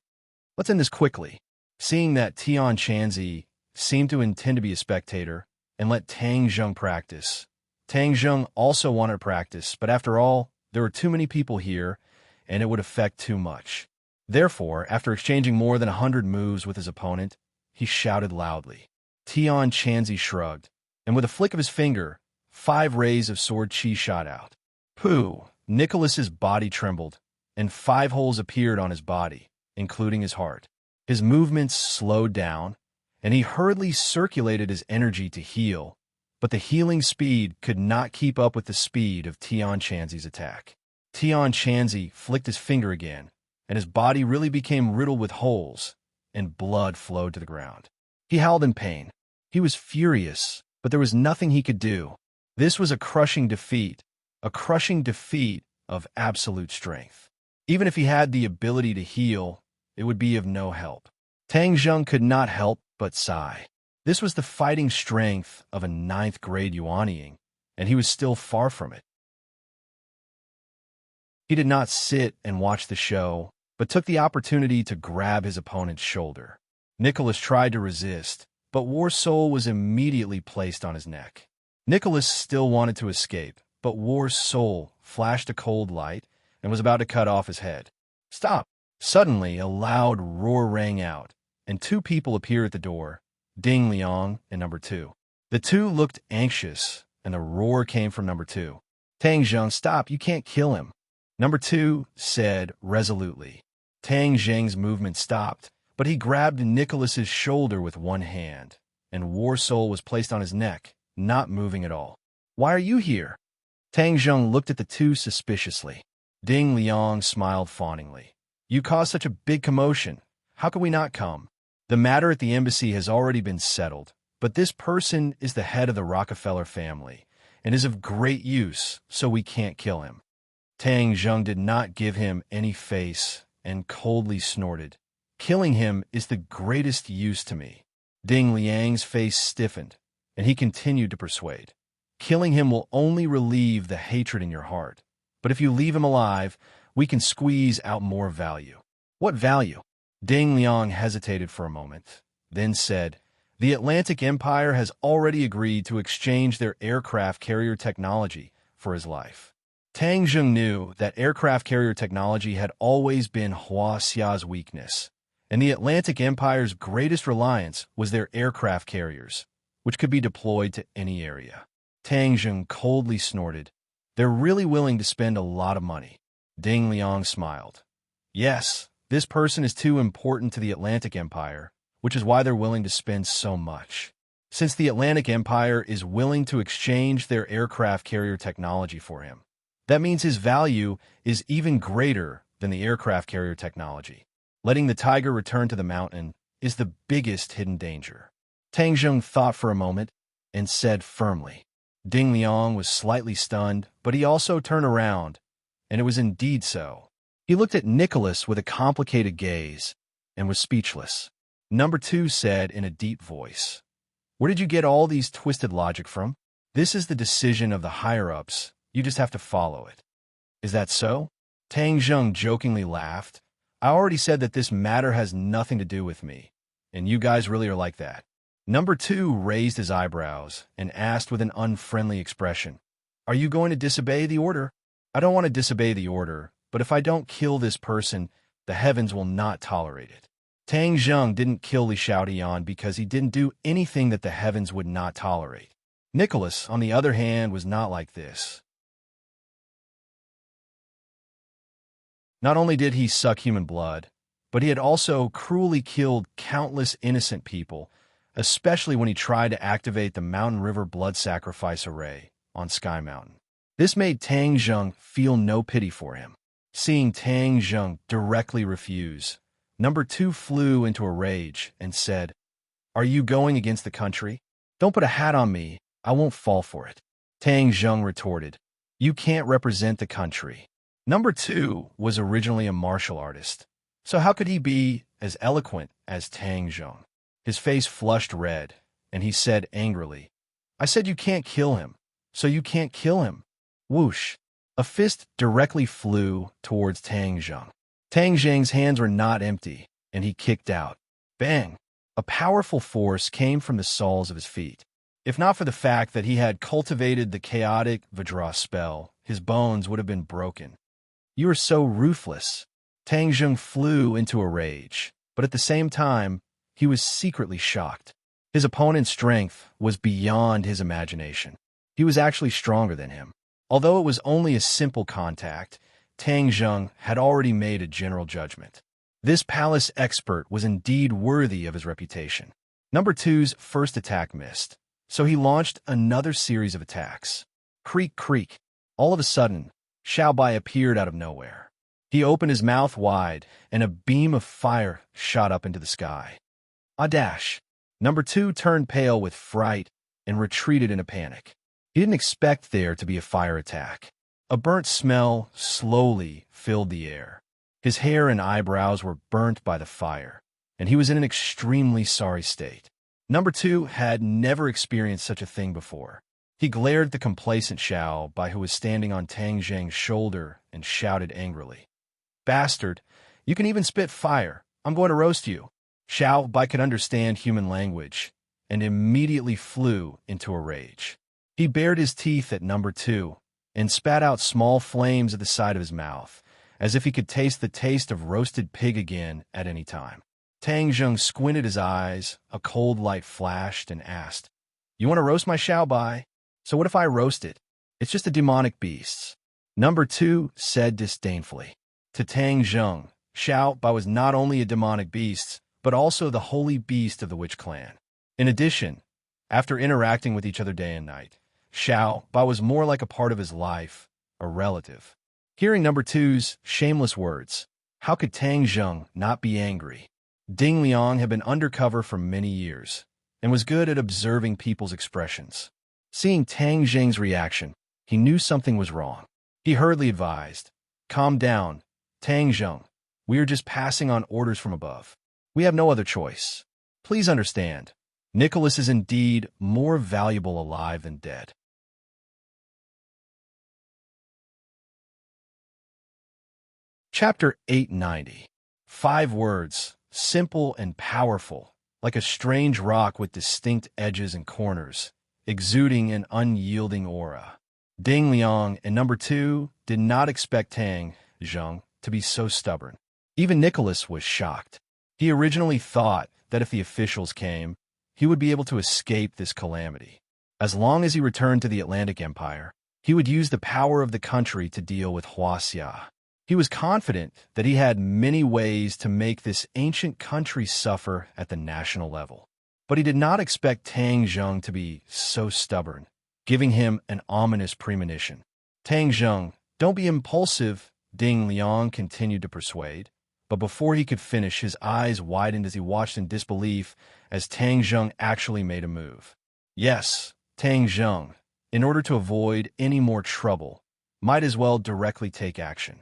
Let's end this quickly. Seeing that Tian Chanzi seemed to intend to be a spectator and let Tang Zheng practice. Tang Zheng also wanted to practice, but after all, there were too many people here, and it would affect too much. Therefore, after exchanging more than 100 moves with his opponent, he shouted loudly. Tian Chanzi shrugged, and with a flick of his finger, 5 rays of sword chi shot out. Pooh! Nicholas's body trembled, and 5 holes appeared on his body, including his heart. His movements slowed down, and he hurriedly circulated his energy to heal, but the healing speed could not keep up with the speed of Tian Chanzi's attack. Tian Chanzi flicked his finger again, and his body really became riddled with holes, and blood flowed to the ground. He howled in pain. He was furious, but there was nothing he could do. This was a crushing defeat of absolute strength. Even if he had the ability to heal, it would be of no help. Tang Zheng could not help but sigh. This was the fighting strength of a 9th grade Yuanying, and he was still far from it. He did not sit and watch the show, but took the opportunity to grab his opponent's shoulder. Nicholas tried to resist, but War Soul was immediately placed on his neck. Nicholas still wanted to escape, but War Soul flashed a cold light and was about to cut off his head. Stop! Suddenly, a loud roar rang out, and 2 people appeared at the door, Ding Liang and number 2. The 2 looked anxious, and the roar came from number 2. Tang Zheng, stop, you can't kill him. Number 2 said resolutely. Tang Zheng's movement stopped, but he grabbed Nicholas's shoulder with one hand, and War Soul was placed on his neck, not moving at all. Why are you here? Tang Zheng looked at the 2 suspiciously. Ding Liang smiled fawningly. You caused such a big commotion. How could we not come? The matter at the embassy has already been settled, but this person is the head of the Rockefeller family and is of great use, so we can't kill him. Tang Zheng did not give him any face and coldly snorted. Killing him is the greatest use to me. Ding Liang's face stiffened, and he continued to persuade. Killing him will only relieve the hatred in your heart, but if you leave him alive, we can squeeze out more value. What value? Ding Liang hesitated for a moment, then said, The Atlantic Empire has already agreed to exchange their aircraft carrier technology for his life. Tang Zheng knew that aircraft carrier technology had always been Hua Xia's weakness, and the Atlantic Empire's greatest reliance was their aircraft carriers, which could be deployed to any area. Tang Jung coldly snorted. They're really willing to spend a lot of money. Ding Liang smiled. Yes, this person is too important to the Atlantic Empire, which is why they're willing to spend so much. Since the Atlantic Empire is willing to exchange their aircraft carrier technology for him, that means his value is even greater than the aircraft carrier technology. Letting the tiger return to the mountain is the biggest hidden danger. Tang Jung thought for a moment and said firmly. Ding Liang was slightly stunned, but he also turned around, and it was indeed so. He looked at Nicholas with a complicated gaze and was speechless. Number 2 said in a deep voice, "Where did you get all these twisted logic from? This is the decision of the higher-ups. You just have to follow it." "Is that so?" Tang Jung jokingly laughed. "I already said that this matter has nothing to do with me, and you guys really are like that." Number 2 raised his eyebrows and asked with an unfriendly expression, "Are you going to disobey the order?" "I don't want to disobey the order, but if I don't kill this person, the heavens will not tolerate it." Tang Jung didn't kill Li Xiaodian because he didn't do anything that the heavens would not tolerate. Nicholas, on the other hand, was not like this. Not only did he suck human blood, but he had also cruelly killed countless innocent people, especially when he tried to activate the Mountain River blood sacrifice array on Sky Mountain. This made Tang Jung feel no pity for him. Seeing Tang Jung directly refuse, Number 2 flew into a rage and said, "Are you going against the country? Don't put a hat on me. I won't fall for it." Tang Jung retorted, "You can't represent the country." Number 2 was originally a martial artist, so how could he be as eloquent as Tang Jung? His face flushed red, and he said angrily, "I said you can't kill him, so you can't kill him." Whoosh! A fist directly flew towards Tang Jung. Tang Jung's hands were not empty, and he kicked out. Bang! A powerful force came from the soles of his feet. If not for the fact that he had cultivated the chaotic Vajra spell, his bones would have been broken. "You are so ruthless." Tang Jung flew into a rage, but at the same time, he was secretly shocked. His opponent's strength was beyond his imagination. He was actually stronger than him. Although it was only a simple contact, Tang Jung had already made a general judgment. This palace expert was indeed worthy of his reputation. Number 2's first attack missed, so he launched another series of attacks. Creak, creak. All of a sudden, Xiaobai appeared out of nowhere. He opened his mouth wide, and a beam of fire shot up into the sky. Dash! Number 2 turned pale with fright and retreated in a panic. He didn't expect there to be a fire attack. A burnt smell slowly filled the air. His hair and eyebrows were burnt by the fire, and he was in an extremely sorry state. Number 2 had never experienced such a thing before. He glared at the complacent Xiaobai, who was standing on Tang Jung's shoulder, and shouted angrily, "Bastard, you can even spit fire. I'm going to roast you." Xiaobai could understand human language, and immediately flew into a rage. He bared his teeth at Number 2, and spat out small flames at the side of his mouth, as if he could taste the taste of roasted pig again at any time. Tang Jung squinted his eyes, a cold light flashed, and asked, "You want to roast my Xiaobai? So what if I roast it? It's just a demonic beast." Number 2 said disdainfully. To Tang Jung, Xiaobai was not only a demonic beast, but also the holy beast of the witch clan. In addition, after interacting with each other day and night, Xiaobai was more like a part of his life, a relative. Hearing Number 2's shameless words, how could Tang Jung not be angry? Ding Liang had been undercover for many years, and was good at observing people's expressions. Seeing Tang Jung's reaction, he knew something was wrong. He hurriedly advised, "Calm down, Tang Jung. We are just passing on orders from above. We have no other choice. Please understand, Nicholas is indeed more valuable alive than dead." Chapter 890. 5 words, simple and powerful, like a strange rock with distinct edges and corners, exuding an unyielding aura. Ding Liang and Number 2 did not expect Tang Jung to be so stubborn. Even Nicholas was shocked. He originally thought that if the officials came, he would be able to escape this calamity. As long as he returned to the Atlantic Empire, he would use the power of the country to deal with Huaxia. He was confident that he had many ways to make this ancient country suffer at the national level. But he did not expect Tang Zheng to be so stubborn, giving him an ominous premonition. Tang Zheng, don't be impulsive, Ding Liang continued to persuade. But before he could finish, his eyes widened as he watched in disbelief as Tang Zheng actually made a move. Yes, Tang Zheng, in order to avoid any more trouble, might as well directly take action.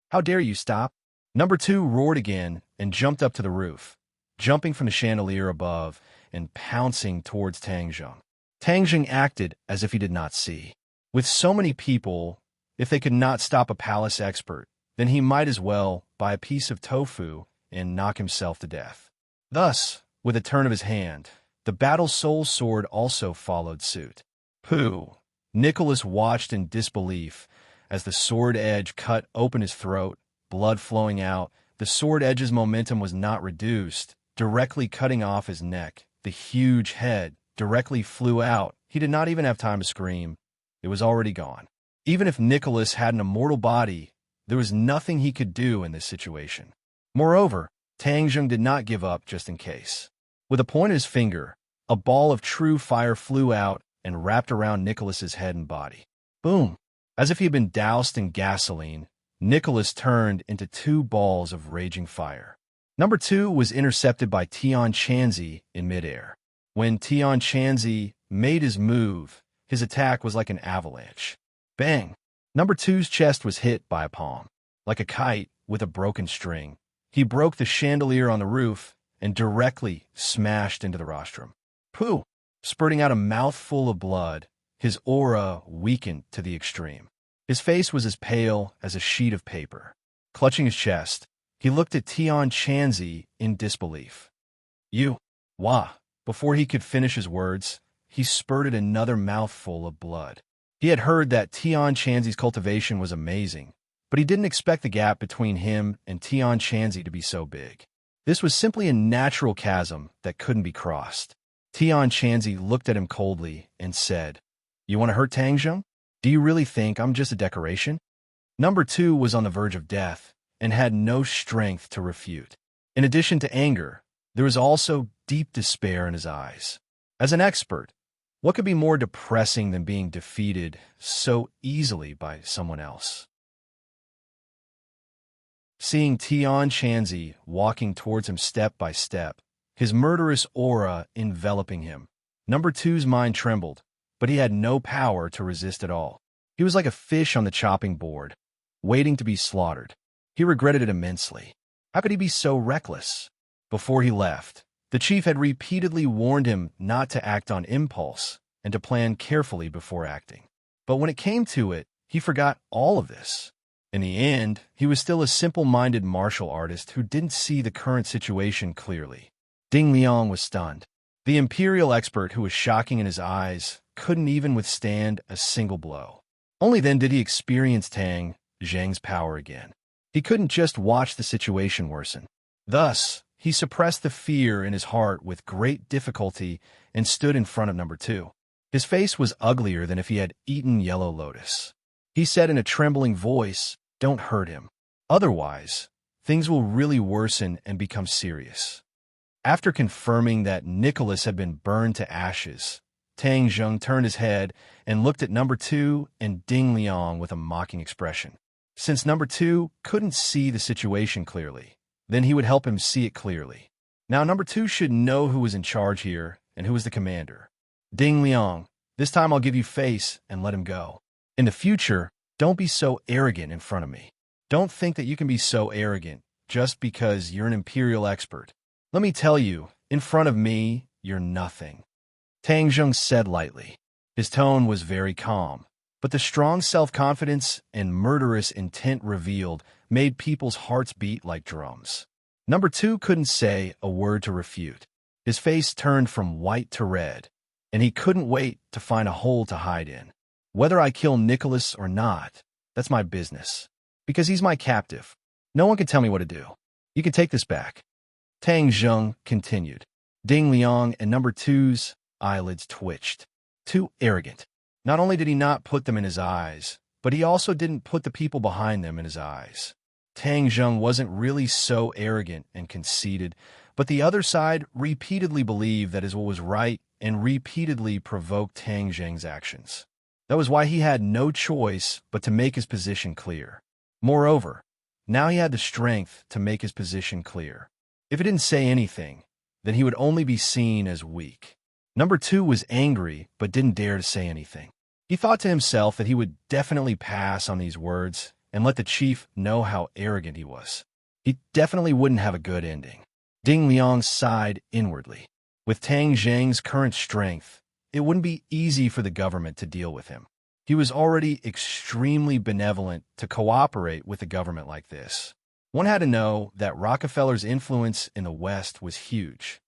How dare you stop? Number 2 roared again and jumped up to the roof, jumping from the chandelier above and pouncing towards Tang Zheng. Tang Zheng acted as if he did not see. With so many people, if they could not stop a palace expert, then he might as well buy a piece of tofu and knock himself to death. Thus, with a turn of his hand, the battle soul sword also followed suit. Pooh! Nicholas watched in disbelief as the sword edge cut open his throat, blood flowing out. The sword edge's momentum was not reduced, directly cutting off his neck. The huge head directly flew out. He did not even have time to scream. It was already gone. Even if Nicholas had an immortal body, there was nothing he could do in this situation. Moreover, Tang Zheng did not give up just in case. With a point of his finger, a ball of true fire flew out and wrapped around Nicholas's head and body. Boom! As if he had been doused in gasoline, Nicholas turned into 2 balls of raging fire. Number 2 was intercepted by Tian Chanzi in midair. When Tian Chanzi made his move, his attack was like an avalanche. Bang! Number 2's chest was hit by a palm. Like a kite with a broken string, he broke the chandelier on the roof and directly smashed into the rostrum. Pooh! Spurting out a mouthful of blood, his aura weakened to the extreme. His face was as pale as a sheet of paper. Clutching his chest, he looked at Tian Chanzi in disbelief. You! Wah! Before he could finish his words, he spurted another mouthful of blood. He had heard that Tian Chanzi's cultivation was amazing, but he didn't expect the gap between him and Tian Chanzi to be so big. This was simply a natural chasm that couldn't be crossed. Tian Chanzi looked at him coldly and said, "You want to hurt Tang Zheng? Do you really think I'm just a decoration?" Number 2 was on the verge of death and had no strength to refute. In addition to anger, there was also deep despair in his eyes. As an expert, what could be more depressing than being defeated so easily by someone else? Seeing Tian Chanzi walking towards him step by step, his murderous aura enveloping him, Number 2's mind trembled, but he had no power to resist at all. He was like a fish on the chopping board, waiting to be slaughtered. He regretted it immensely. How could he be so reckless? Before he left, the chief had repeatedly warned him not to act on impulse and to plan carefully before acting. But when it came to it, he forgot all of this. In the end, he was still a simple-minded martial artist who didn't see the current situation clearly. Ding Liang was stunned. The imperial expert, who was shocking in his eyes, couldn't even withstand a single blow. Only then did he experience Tang Zheng's power again. He couldn't just watch the situation worsen. Thus, he suppressed the fear in his heart with great difficulty and stood in front of Number 2. His face was uglier than if he had eaten yellow lotus. He said in a trembling voice, "Don't hurt him. Otherwise, things will really worsen and become serious." After confirming that Nicholas had been burned to ashes, Tang Zheng turned his head and looked at Number 2 and Ding Liang with a mocking expression. Since Number 2 couldn't see the situation clearly, then he would help him see it clearly. Now Number 2 should know who was in charge here and who was the commander. Ding Liang, this time I'll give you face and let him go. In the future, don't be so arrogant in front of me. Don't think that you can be so arrogant just because you're an imperial expert. Let me tell you, in front of me, you're nothing. Tang Zheng said lightly. His tone was very calm, but the strong self-confidence and murderous intent revealed made people's hearts beat like drums. Number 2 couldn't say a word to refute. His face turned from white to red, and he couldn't wait to find a hole to hide in. Whether I kill Nicholas or not, that's my business. Because he's my captive. No one can tell me what to do. You can take this back. Tang Zheng continued. Ding Liang and Number 2's eyelids twitched. Too arrogant. Not only did he not put them in his eyes, but he also didn't put the people behind them in his eyes. Tang Zheng wasn't really so arrogant and conceited, but the other side repeatedly believed that is what was right and repeatedly provoked Tang Zheng's actions. That was why he had no choice but to make his position clear. Moreover, now he had the strength to make his position clear. If he didn't say anything, then he would only be seen as weak. Number 2 was angry but didn't dare to say anything. He thought to himself that he would definitely pass on these words and let the chief know how arrogant he was. He definitely wouldn't have a good ending. Ding Liang sighed inwardly. With Tang Zheng's current strength, it wouldn't be easy for the government to deal with him. He was already extremely benevolent to cooperate with a government like this. One had to know that Rockefeller's influence in the West was huge.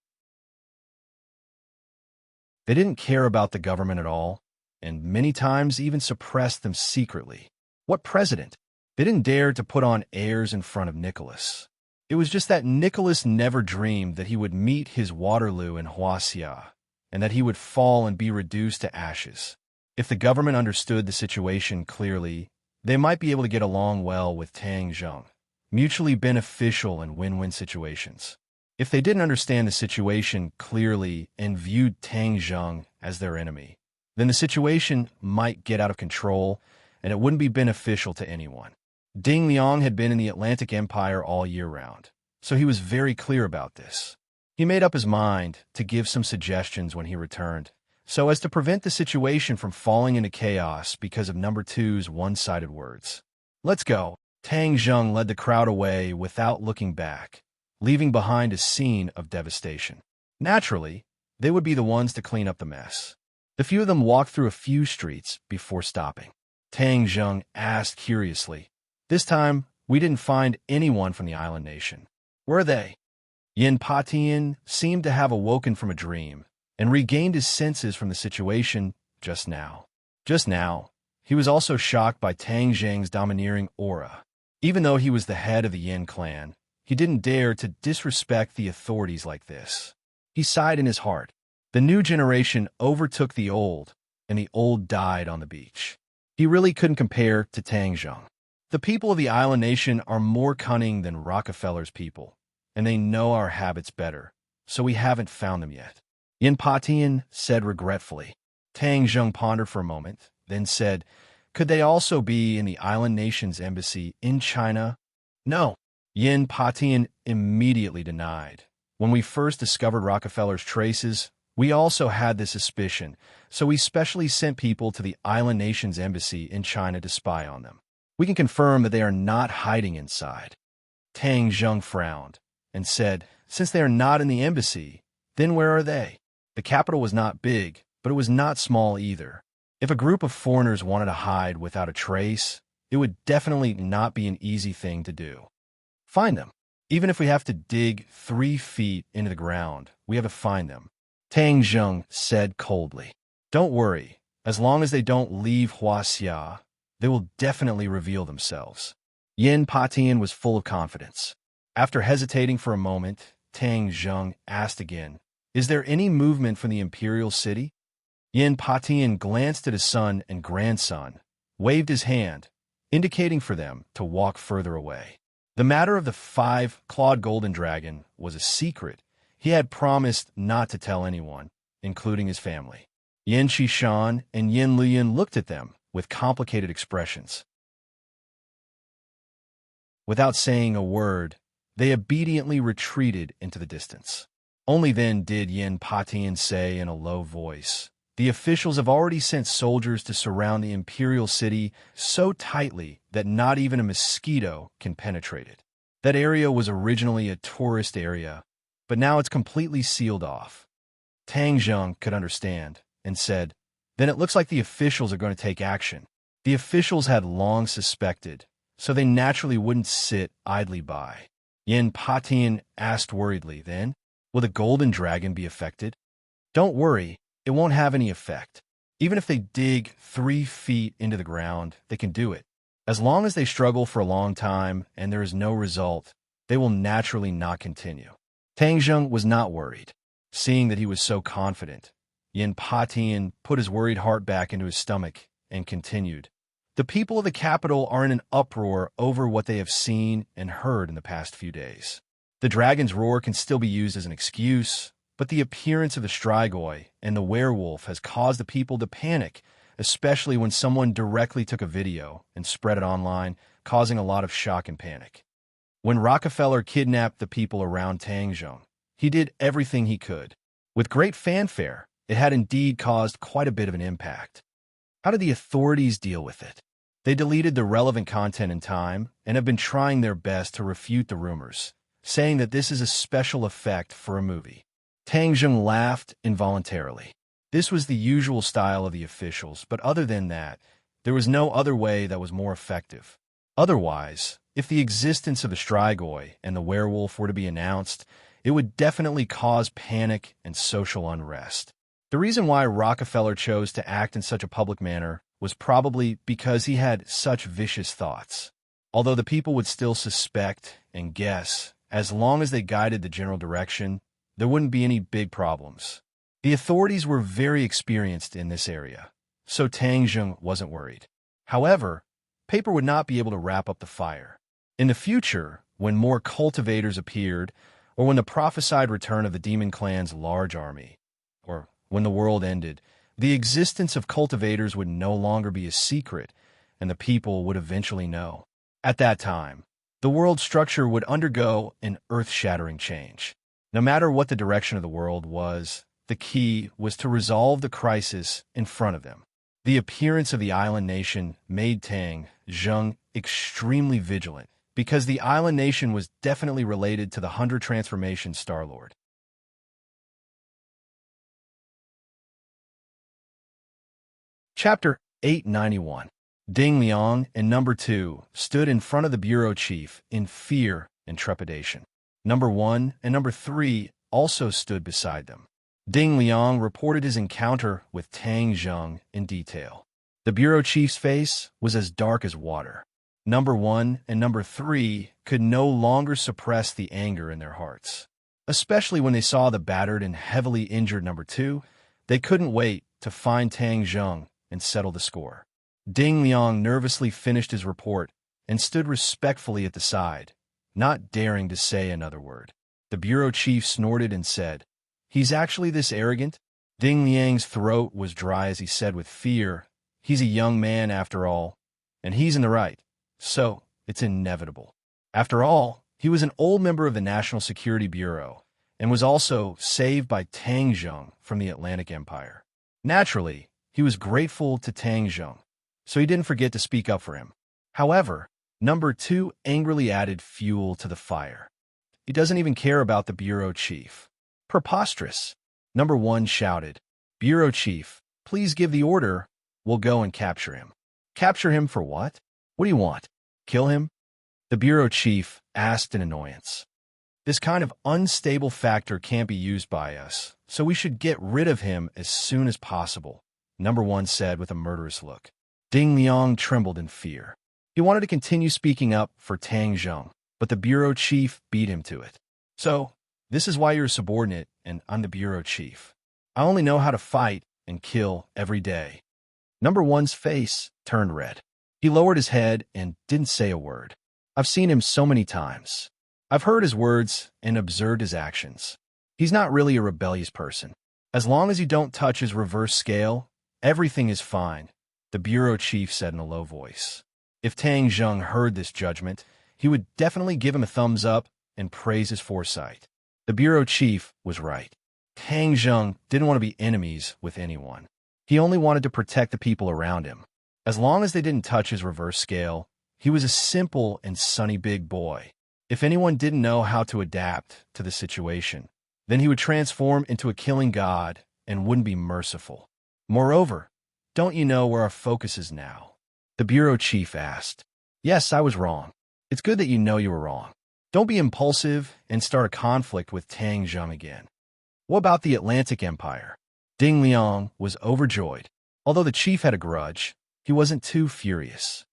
They didn't care about the government at all, and many times even suppressed them secretly. What president? They didn't dare to put on airs in front of Nicholas. It was just that Nicholas never dreamed that he would meet his Waterloo in Huaxia, and that he would fall and be reduced to ashes. If the government understood the situation clearly, they might be able to get along well with Tang Zheng, mutually beneficial and win-win situations. If they didn't understand the situation clearly and viewed Tang Zheng as their enemy, then the situation might get out of control and it wouldn't be beneficial to anyone. Ding Liang had been in the Atlantic Empire all year round, so he was very clear about this. He made up his mind to give some suggestions when he returned, so as to prevent the situation from falling into chaos because of number 2's one-sided words. Let's go. Tang Zheng led the crowd away without looking back, leaving behind a scene of devastation. Naturally, they would be the ones to clean up the mess. The few of them walked through a few streets before stopping. Tang Zheng asked curiously, "This time, we didn't find anyone from the island nation. Where are they?" Yin Patian seemed to have awoken from a dream and regained his senses from the situation just now. Just now, he was also shocked by Tang Zheng's domineering aura. Even though he was the head of the Yin clan, he didn't dare to disrespect the authorities like this. He sighed in his heart. The new generation overtook the old, and the old died on the beach. He really couldn't compare to Tang Zheng. The people of the island nation are more cunning than Rockefeller's people, and they know our habits better, so we haven't found them yet. Yin Patian said regretfully. Tang Zheng pondered for a moment, then said, "Could they also be in the island nation's embassy in China?" "No." Yin Patian immediately denied. "When we first discovered Rockefeller's traces, we also had this suspicion, so we specially sent people to the island nation's embassy in China to spy on them. We can confirm that they are not hiding inside." Tang Zheng frowned and said, "Since they are not in the embassy, then where are they?" The capital was not big, but it was not small either. If a group of foreigners wanted to hide without a trace, it would definitely not be an easy thing to do. Find them. Even if we have to dig 3 feet into the ground, we have to find them. Tang Zheng said coldly. "Don't worry. As long as they don't leave Huaxia, they will definitely reveal themselves." Yin Patian was full of confidence. After hesitating for a moment, Tang Zheng asked again, "Is there any movement from the imperial city?" Yin Patian glanced at his son and grandson, waved his hand, indicating for them to walk further away. The matter of the 5-clawed golden dragon was a secret he had promised not to tell anyone, including his family. Yin Qishan and Yin Lian looked at them with complicated expressions. Without saying a word, they obediently retreated into the distance. Only then did Yin Patian say in a low voice, "The officials have already sent soldiers to surround the imperial city so tightly that not even a mosquito can penetrate it. That area was originally a tourist area, but now it's completely sealed off." Tang Zheng could understand and said, "Then it looks like the officials are going to take action." The officials had long suspected, so they naturally wouldn't sit idly by. Yin Patian asked worriedly, "Then, will the golden dragon be affected?" "Don't worry, it won't have any effect. Even if they dig 3 feet into the ground, they can do it. As long as they struggle for a long time and there is no result, they will naturally not continue." Tang Zheng was not worried. Seeing that he was so confident, Yin Patian put his worried heart back into his stomach and continued. The people of the capital are in an uproar over what they have seen and heard in the past few days. The dragon's roar can still be used as an excuse, but the appearance of the Strigoi and the werewolf has caused the people to panic, especially when someone directly took a video and spread it online, causing a lot of shock and panic. When Rockefeller kidnapped the people around Tangzhong, he did everything he could. With great fanfare, it had indeed caused quite a bit of an impact. How did the authorities deal with it? They deleted the relevant content in time and have been trying their best to refute the rumors, saying that this is a special effect for a movie. Tangzhong laughed involuntarily. This was the usual style of the officials, but other than that, there was no other way that was more effective. Otherwise, if the existence of the Strigoi and the werewolf were to be announced, it would definitely cause panic and social unrest. The reason why Rockefeller chose to act in such a public manner was probably because he had such vicious thoughts. Although the people would still suspect and guess, as long as they guided the general direction, there wouldn't be any big problems. The authorities were very experienced in this area, so Tangzhong wasn't worried. However, paper would not be able to wrap up the fire. In the future, when more cultivators appeared, or when the prophesied return of the demon clan's large army, or when the world ended, the existence of cultivators would no longer be a secret, and the people would eventually know. At that time, the world structure would undergo an earth-shattering change. No matter what the direction of the world was, the key was to resolve the crisis in front of them. The appearance of the island nation made Tangzhong extremely vigilant, because the island nation was definitely related to the 100 Transformation Star-Lord. Chapter 891. Ding Liang and Number 2 stood in front of the bureau chief in fear and trepidation. Number 1 and Number 3 also stood beside them. Ding Liang reported his encounter with Tangzhong in detail. The bureau chief's face was as dark as water. Number 1 and Number 3 could no longer suppress the anger in their hearts. Especially when they saw the battered and heavily injured Number 2, they couldn't wait to find Tangzhong and settle the score. Ding Liang nervously finished his report and stood respectfully at the side, not daring to say another word. The bureau chief snorted and said, "He's actually this arrogant?" Ding Liang's throat was dry as he said with fear, "He's a young man after all, and he's in the right, so it's inevitable." After all, he was an old member of the National Security Bureau and was also saved by Tangzhong from the Atlantic Empire. Naturally, he was grateful to Tangzhong, so he didn't forget to speak up for him. However, Number 2 angrily added fuel to the fire. He doesn't even care about the bureau chief. Preposterous. Number 1 shouted, "Bureau chief, please give the order. We'll go and capture him." "Capture him for what? What do you want? Kill him?" The bureau chief asked in annoyance. "This kind of unstable factor can't be used by us, so we should get rid of him as soon as possible," Number 1 said with a murderous look. Ding Liang trembled in fear. He wanted to continue speaking up for Tangzhong, but the bureau chief beat him to it. "So, this is why you're a subordinate and I'm the bureau chief. I only know how to fight and kill every day." Number 1's face turned red. He lowered his head and didn't say a word. "I've seen him so many times. I've heard his words and observed his actions. He's not really a rebellious person. As long as you don't touch his reverse scale, everything is fine," the bureau chief said in a low voice. If Tangzhong heard this judgment, he would definitely give him a thumbs up and praise his foresight. The bureau chief was right. Tangzhong didn't want to be enemies with anyone. He only wanted to protect the people around him. As long as they didn't touch his reverse scale, he was a simple and sunny big boy. If anyone didn't know how to adapt to the situation, then he would transform into a killing god and wouldn't be merciful. Moreover, don't you know where our focus is now? The bureau chief asked. "Yes, I was wrong. It's good that you know you were wrong. Don't be impulsive and start a conflict with Tangzhong again." "What about the Atlantic Empire?" Ding Liang was overjoyed. Although the chief had a grudge, he wasn't too furious.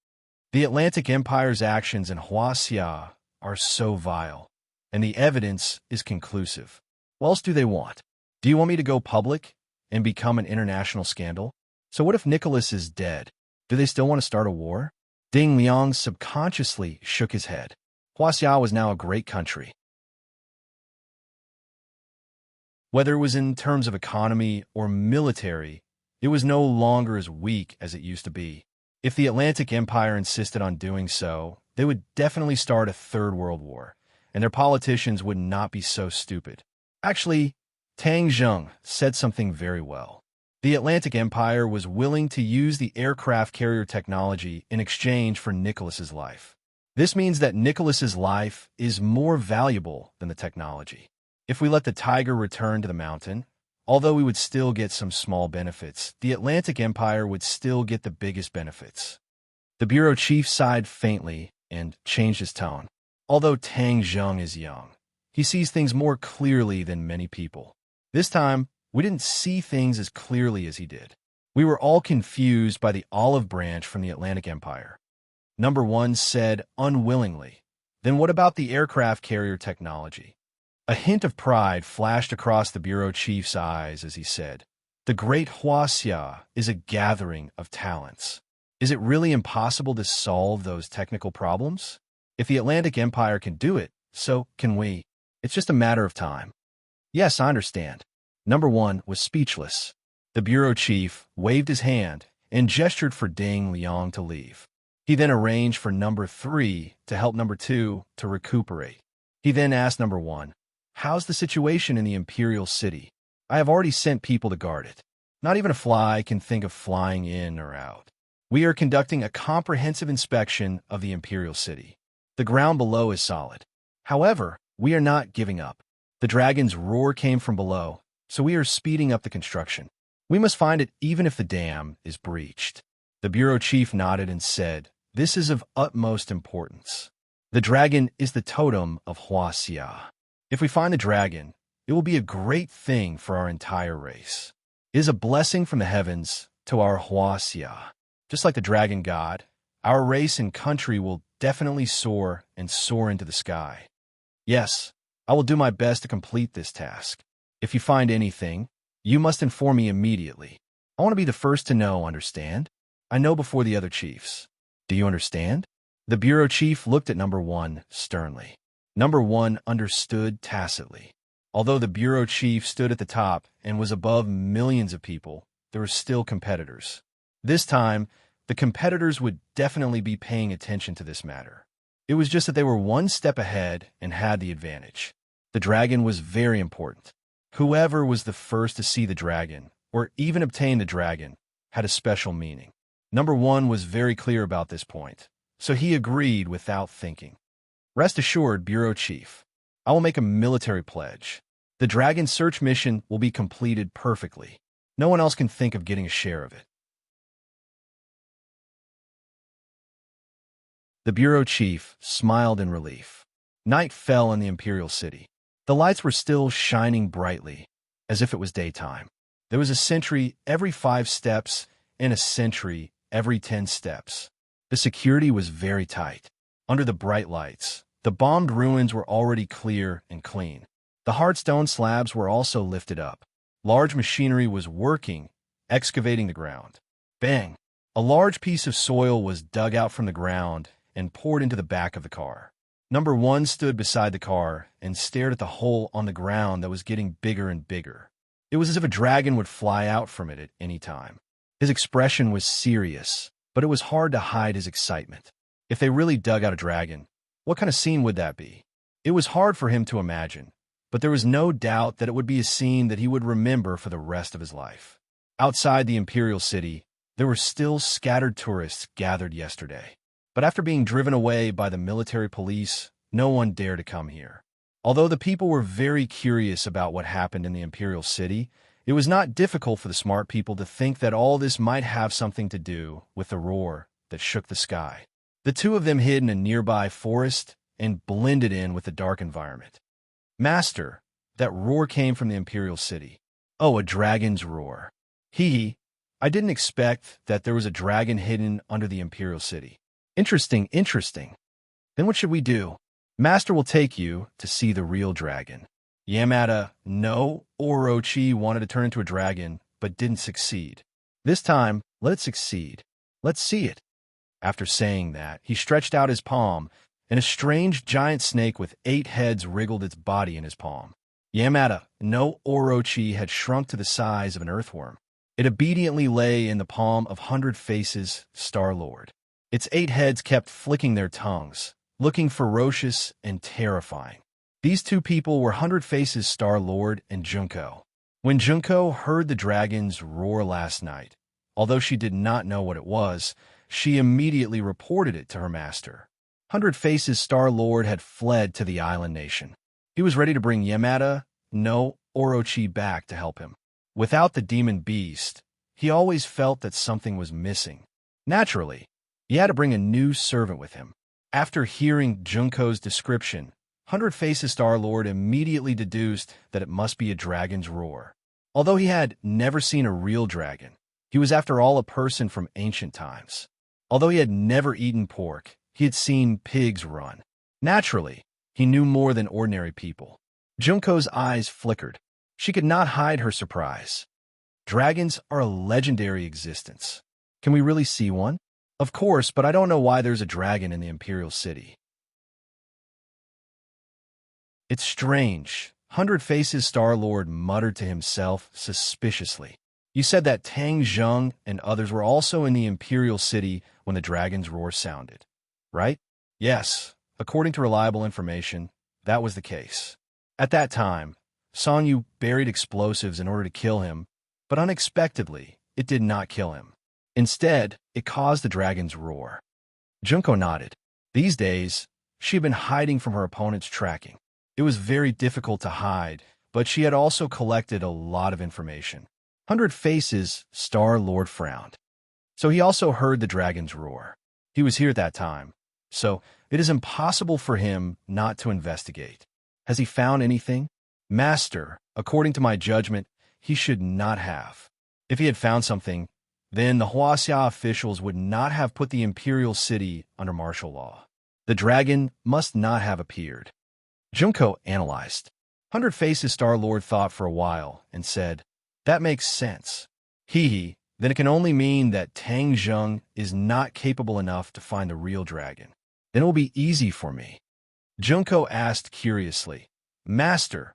The Atlantic Empire's actions in Huaxia are so vile, and the evidence is conclusive. What else do they want? Do you want me to go public and become an international scandal? So what if Nicholas is dead? Do they still want to start a war? Ding Liang subconsciously shook his head. Huaxia was now a great country. Whether it was in terms of economy or military, it was no longer as weak as it used to be. If the Atlantic Empire insisted on doing so, they would definitely start a third world war, and their politicians would not be so stupid. Actually, Tang Zheng said something very well. The Atlantic Empire was willing to use the aircraft carrier technology in exchange for Nicholas's life. This means that Nicholas's life is more valuable than the technology. If we let the tiger return to the mountain, although we would still get some small benefits, the Atlantic Empire would still get the biggest benefits. The bureau chief sighed faintly and changed his tone. Although Tang Zheng is young, he sees things more clearly than many people. This time, we didn't see things as clearly as he did. We were all confused by the olive branch from the Atlantic Empire. Number 1 said unwillingly. Then what about the aircraft carrier technology? A hint of pride flashed across the bureau chief's eyes as he said, "The great Huaxia is a gathering of talents. Is it really impossible to solve those technical problems? If the Atlantic Empire can do it, so can we. It's just a matter of time." Yes, I understand. Number 1 was speechless. The bureau chief waved his hand and gestured for Ding Liang to leave. He then arranged for number 3 to help number 2 to recuperate. He then asked number 1, "How's the situation in the Imperial City? I have already sent people to guard it. Not even a fly can think of flying in or out. We are conducting a comprehensive inspection of the Imperial City. The ground below is solid. However, we are not giving up. The dragon's roar came from below, so we are speeding up the construction. We must find it even if the dam is breached." The bureau chief nodded and said, "This is of utmost importance. The dragon is the totem of Huaxia. If we find the dragon, it will be a great thing for our entire race. It is a blessing from the heavens to our Huaxia. Just like the dragon god, our race and country will definitely soar and soar into the sky. Yes, I will do my best to complete this task. If you find anything, you must inform me immediately. I want to be the first to know, understand? I know before the other chiefs. Do you understand?" The bureau chief looked at number 1 sternly. Number 1 understood tacitly. Although the bureau chief stood at the top and was above millions of people, there were still competitors. This time, the competitors would definitely be paying attention to this matter. It was just that they were one step ahead and had the advantage. The dragon was very important. Whoever was the first to see the dragon, or even obtain the dragon, had a special meaning. Number 1 was very clear about this point, so he agreed without thinking. "Rest assured, Bureau Chief, I will make a military pledge. The dragon search mission will be completed perfectly. No one else can think of getting a share of it." The bureau chief smiled in relief. Night fell in the Imperial City. The lights were still shining brightly, as if it was daytime. There was a sentry every 5 steps and a sentry every 10 steps. The security was very tight. Under the bright lights, the bombed ruins were already clear and clean. The hard stone slabs were also lifted up. Large machinery was working, excavating the ground. Bang! A large piece of soil was dug out from the ground and poured into the back of the car. Number 1 stood beside the car and stared at the hole on the ground that was getting bigger and bigger. It was as if a dragon would fly out from it at any time. His expression was serious, but it was hard to hide his excitement. If they really dug out a dragon, what kind of scene would that be? It was hard for him to imagine, but there was no doubt that it would be a scene that he would remember for the rest of his life. Outside the Imperial City, there were still scattered tourists gathered yesterday. But after being driven away by the military police, no one dared to come here. Although the people were very curious about what happened in the Imperial City, it was not difficult for the smart people to think that all this might have something to do with the roar that shook the sky. The two of them hid in a nearby forest and blended in with the dark environment. "Master, that roar came from the Imperial City. Oh, a dragon's roar. I didn't expect that there was a dragon hidden under the Imperial City. Interesting. Then what should we do? Master will take you to see the real dragon." Yamada, no, Orochi wanted to turn into a dragon, but didn't succeed. This time, let it succeed. Let's see it. After saying that, he stretched out his palm, and a strange giant snake with 8 heads wriggled its body in his palm. Yamada no Orochi had shrunk to the size of an earthworm. It obediently lay in the palm of 100 Faces Star-Lord. Its 8 heads kept flicking their tongues, looking ferocious and terrifying. These two people were 100 Faces Star-Lord and Junko. When Junko heard the dragon's roar last night, although she did not know what it was, she immediately reported it to her master. 100 Faces Star-Lord had fled to the island nation. He was ready to bring Yamada no Orochi back to help him. Without the demon beast, he always felt that something was missing. Naturally, he had to bring a new servant with him. After hearing Junko's description, 100 Faces Star-Lord immediately deduced that it must be a dragon's roar. Although he had never seen a real dragon, he was after all a person from ancient times. Although he had never eaten pork, he had seen pigs run. Naturally, he knew more than ordinary people. Junko's eyes flickered. She could not hide her surprise. Dragons are a legendary existence. Can we really see one? Of course, but I don't know why there's a dragon in the Imperial City. It's strange, 100 Faces Star-Lord muttered to himself suspiciously. You said that Tang Zheng and others were also in the Imperial City when the dragon's roar sounded, right? Yes, according to reliable information, that was the case. At that time, Song Yu buried explosives in order to kill him, but unexpectedly, it did not kill him. Instead, it caused the dragon's roar. Junko nodded. These days, she had been hiding from her opponent's tracking. It was very difficult to hide, but she had also collected a lot of information. 100 Faces Star-Lord frowned. So he also heard the dragon's roar. He was here at that time, so it is impossible for him not to investigate. Has he found anything? Master, according to my judgment, he should not have. If he had found something, then the Huaxia officials would not have put the Imperial City under martial law. The dragon must not have appeared. Junko analyzed. 100 Faces Star-Lord thought for a while and said, that makes sense. Hee, then it can only mean that Tang Zheng is not capable enough to find the real dragon. Then it will be easy for me. Junko asked curiously, Master,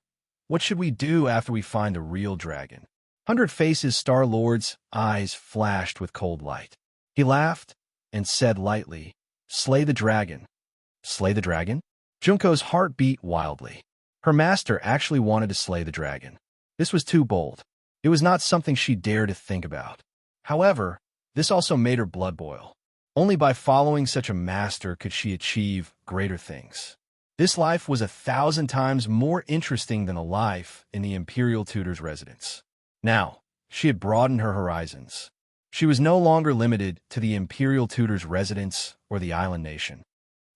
what should we do after we find the real dragon? 100 Faces Star-Lord's eyes flashed with cold light. He laughed and said lightly, slay the dragon. Slay the dragon? Junko's heart beat wildly. Her master actually wanted to slay the dragon. This was too bold. It was not something she dared to think about. However, this also made her blood boil. Only by following such a master could she achieve greater things. This life was 1,000 times more interesting than a life in the Imperial Tutor's residence. Now, she had broadened her horizons. She was no longer limited to the Imperial Tutor's residence or the island nation.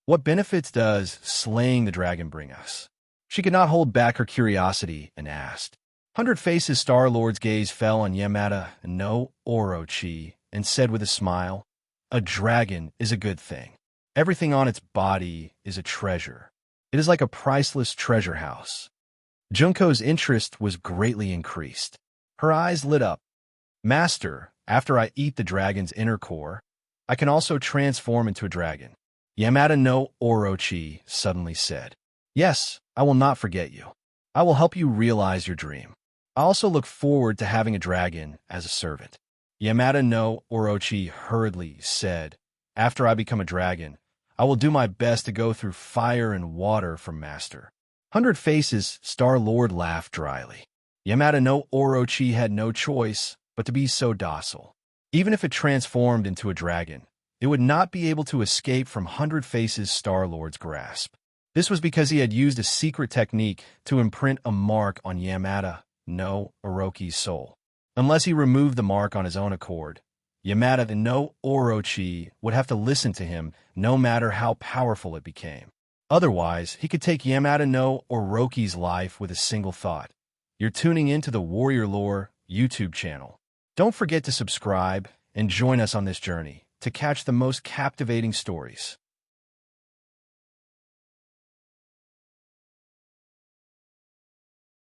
What benefits does slaying the dragon bring us? She could not hold back her curiosity and asked. 100 Faces Star-Lord's gaze fell on Yamada no Orochi and said with a smile, a dragon is a good thing. Everything on its body is a treasure. It is like a priceless treasure house. Junko's interest was greatly increased. Her eyes lit up. Master, after I eat the dragon's inner core, I can also transform into a dragon. Yamada no Orochi suddenly said, yes, I will not forget you. I will help you realize your dream. I also look forward to having a dragon as a servant. Yamada no Orochi hurriedly said, after I become a dragon, I will do my best to go through fire and water for Master. 100 Faces Star-Lord laughed dryly. Yamada no Orochi had no choice but to be so docile. Even if it transformed into a dragon, it would not be able to escape from 100 Faces Star-Lord's grasp. This was because he had used a secret technique to imprint a mark on Yamada no Orochi's soul. Unless he removed the mark on his own accord, Yamada no Orochi would have to listen to him no matter how powerful it became. Otherwise, he could take Yamada no Orochi's life with a single thought. You're tuning into the Warrior Lore YouTube channel. Don't forget to subscribe and join us on this journey to catch the most captivating stories.